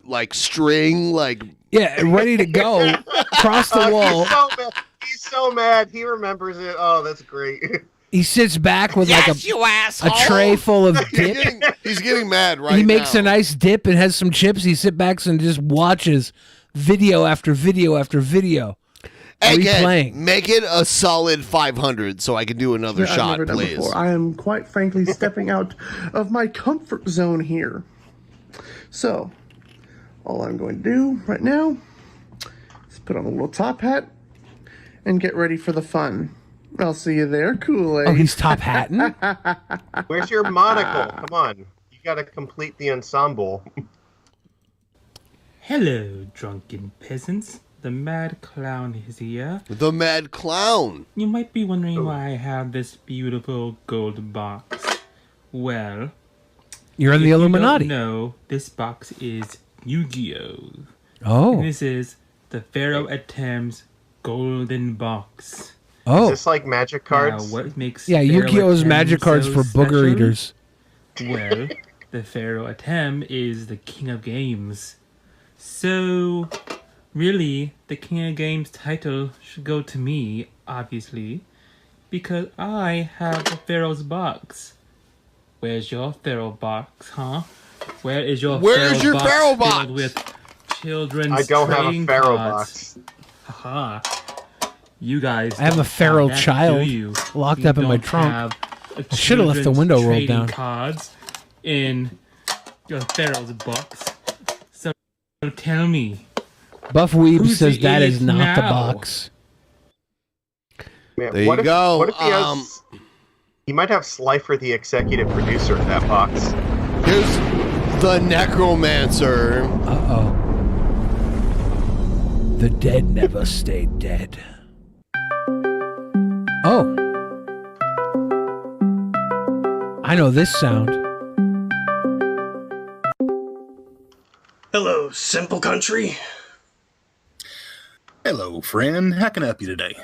like string, like ready to go across the wall. He's so mad. He remembers it. Oh, that's great. He sits back with like a tray full of dip. He's getting mad right now. He makes a nice dip and has some chips. He sits back and just watches video after video after video. Again, replaying. make it a solid 500 so I can do another I've shot, never done please. before. I am quite frankly stepping out of my comfort zone here. So, all I'm going to do right now is put on a little top hat and get ready for the fun. I'll see you there, Kool-Aid. Oh, he's top hatting? Where's your monocle? Come on. You got to complete the ensemble. Hello, drunken peasants. The Mad Clown is here. The Mad Clown. You might be wondering why I have this beautiful gold box. Well, You're in the Illuminati. No, this box is Yu-Gi-Oh. Oh. And this is the Pharaoh Attempts golden box. Oh. Is this like magic cards? Now, what makes Yeah, Pharaoh Yu-Gi-Oh's Attempt magic cards so for booger special? eaters. Well, the Pharaoh Attempt is the king of games. So, really, the king of games title should go to me, obviously, because I have the Pharaoh's box. Where's your Pharaoh box, huh? Where is your Where's your Pharaoh box? filled with children's I don't have a trading Pharaoh cards? Haha. You guys I have a don't feral that, child do you? locked You up in my don't trunk. have a I should have left the children's window rolled trading down. cards in your Pharaoh's box. So tell me, Buff Weeb who's says the that is idiot not the now? box. Man, There what you if, go. What if he has... He might have Slifer, the executive producer, in that box. Here's the Necromancer. Uh-oh. The dead never stayed dead. Oh. I know this sound. Hello, simple country. Hello, friend. How can I help you today?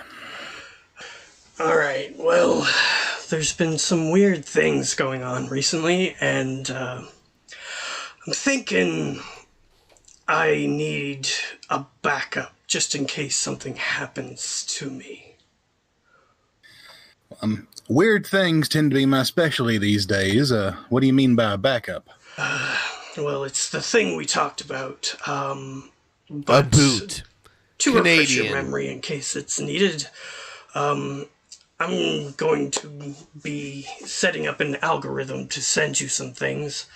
All right, well, there's been some weird things going on recently, and I'm thinking I need a backup just in case something happens to me. Weird things tend to be my specialty these days. What do you mean by a backup? Well, it's the thing we talked about. A But boot. to refresh your Canadian. memory in case it's needed, I'm going to be setting up an algorithm to send you some things.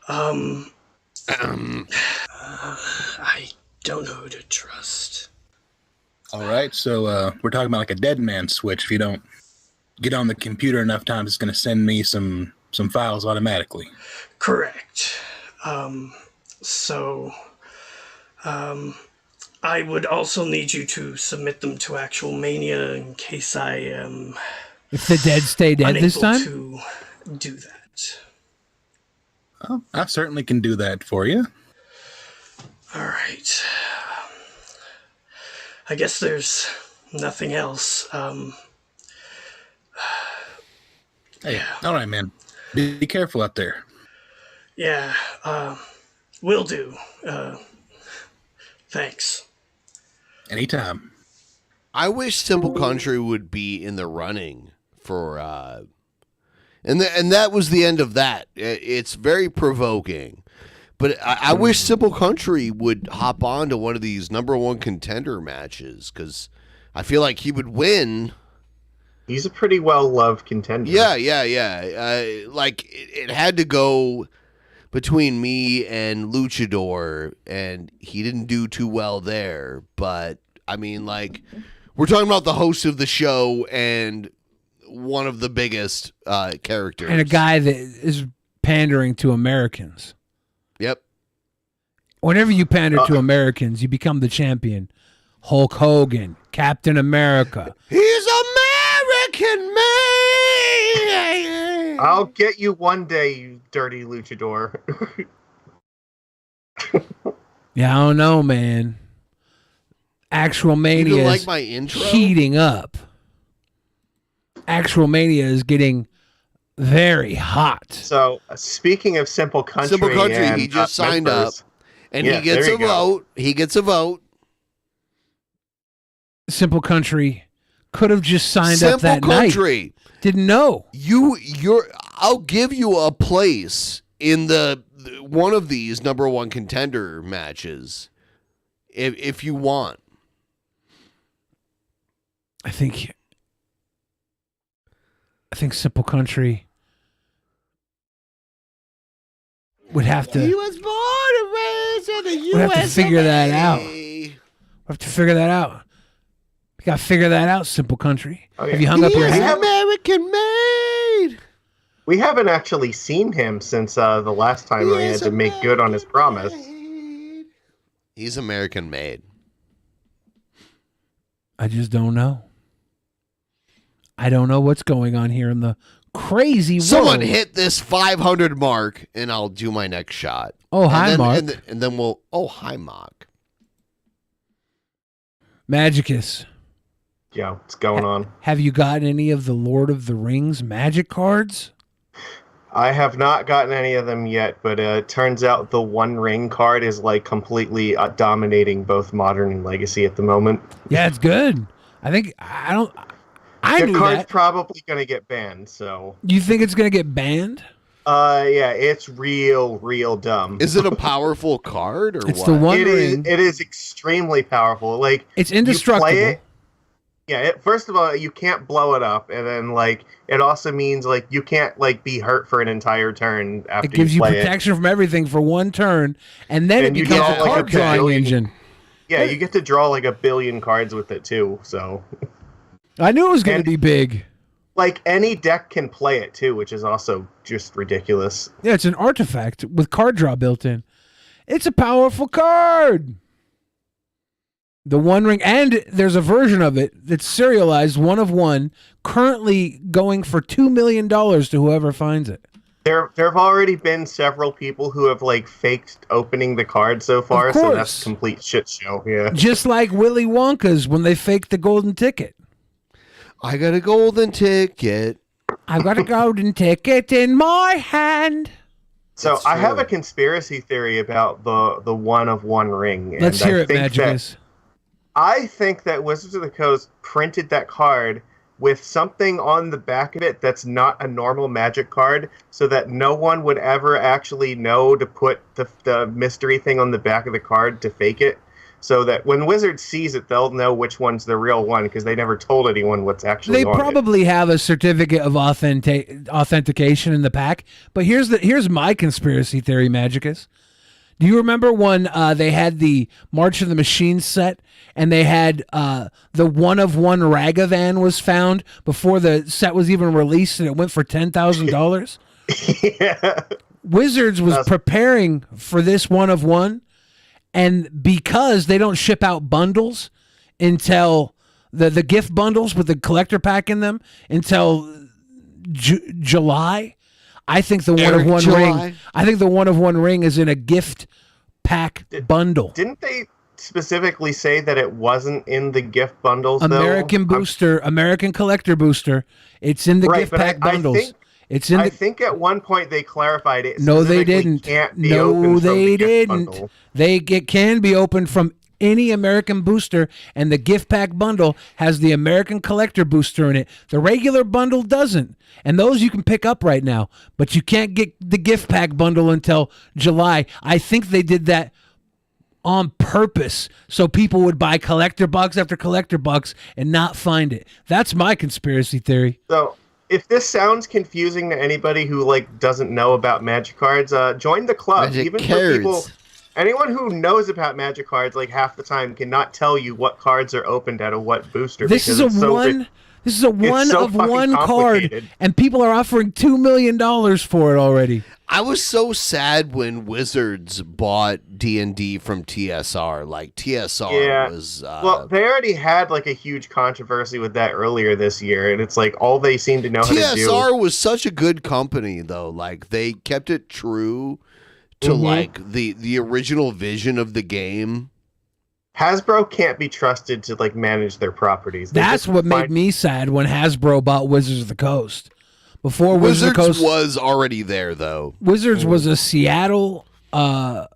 I don't know who to trust. All right, so we're talking about like a dead man switch. If you don't get on the computer enough times, it's going to send me some files automatically. Correct. I would also need you to submit them to actual Mania in case I am If the dead stay dead this unable time? to do that. Oh, I certainly can do that for you. All right. I guess there's nothing else. Hey, all right, man. Be careful out there. Yeah, will do. Thanks. Anytime. I wish Simple Country would be in the running for, and that was the end of that. It's very provoking, but I wish Simple Country would hop on to one of these #1 contender matches because I feel like he would win He's a pretty well-loved contender. Yeah. Like, it had to go between me and Luchador, and he didn't do too well there. But, I mean, like, we're talking about the host of the show and one of the biggest characters. And a guy that is pandering to Americans. Yep. Whenever you pander to Americans, you become the champion. Hulk Hogan, Captain America. He's American made. I'll get you one day, you dirty luchador. Yeah, I don't know, man. Actual Mania You don't like is my intro? heating up. Actual Mania is getting very hot. So, speaking of Simple Country, Simple Country, and, he just signed up, members, and yeah, he gets there a you go. vote. He gets a vote. Simple Country could have just signed Simple up that Country. night. Didn't know. I'll give you a place in the one of these number one contender matches if you want. I think Simple Country would have to. He was born and raised in the We'd have to US figure of that A. out. We have to figure that out. We got to figure that out, Simple Country. Oh, yeah. Have you hung up your He is hat? American made. We haven't actually seen him since the last time where he had to make good on his promise. He's American made. I just don't know. I don't know what's going on here in the crazy Someone world. hit this 500 mark, and I'll do my next shot. Oh, hi, then, Mark. And then we'll. Oh, hi, Mark. Magicus. Yeah, what's going on? Have you gotten any of the Lord of the Rings magic cards? I have not gotten any of them yet, but it turns out the One Ring card is like completely dominating both Modern and Legacy at the moment. Yeah, it's good. I think I The knew card's that. probably going to get banned, so... You think it's gonna get banned? Yeah, it's real dumb. Is it a powerful card or It's what? the One It is. Ring. It is extremely powerful. Like It's you indestructible. play it, yeah. First of all, you can't blow it up, and then like it also means like you can't like be hurt for an entire turn after It gives you play protection from everything for one turn, and then And it you becomes get a like card a drawing billion- engine. Yeah, you get to draw like 1 billion cards with it too. So I knew it was going to be big. like any deck can play it too, which is also just ridiculous. Yeah, it's an artifact with card draw built in. It's a powerful card. The One Ring, and there's a version of it that's serialized, one of one, currently going for $2 million to whoever finds it. There have already been several people who have like faked opening the card so far, so course. that's a complete shit show. Yeah. Just like Willy Wonka's when they faked the golden ticket. I got a golden ticket. I got a golden ticket in my hand. So That's I have true. a conspiracy theory about the One of One Ring. Let's and hear I it, think Magicus. I think that Wizards of the Coast printed that card with something on the back of it that's not a normal Magic card, so that no one would ever actually know to put the mystery thing on the back of the card to fake it. So that when Wizards sees it, they'll know which one's the real one because they never told anyone what's actually They on it. probably have a certificate of authentication in the pack. But here's my conspiracy theory, Magicus. Do you remember when they had the March of the Machines set and they had the One of One Ragavan was found before the set was even released and it went for $10,000? Yeah. Wizards was preparing for this One of One, and because they don't ship out bundles until the gift bundles with the collector pack in them until July, I think the One of One ring. I think the One of One ring is in a gift pack bundle. Didn't they specifically say that it wasn't in the gift bundles? American though? booster, American collector booster. It's in the Right, gift but pack bundles. I think at one point they clarified it. No, they specifically didn't. Can't be No, opened from they the gift didn't. bundle. It can be opened from any American booster, and the gift pack bundle has the American collector booster in it. The regular bundle doesn't, and those you can pick up right now, but you can't get the gift pack bundle until July. I think they did that on purpose so people would buy collector box after collector box and not find it. That's my conspiracy theory. So, if this sounds confusing to anybody who like doesn't know about Magic cards, join the club. Magic Even cards. for people, anyone who knows about Magic cards, like half the time, cannot tell you what cards are opened out of what booster. This is a one. This is a one so of fucking one card, complicated. and people are offering $2 million for it already. I was so sad when Wizards bought D&D from TSR. Like TSR was. Well, they already had like a huge controversy with that earlier this year, and it's like all they seem to know how to do. TSR was such a good company, though. Like they kept it true to like the original vision of the game. Hasbro can't be trusted to like manage their properties. That's what made me sad when Hasbro bought Wizards of the Coast. Before Wizards of the Coast was already there, though. Wizards was a Seattle homestead.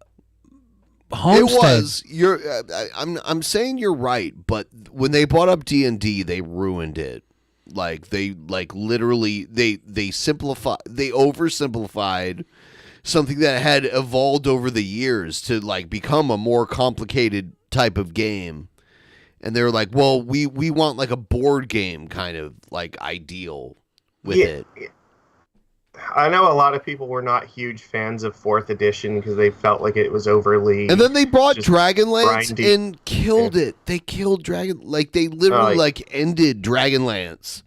It was. I'm saying you're right, but when they bought up D&D, they ruined it. Like they literally they oversimplified something that had evolved over the years to like become a more complicated type of game. And they were like, well, we want like a board game kind of like ideal with it. I know a lot of people were not huge fans of 4th edition because they felt like it was overly. And then they brought just Dragonlance grindy. and killed it. They killed they literally like ended Dragonlance,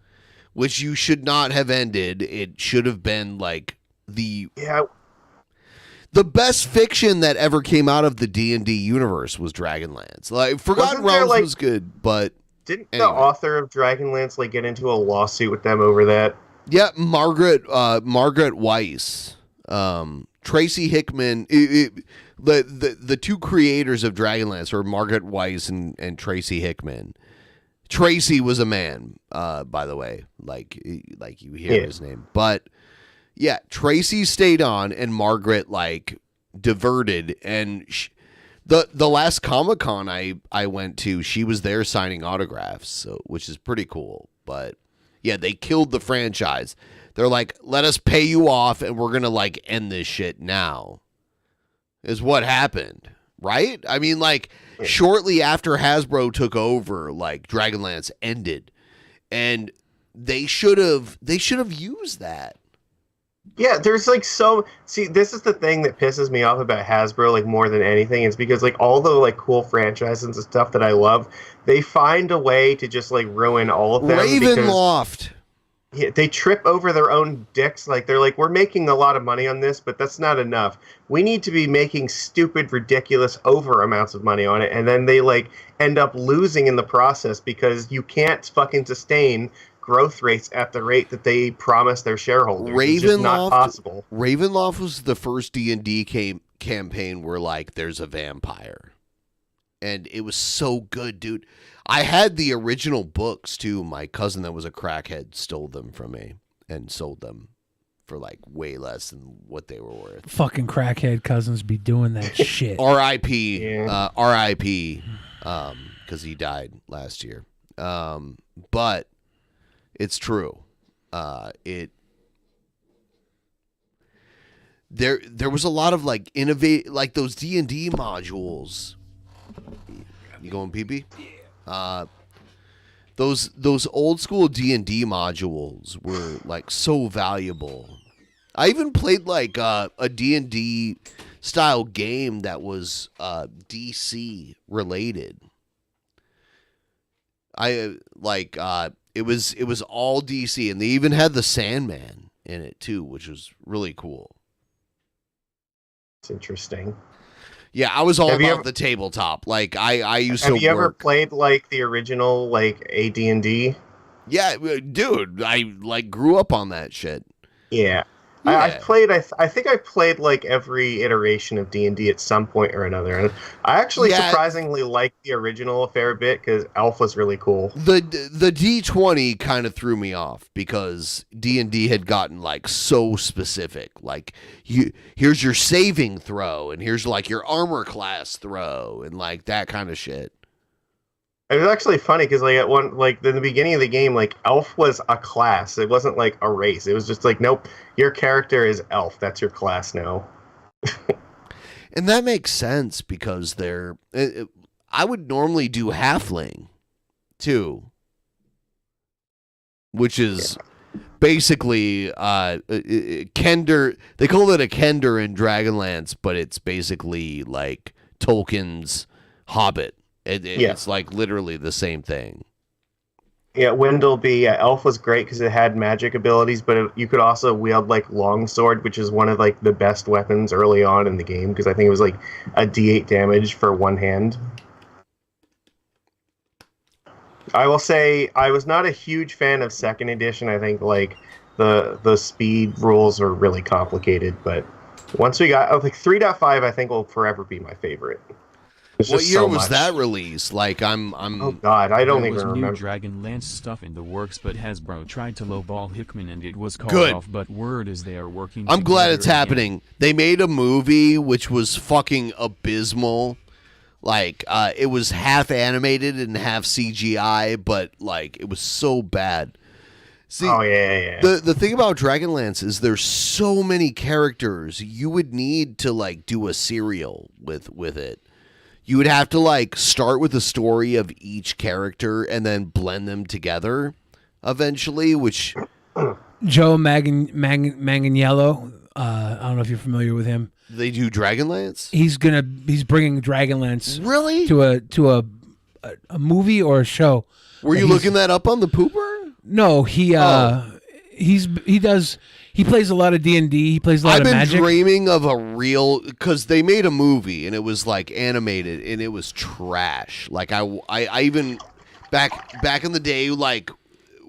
which you should not have ended. It should have been like the best fiction that ever came out of the D&D universe was Dragonlance. Like Forgotten Realms was good, but didn't the author of Dragonlance like get into a lawsuit with them over that? Yeah, Margaret Weiss, Tracy Hickman. The two creators of Dragonlance were Margaret Weiss and Tracy Hickman. Tracy was a man, by the way, like you hear his name, but yeah, Tracy stayed on and Margaret like diverted, and the last Comic-Con I went to, she was there signing autographs, so which is pretty cool, but. Yeah, they killed the franchise. They're like, let us pay you off and we're going to like end this shit now. Is what happened, right? I mean, like shortly after Hasbro took over, like Dragonlance ended. And they should have used that. Yeah, there's like see, this is the thing that pisses me off about Hasbro like more than anything, is because like all the like cool franchises and stuff that I love, they find a way to just like ruin all of them. Ravenloft. Yeah, they trip over their own dicks. Like they're like, we're making a lot of money on this, but that's not enough. We need to be making stupid, ridiculous over amounts of money on it, and then they like end up losing in the process because you can't fucking sustain growth rates at the rate that they promise their shareholders. It's just not possible. Ravenloft was the first D&D campaign where like there's a vampire. And it was so good, dude. I had the original books too. My cousin that was a crackhead stole them from me and sold them for like way less than what they were worth. Fucking crackhead cousins be doing that shit. R.I.P. R.I.P. Because he died last year. But it's true. There was a lot of like innovate, like those D&D modules. You going pee-pee? Those old school D&D modules were like so valuable. I even played like a D&D style game that was DC related. It was all DC, and they even had the Sandman in it too, which was really cool. It's interesting. Yeah, I was all about the tabletop. Like I used to work. Have you ever played like the original like AD&D? Yeah, dude, I like grew up on that shit. Yeah. I've played. I think I played like every iteration of D&D at some point or another. And I actually surprisingly liked the original a fair bit because Elf was really cool. The D20 kind of threw me off because D&D had gotten like so specific. Like here's your saving throw, and here's like your armor class throw, and like that kind of shit. It was actually funny because like in the beginning of the game, like Elf was a class. It wasn't like a race. It was just like, nope, your character is Elf. That's your class now. And that makes sense because they're. I would normally do halfling, too, which is basically Kender. They call it a Kender in Dragonlance, but it's basically like Tolkien's Hobbit. It's like literally the same thing. Yeah, Windleby, elf was great because it had magic abilities, but you could also wield like longsword, which is one of like the best weapons early on in the game because I think it was like a D8 damage for one hand. I will say I was not a huge fan of second edition. I think like the speed rules are really complicated, but once we got like 3.5, I think will forever be my favorite. What year was that released? Like I'm Oh God, I don't There even was remember. new Dragonlance stuff in the works, but Hasbro tried to lowball Hickman and it was called Good. off. But word is they are working. I'm glad together it's again. happening. They made a movie which was fucking abysmal. Like it was half animated and half CGI, but like it was so bad. See, The thing about Dragonlance is there's so many characters. You would need to like do a serial with it. You would have to like start with the story of each character and then blend them together eventually, which Joe Manganiello. I don't know if you're familiar with him. They do Dragonlance? He's bringing Dragonlance really to a movie or a show. Were you looking that up on the pooper? No, he plays a lot of D&D. He plays a lot I've of been Magic. dreaming of a real because they made a movie and it was like animated and it was trash. Like I even back in the day, like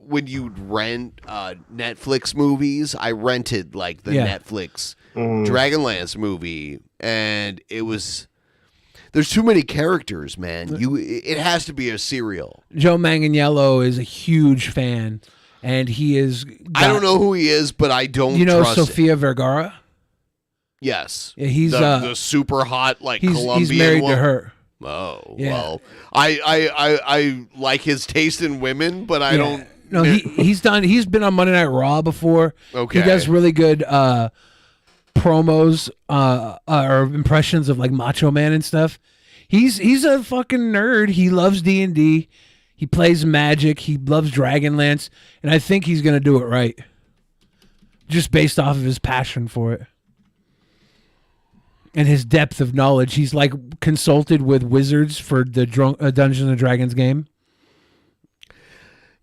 when you'd rent Netflix movies, I rented like the Netflix Dragonlance movie, and it was. There's too many characters, man. It has to be a serial. Joe Manganiello is a huge fan, and he is. I don't know who he is, but I don't. You know trust Sofia Vergara? Yes. Yeah, he's the super hot like Colombian. He's married one. to her. Oh Yeah. well, I like his taste in women, but I don't. No, he's been on Monday Night Raw before. Okay. He does really good promos or impressions of like Macho Man and stuff. He's a fucking nerd. He loves D&D. He plays Magic. He loves Dragonlance, and I think he's gonna do it right. Just based off of his passion for it and his depth of knowledge. He's like consulted with wizards for the Dungeons and Dragons game.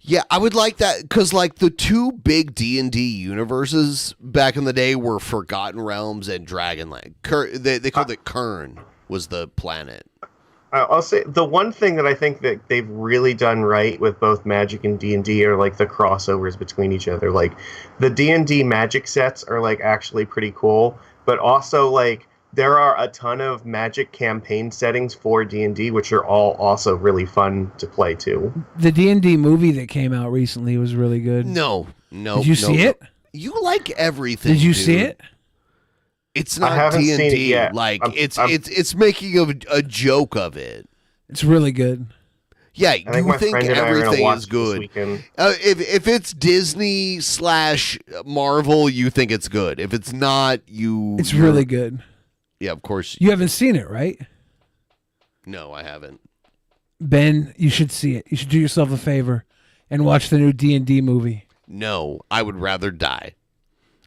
Yeah, I would like that because like the two big D&D universes back in the day were Forgotten Realms and Dragonland. They called it Kern was the planet. I'll say the one thing that I think that they've really done right with both Magic and D&D are like the crossovers between each other. Like the D&D Magic sets are like actually pretty cool, but also like there are a ton of Magic campaign settings for D&D, which are all also really fun to play too. The D&D movie that came out recently was really good. No. Did you see it? You like everything. Did you dude. see it? It's I not haven't D&D. seen it yet. Like I'm- it's making a joke of it. It's really good. Yeah, I think you my think friend and I are gonna everything watch is this good. weekend. If it's Disney / Marvel, you think it's good. If it's not, It's really good. Yeah, of course. You haven't seen it, right? No, I haven't. Ben, you should see it. You should do yourself a favor and watch the new D&D movie. No, I would rather die.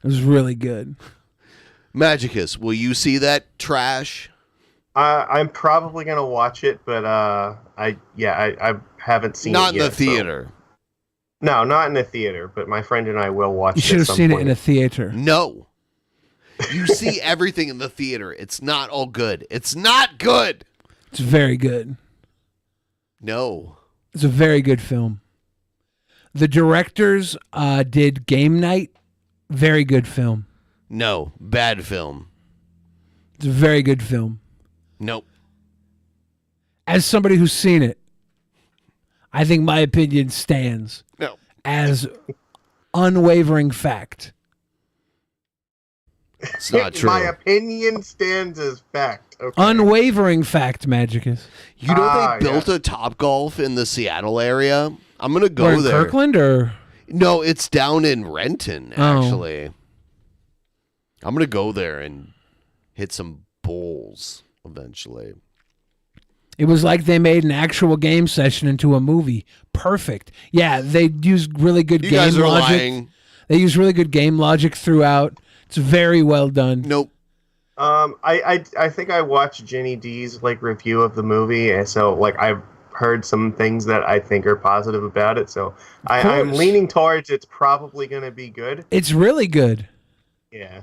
It was really good. Magicus, will you see that trash? I'm probably gonna watch it, but I haven't seen Not it in yet. the theater. No, not in the theater, but my friend and I will watch You it. should have seen it in a theater. No. You see everything in the theater. It's not all good. It's not good. It's very good. No. It's a very good film. The directors did Game Night. Very good film. No. Bad film. It's a very good film. Nope. As somebody who's seen it, I think my opinion stands No. as unwavering fact. It's not true. My opinion stands as fact. Okay. Unwavering fact, Magicus. You know they built a Topgolf in the Seattle area? I'm going to go Where, in there. Kirkland or? No, it's down in Renton, Oh. actually. I'm going to go there and hit some bowls eventually. It was like they made an actual game session into a movie. Perfect. Yeah, they used really good You game guys are logic. lying. They used really good game logic throughout. It's very well done. Nope. I think I watched Jenny D's like review of the movie, and so like I've heard some things that I think are positive about it. So I'm leaning towards it's probably going to be good. It's really good. Yeah.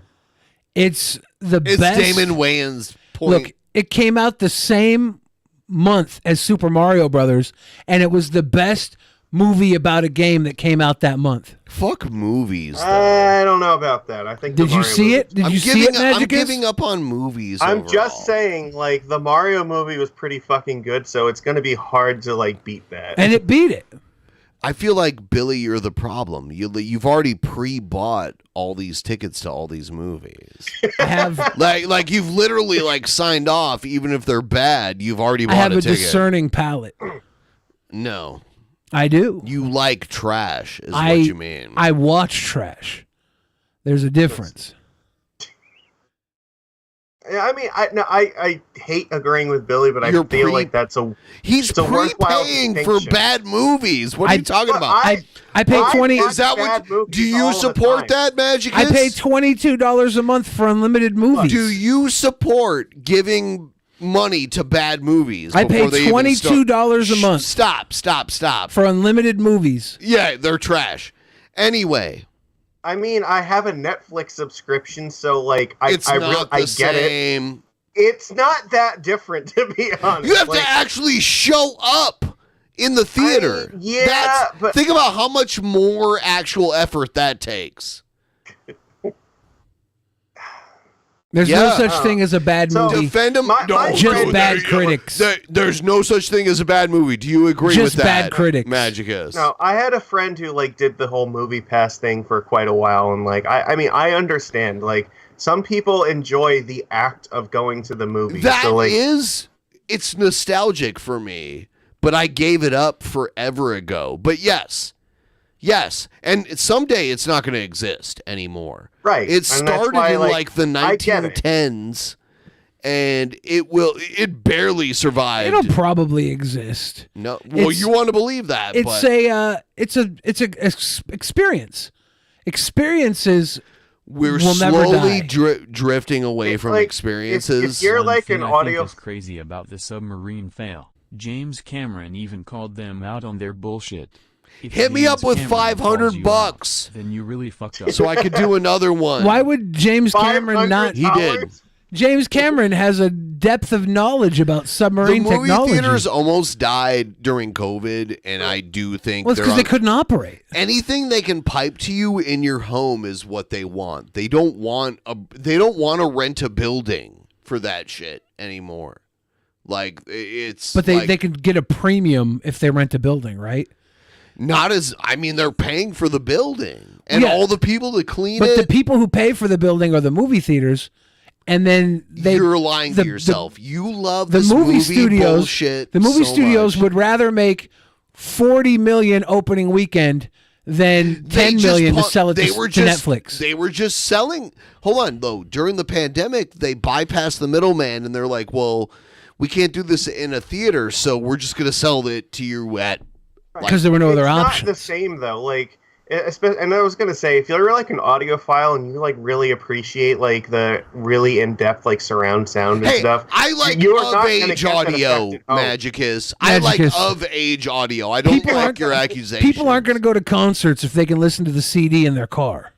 It's the It's best. Damon Wayans' point. Look, it came out the same month as Super Mario Brothers, and it was the best movie about a game that came out that month. Fuck movies. I don't know about that. I think. Did you see it? Did you see it, Magicus? I'm giving up on movies. I'm overall. just saying, like the Mario movie was pretty fucking good, so it's going to be hard to like beat that. And it beat it. I feel like Billy, you're the problem. You've already pre-bought all these tickets to all these movies. I have like you've literally like signed off, even if they're bad. You've already bought I have a ticket. discerning palate. No, I do. you like trash, is what you mean. I watch trash. There's a difference. I mean, I hate agreeing with Billy, but I feel like that's a he's it's a worthwhile prepaying for distinction. bad movies. What are you talking about? I pay 20. Is that what? Do you support that, Magicus? I pay $22 a month for unlimited movies. Do you support giving money to bad movies? I pay before they even start? $22 a month. Stop. For unlimited movies. Yeah, they're trash. Anyway. I mean, I have a Netflix subscription, so like I It's not I the get same. it. It's not that different, to be honest. You have Like, to actually show up in the theater. but think about how much more actual effort that takes. There's no such thing as a bad movie. Defend him. Just bad critics. There's no such thing as a bad movie. Do you agree Just with that? bad critics. Magicus. No, I had a friend who like did the whole movie pass thing for quite a while, and like I mean I understand. Like some people enjoy the act of going to the movie. That so, like, it's nostalgic for me, but I gave it up forever ago. But yes, and someday it's not going to exist anymore. Right. It And that's started why, in like, like the I get it. 1910s, and it barely survived. It'll probably exist. No, well, you want to believe that? It's but it's a experience. Experiences we're will never slowly die. drifting away from like, experiences. if you're One like thing an I audio think is crazy about the submarine fail. James Cameron even called them out on their bullshit. If Hit me up James with Cameron calls you $500, out, then you really fucked up. so I could do another one. Why would James Cameron not? He did. James Cameron has a depth of knowledge about The submarine movie technology. theaters almost died during COVID, and I do think Well, it's because they couldn't operate. anything they can pipe to you in your home is what they want. They don't want to rent a building for that shit anymore. Like it's But they like, could get a premium if they rent a building, right? not as I mean they're paying for the building and Yeah. all the people to clean But it. the people who pay for the building are the movie theaters, and then You're lying to yourself. You love the this movie studios. bullshit. The movie so studios much. would rather make $40 million opening weekend than They $10 just million to pu- sell it they to, were to just, Netflix. They were just selling. Hold on, though. During the pandemic, they bypassed the middleman, and they're like, "Well, we can't do this in a theater, so we're just going to sell it to you at." Because there were no other it's options. not the same though. Like, and I was gonna say, if you're like an audiophile and you like really appreciate like the really in-depth like surround sound and Hey, stuff, I like you're not of gonna age get that audio, effect at home. Magicus. I like Magicus. of age audio. I don't People like aren't- your accusation. People aren't going to go to concerts if they can listen to the CD in their car.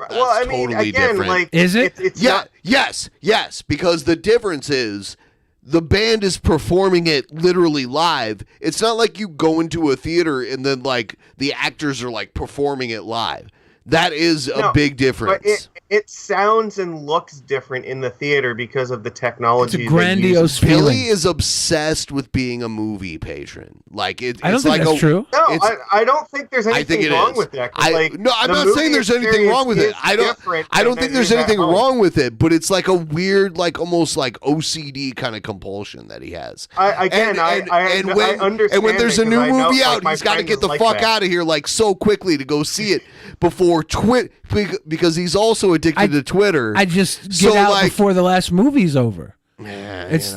Well, I mean, totally again, different. like, Is it? It's Yeah. not. Yes. Because the difference is the band is performing it literally live. It's not like you go into a theater and then like the actors are like performing it live. That is a No, big difference. But it sounds and looks different in the theater because of the technology. they use. grandiose Billy feeling. is obsessed with being a movie patron. Like it's I don't think like that's true. No, it's- I don't think there's I think anything it wrong is. with that. 'cause, like, No, I'm the not movie saying there's anything wrong with it. experience is I don't different think there's than it anything is at wrong home. with it, but it's like a weird, like almost like OCD kind of compulsion that he has. I and when understand there's a it new 'cause I know, movie like, out, my he's got to friend get is the like fuck that. out of here like so quickly to go see it before or because he's also addicted to Twitter. I just get out before the last movie's over. Yeah, it's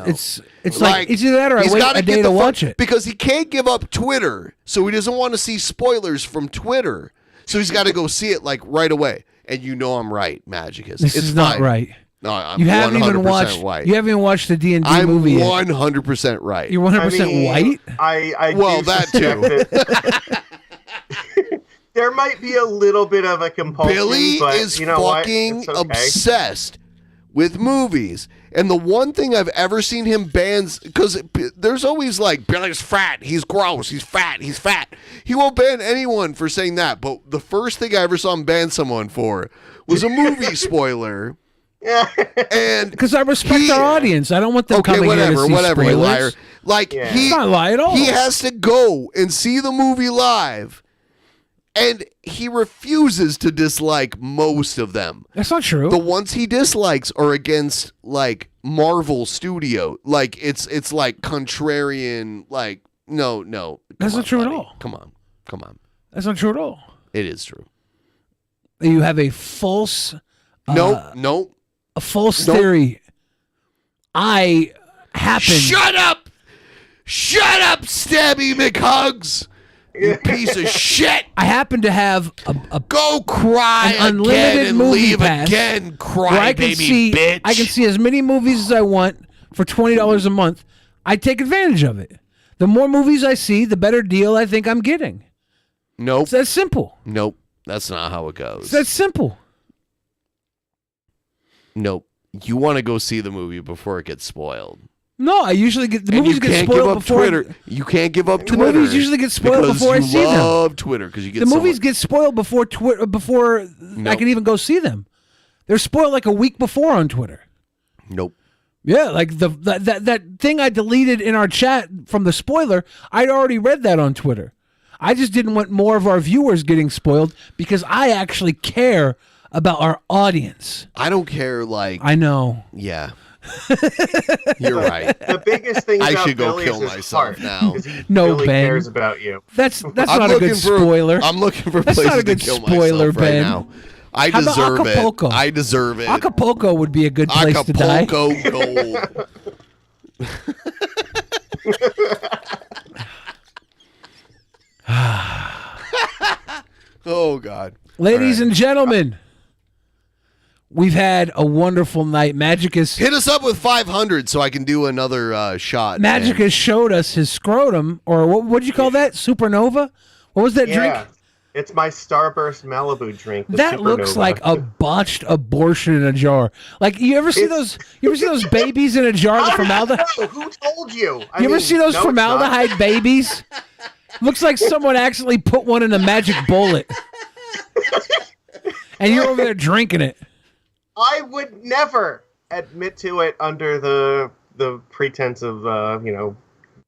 like it's either that or I he's wait gotta a day get to the watch it. because he can't give up Twitter, so he doesn't want to see spoilers from Twitter. So he's got to go see it like right away. And you know I'm right, Magicus. This it's is not fine. right. No, I'm You haven't 100% even watched. white. You haven't even watched the D&D I'm movie yet. 100% right. You're 100% white. I Well, do that suspect too. that there might be a little bit of a compulsion. Billy but is you know what? fucking It's okay. obsessed with movies. And the one thing I've ever seen him ban, because there's always like, Billy's fat, he's gross, he's fat, he's fat. He won't ban anyone for saying that. But the first thing I ever saw him ban someone for was a movie spoiler. And because I respect our audience, I don't want them coming here to see whatever, you spoilers. liar. Like It's not a lie at all. He has to go and see the movie live, and he refuses to dislike most of them. That's not true. The ones he dislikes are against like Marvel Studio. Like it's like contrarian. Like no. That's not true at all. Come on. That's not true at all. It is true. You have a false. Nope. A false theory. I happen. Shut up, Stabby McHugs. You piece of shit. I happen to have a go cry an unlimited again and movie leave pass again, where I can crybaby see bitch. I can see as many movies as I want for $20 a month. I take advantage of it. The more movies I see, the better deal I think I'm getting. Nope. It's that simple. Nope. That's not how it goes. It's that simple. Nope. You want to go see the movie before it gets spoiled. No, I usually get the And movies you get can't spoiled give up before Twitter. You can't give up The Twitter. movies usually get spoiled because before I you see them. love Twitter because you get The so movies much- get spoiled before Twitter before I Nope. can even go see them. They're spoiled like a week before on Twitter. Nope. Yeah, like that thing I deleted in our chat from the spoiler, I'd already read that on Twitter. I just didn't want more of our viewers getting spoiled because I actually care about our audience. I don't care. Like I know. Yeah. You're right. The biggest thing I about should go Billy kill is his myself heart, now. 'cause he No, really Ben. cares about you. That's I'm not a good looking for- spoiler. I'm looking for That's places not a good to kill spoiler, myself right Ben. now. I How about deserve Acapulco? it. I deserve it. Acapulco would be a good place to die. Acapulco gold. Oh God. Ladies and gentlemen, we've had a wonderful night. Magicus Hit us up with 500 so I can do another shot. Magicus showed us his scrotum, or what'd you call that? Supernova? What was that drink? It's my Starburst Malibu drink. the That looks Supernova. like a botched abortion in a jar. Like you ever see those? You ever see those babies in a jar with formaldehyde? Who told you? You ever see those formaldehyde babies? Looks like someone accidentally put one in a magic bullet, and you're over there drinking it. I would never admit to it under the pretense of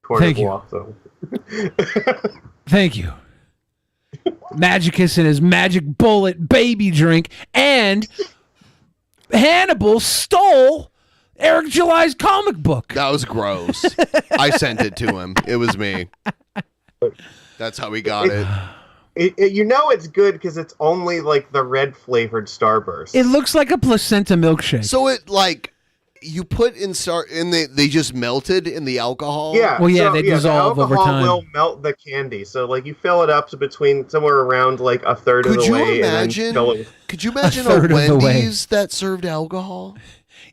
court Thank of you. law. So. Thank you. Magicus and his magic bullet baby drink, and Hannibal stole Eric July's comic book. That was gross. I sent it to him. It was me. That's how we got it. It's good because it's only like the red flavored Starburst. It looks like a placenta milkshake. So it like you put in they just melted in the alcohol. Yeah. Well, yeah, they the dissolve over alcohol time. will melt the candy. So like you fill it up to between somewhere around like a third of the way. And then fill it. Could you imagine a third of the way. Wendy's that served alcohol?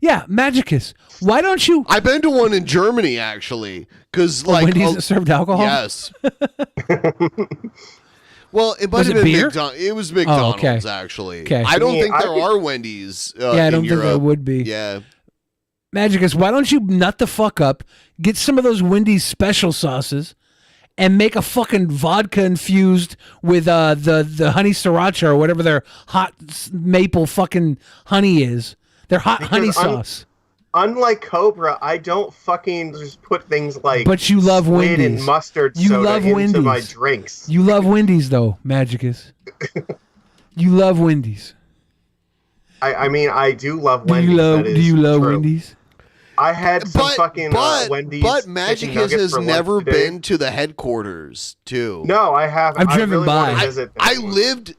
Yeah, Magicus. Why don't you? I've been to one in Germany actually, because A like Wendy's that served alcohol? Yes. Well, it might Was have it been beer? McDonald's. It was McDonald's okay. actually. Okay. I don't Yeah, think I there would- are Wendy's. Yeah, I don't in think there Europe. would be. Yeah. Magicus, why don't you nut the fuck up, get some of those Wendy's special sauces, and make a fucking vodka infused with the honey sriracha or whatever their hot maple fucking honey is. Their hot honey Because sauce. Unlike Cobra, I don't fucking just put things like But you love squid Wendy's. and mustard You soda love into Wendy's. my drinks. You love Wendy's though, Magicus. You love Wendy's. I mean, I do love Do Wendy's. you love? that Do is you love true. Wendy's? I had some fucking but Wendy's. but chicken Magicus nuggets has for lunch never today. been to the headquarters too. No, I have. I've I driven really by. want to visit I that one. lived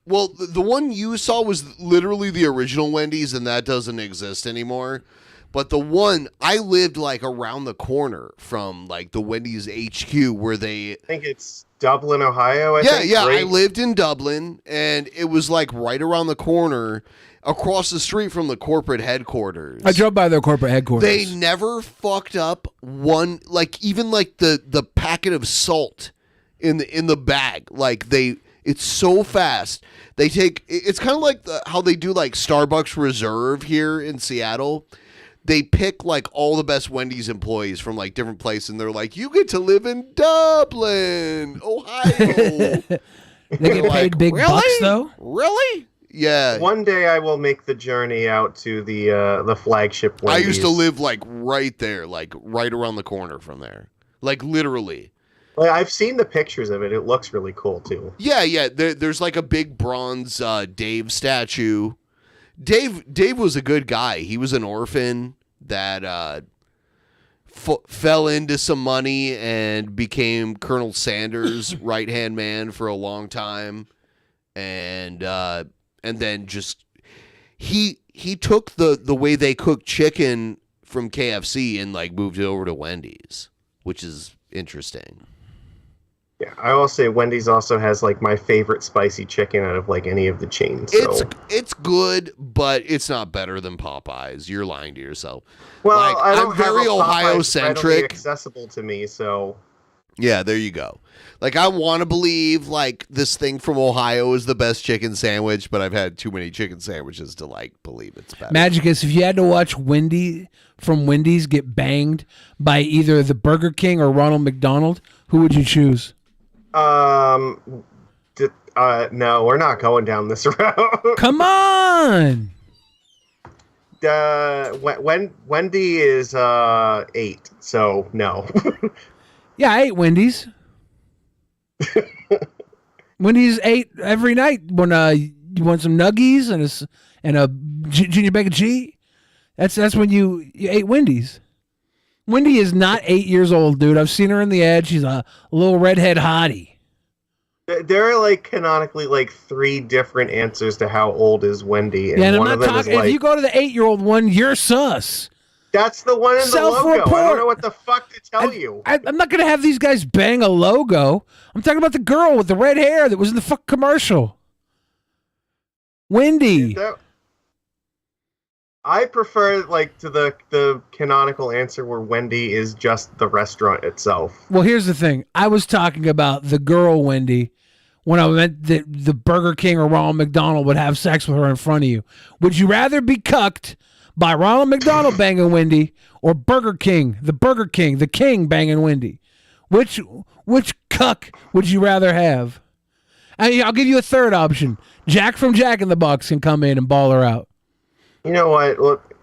Well, the one you saw was literally the original Wendy's, and that doesn't exist anymore. But the one I lived like around the corner from like the Wendy's HQ where they. I think it's Dublin, Ohio. I think, yeah. right? I lived in Dublin, and it was like right around the corner, across the street from the corporate headquarters. I drove by their corporate headquarters. They never fucked up one, like even like the packet of salt in the bag. Like it's so fast. They take. It's kind of like how they do like Starbucks Reserve here in Seattle. They pick like all the best Wendy's employees from like different places, and they're like, "You get to live in Dublin, Ohio." They get paid big bucks though. Really? Yeah. One day I will make the journey out to the flagship Wendy's. I used to live like right there, like right around the corner from there, like literally. Well, I've seen the pictures of it. It looks really cool too. Yeah. There's like a big bronze Dave statue. Dave was a good guy. He was an orphan that fell into some money and became Colonel Sanders' right-hand man for a long time, and then just he took the way they cook chicken from KFC and like moved it over to Wendy's, which is interesting. Yeah, I will say Wendy's also has like my favorite spicy chicken out of like any of the chains. So. It's good, but it's not better than Popeyes. You're lying to yourself. Well, like, I don't I'm very have a Popeyes Ohio-centric. readily accessible to me, so. Yeah, there you go. Like, I want to believe like this thing from Ohio is the best chicken sandwich, but I've had too many chicken sandwiches to like believe it's better. Magicus, if you had to watch Wendy's get banged by either the Burger King or Ronald McDonald, who would you choose? No, we're not going down this route. Come on. Wendy is 8, so no. Yeah, I ate Wendy's. Wendy's 8 every night when you want some nuggies and a junior bag of cheese. That's when you ate Wendy's. Wendy is not 8 years old, dude. I've seen her in the ad. She's a little redhead hottie. There are like canonically like 3 different answers to how old is Wendy, and Yeah, and I'm one not of them talking. is like, If you go to the 8-year-old one, you're sus. that's the one in the logo. I Self-report. don't know what the fuck to tell you. I'm not going to have these guys bang a logo. I'm talking about the girl with the red hair that was in the fuck commercial. Wendy. I prefer like to the canonical answer where Wendy is just the restaurant itself. Well, here's the thing. I was talking about the girl Wendy when I meant that the Burger King or Ronald McDonald would have sex with her in front of you. Would you rather be cucked by Ronald McDonald banging Wendy or Burger King, the king banging Wendy? Which cuck would you rather have? I'll give you a third option. Jack from Jack in the Box can come in and ball her out. You know what? Look,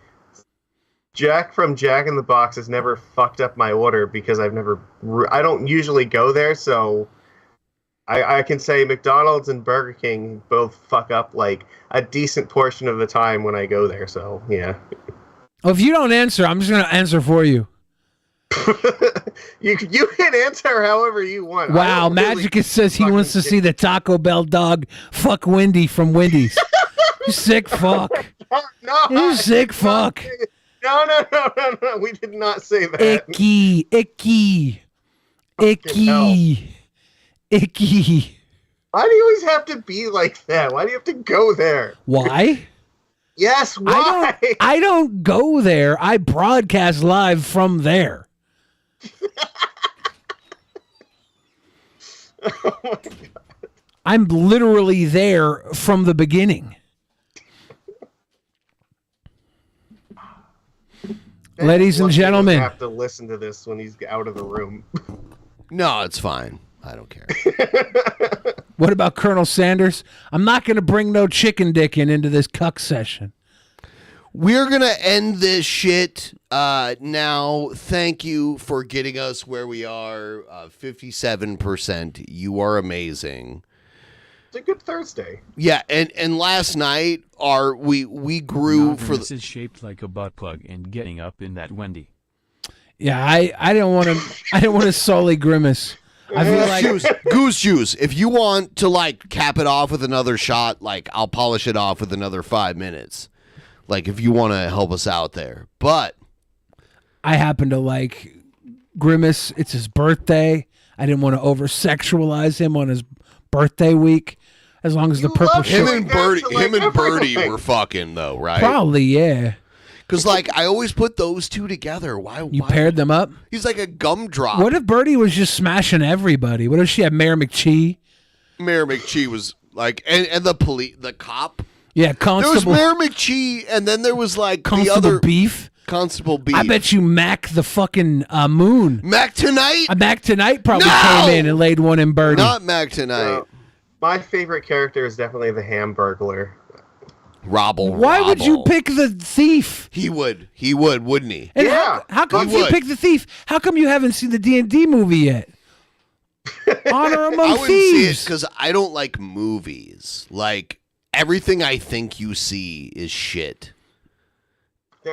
Jack from Jack in the Box has never fucked up my order because I don't usually go there, so I can say McDonald's and Burger King both fuck up like a decent portion of the time when I go there, so yeah. Well, if you don't answer, I'm just going to answer for you. You can answer however you want. Wow, Magicus says he wants to see the Taco Bell dog fuck Wendy from Wendy's. You sick fuck. No, You sick fuck. No. We did not say that. Icky. Why do you always have to be like that? Why do you have to go there? Why? Yes, why? I don't go there. I broadcast live from there. Oh my God. I'm literally there from the beginning. Ladies and gentlemen, have to listen to this when he's out of the room. No, it's fine. I don't care. What about Colonel Sanders? I'm not going to bring no chicken dicking into this cuck session. We're going to end this shit now. Thank you for getting us where we are. 57%. You are amazing. It's a good Thursday. Yeah, and last night we grew for This is shaped like a butt plug and getting up in that Wendy. Yeah, I didn't want to. I didn't want to solely grimace. I feel like Goose juice. If you want to like cap it off with another shot, like I'll polish it off with another 5 minutes. Like if you want to help us out there, but I happen to like Grimace. It's his birthday. I didn't want to over sexualize him on his birthday week. As long as the purple him shirt. and Birdie were fucking though, right? Probably, yeah. Because like I always put those two together. Why? You paired them up? He's like a gumdrop. What if Birdie was just smashing everybody? What if she had Mayor McChee? Mayor McChee was like, and the cop. Yeah, Constable. There was Mayor McChee, and then there was like Constable the other Beef. Constable Beef. I bet you Mac the fucking moon. Mac Tonight. Mac Tonight probably came in and laid one in Birdie. Not Mac Tonight. My favorite character is definitely the Hamburglar. Why would you pick the thief? He would, wouldn't he? And how come you pick the thief? How come you haven't seen the D&D movie yet? Honor Among I wouldn't Thieves. see it because I don't like movies. Like everything I think you see is shit.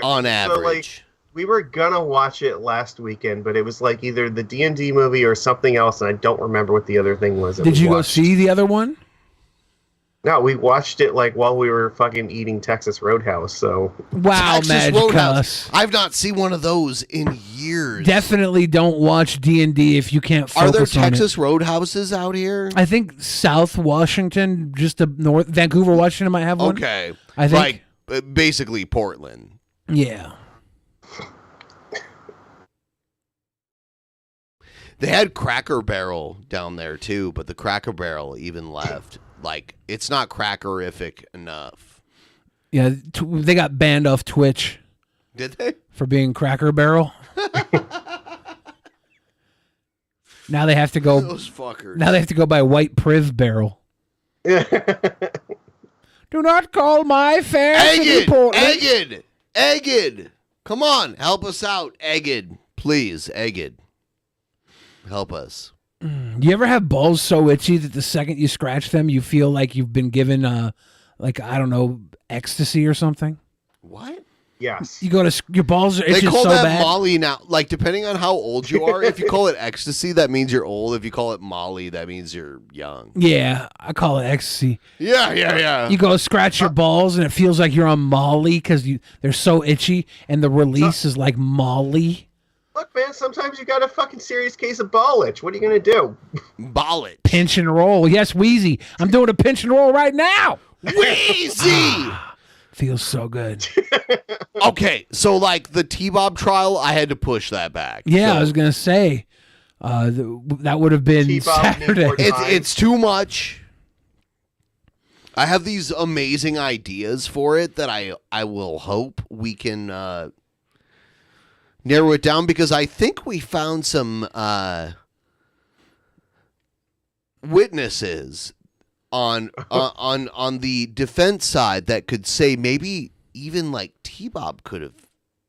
On average. So, like, we were gonna watch it last weekend, but it was like either the D&D movie or something else, and I don't remember what the other thing was. Did you go see the other one? No, we watched it like while we were fucking eating Texas Roadhouse. So Wow, Magicus. I've not seen one of those in years. Definitely don't watch D&D if you can't focus Are there on Texas it. Roadhouses out here? I think South Washington, just the north, Vancouver, Washington might have one. Okay, I think. like basically Portland. Yeah. They had Cracker Barrel down there too, but the Cracker Barrel even left. Like, it's not crackerific enough. Yeah, they got banned off Twitch. Did they? For being Cracker Barrel. Now they have to go. Those fuckers. Now they have to go by White Priv Barrel. Do not call my fair city Portland. Egged. Come on, help us out, Egged. Please, Egged. Help us. You ever have balls so itchy that the second you scratch them, you feel like you've been given, like, I don't know, ecstasy or something? What? Yes. You go to your balls are They itching call so that bad. Molly now. Like, depending on how old you are, if you call it ecstasy, that means you're old. If you call it Molly, that means you're young. Yeah, I call it ecstasy. Yeah. You go scratch your balls and it feels like you're on Molly because they're so itchy, and the release is like Molly. Look, man, sometimes you got a fucking serious case of ball itch. What are you gonna do? Ball itch. Pinch and roll. Yes, Wheezy. I'm doing a pinch and roll right now. Wheezy! Feels so good. Okay, so like the T-Bob trial, I had to push that back. Yeah, So I was gonna say that would have been Saturday. It's too much. I have these amazing ideas for it that I will hope we can narrow it down, because I think we found some witnesses on the defense side that could say maybe even like T-Bob could have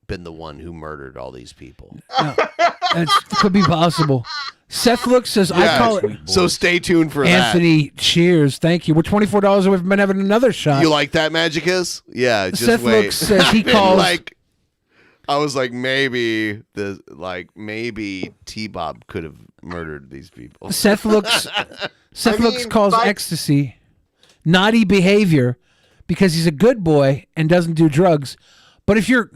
been the one who murdered all these people. That could be possible. Seth Look says, I call it. So stay tuned for Anthony, cheers. Thank you. We're $24 away from having another shot. You like that, Magicus? Yeah, just Seth wait. Look says he calls. I was like, maybe T-Bob could have murdered these people. Seth Looks calls ecstasy naughty behavior because he's a good boy and doesn't do drugs. But if you're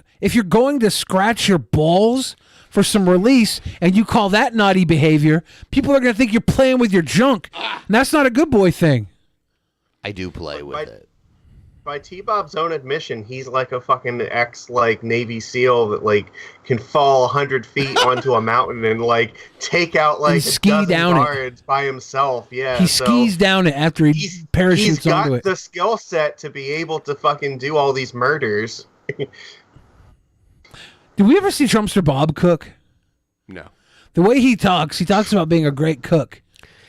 going to scratch your balls for some release and you call that naughty behavior, people are going to think you're playing with your junk. And that's not a good boy thing. I do play with it. By T-Bob's own admission, he's like a fucking Navy SEAL that like can fall 100 feet onto a mountain and like take out like a dozen guards by himself. Yeah, He skis down it after he parachutes he's onto got it. the skill set to be able to fucking do all these murders. Did we ever see Trumpster Bob cook? No. The way he talks about being a great cook.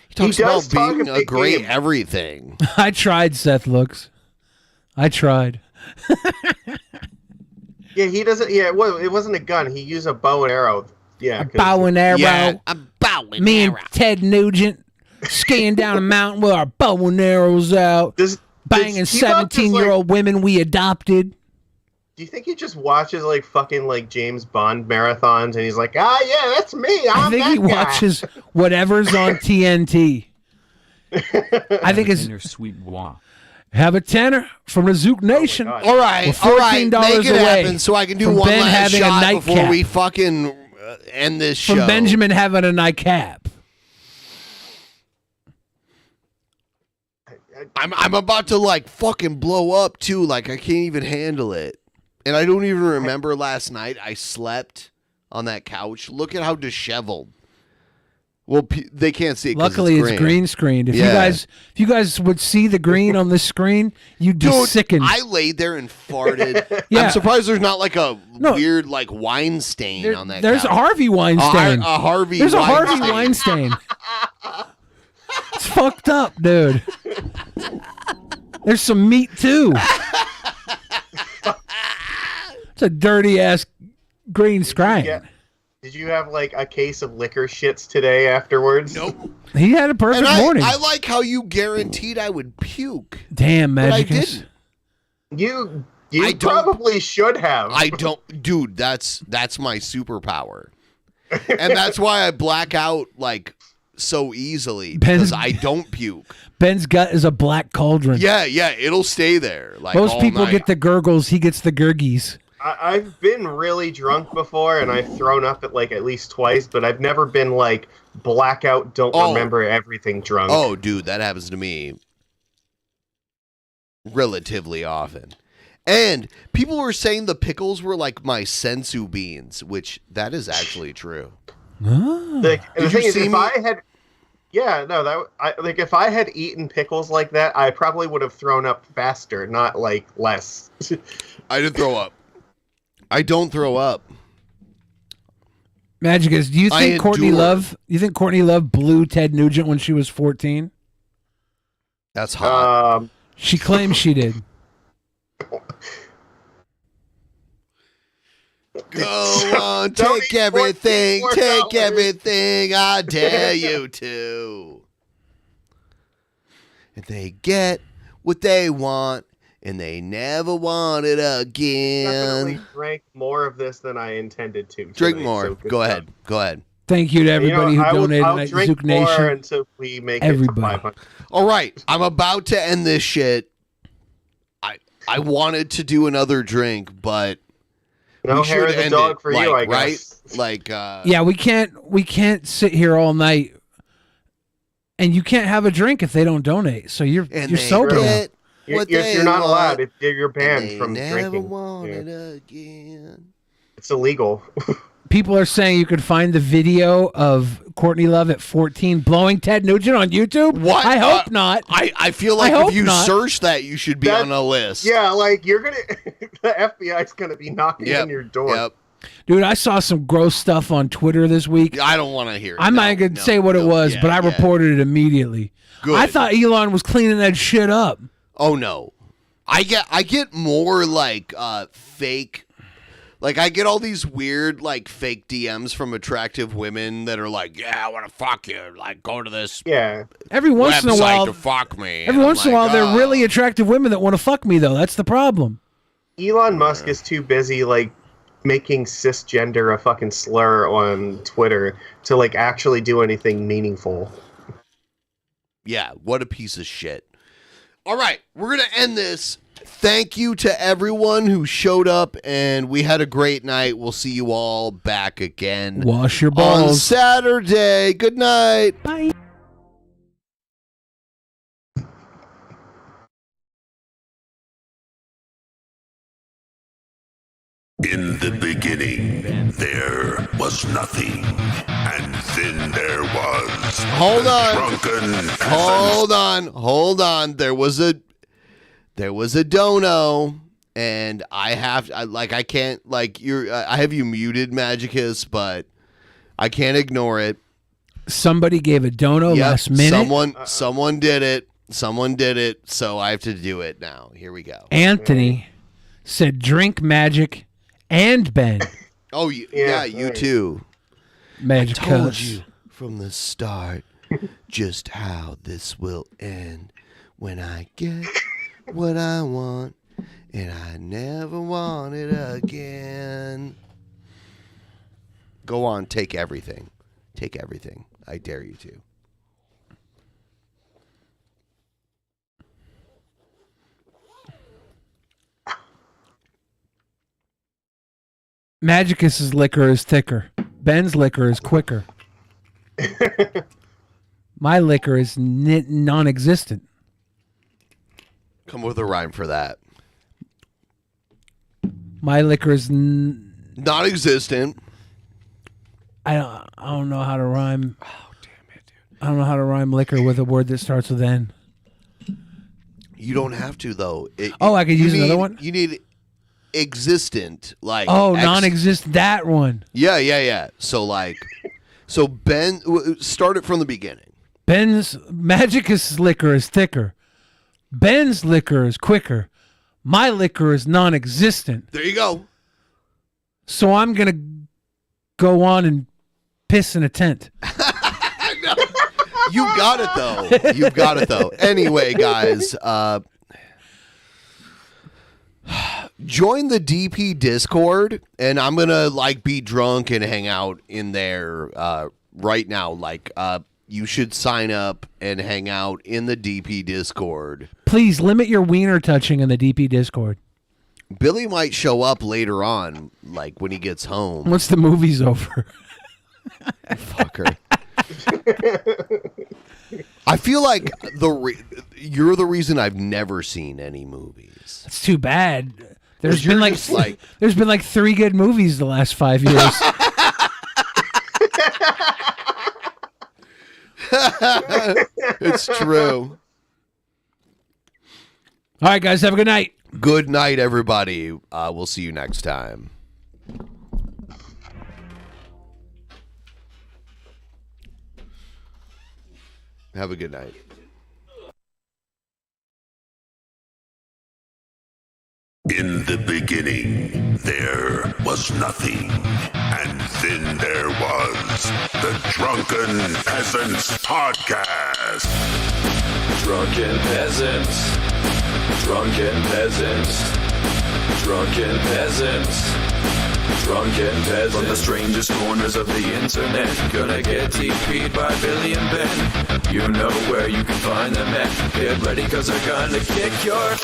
He talks about being a great everything. I tried, Seth Looks. I tried. Yeah, he doesn't. Yeah, well, it wasn't a gun. He used a bow and arrow. Yeah, Bow and arrow. Yeah, a bow and Me arrow. and Ted Nugent skiing down a mountain with our bow and arrows out, banging T-Bob just, 17-year-old women we adopted. Do you think he just watches like fucking like James Bond marathons and he's like, ah, yeah, that's me. I'm I think that he guy. watches whatever's on TNT. I think it's sweet bois. have a tenner from the Zook Nation. All right, We're all right. $14 Make it away happen so I can do from one Ben last having a shot before nightcap. we fucking end this show. From Benjamin having a nightcap. I'm about to like fucking blow up too. Like I can't even handle it, and I don't even remember last night. I slept on that couch. Look at how disheveled. Well, they can't see it. Luckily, it's green screened. If you guys would see the green on this screen, you'd be sickened. I laid there and farted. Yeah. I'm surprised there's not like a weird like wine stain on that. There's couch. a Harvey Weinstein. A Harvey. There's a Weinstein. Harvey Weinstein. It's fucked up, dude. There's some meat too. It's a dirty ass green screen. Did you have like a case of liquor shits today afterwards? Nope. He had a perfect morning. I like how you guaranteed I would puke. Damn, But I Magicus. didn't. You probably should have. I don't, dude. That's my superpower, and that's why I black out like so easily because I don't puke. Ben's gut is a black cauldron. Yeah, it'll stay there. Like Most all people night. get the gurgles. He gets the gurgies. I've been really drunk before, and I've thrown up at least twice, but I've never been like blackout, don't remember everything drunk. Oh, dude, that happens to me relatively often. And people were saying the pickles were like my sensu beans, which that is actually true. The Did thing you is, see if me? I had, if I had eaten pickles like that, I probably would have thrown up faster, not like less. I didn't throw up. I don't throw up. Magicus, do you I think Courtney endure. Love? You think Courtney Love blew Ted Nugent when she was 14? That's hot. She claims she did. Go on, take everything, take everything. I dare you to. And they get what they want, and they never want it again. Definitely drank more of this than I intended to. Drink tonight, more. so good Go job. ahead. Go ahead. Thank you to everybody who donated I'll at drink Zook more Nation. until we make Everybody. it to 500. All right, I'm about to end this shit. I wanted to do another drink, but No we hair should of the end dog it, for you, I guess. right? Like, Yeah, we can't sit here all night, and you can't have a drink if they don't donate. So you're sober now. You're not allowed. You're banned from never drinking. want Yeah. it again. It's illegal. People are saying you could find the video of Courtney Love at 14 blowing Ted Nugent on YouTube. What? I hope not. I feel like hope if you not. search that, you should be on a list. Yeah, like you're gonna, the FBI's gonna be knocking on your door. Yep. Dude, I saw some gross stuff on Twitter this week. I don't want to hear it. I'm not going to say what it was, but I reported it immediately. Good. I thought Elon was cleaning that shit up. Oh no, I get more like fake. Like, I get all these weird, like, fake DMs from attractive women that are like, yeah, I want to fuck you. Like, go to this Every once in a website while, to fuck me. every And I'm once in a like, while, "Oh." they're really attractive women that want to fuck me, though. That's the problem. Elon Musk is too busy like making cisgender a fucking slur on Twitter to like actually do anything meaningful. Yeah, what a piece of shit. All right, we're going to end this. Thank you to everyone who showed up, and we had a great night. We'll see you all back again. Wash your on balls. Saturday. Good night. Bye. In the beginning, there was nothing, and then there was. Hold the on. Drunken Peasants. Hold on. There was a dono, and I can't, I have you muted, Magicus, but I can't ignore it. Somebody gave a dono Yep, last minute. someone did it. Someone did it, so I have to do it now. Here we go. Anthony said, drink Magic and Ben. Oh, yeah, you too. Magic I told Cuss. you from the start just how this will end when I get what I want and I never want it again. Go on, take everything. Take everything. I dare you to. Magicus's liquor is thicker. Ben's liquor is quicker. My liquor is non-existent. Come with a rhyme for that. My liquor is non-existent. I don't know how to rhyme. Oh, damn it, dude. I don't know how to rhyme liquor with a word that starts with N. You don't have to, though. I could use another one? You need existent, like... Oh, non-existent, that one. Yeah. So Ben, start it from the beginning. Magicus' liquor is thicker. Ben's liquor is quicker. My liquor is non-existent. There you go. So I'm going to go on and piss in a tent. You got it, though. You got it, though. Anyway, guys, join the DP Discord, and I'm going to, be drunk and hang out in there right now. You should sign up and hang out in the DP Discord. Please limit your wiener touching in the DP Discord. Billy might show up later on, when he gets home. Once the movie's over. Fucker. I feel like you're the reason I've never seen any movies. It's too bad. There's been there's been 3 good movies the last 5 years. It's true. All right, guys, have a good night. Good night, everybody. We'll see you next time. Have a good night. In the beginning, there was nothing. And then there was the Drunken Peasants Podcast. Drunken Peasants. Drunken Peasants. Drunken Peasants. Drunken Peasants. From the strangest corners of the internet, gonna get TP'd by Billy and Ben. You know where you can find them at. Get ready, cause they're gonna kick your...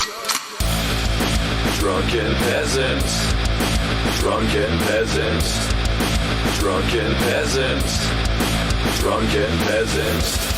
Drunken Peasants. Drunken Peasants. Drunken Peasants. Drunken Peasants.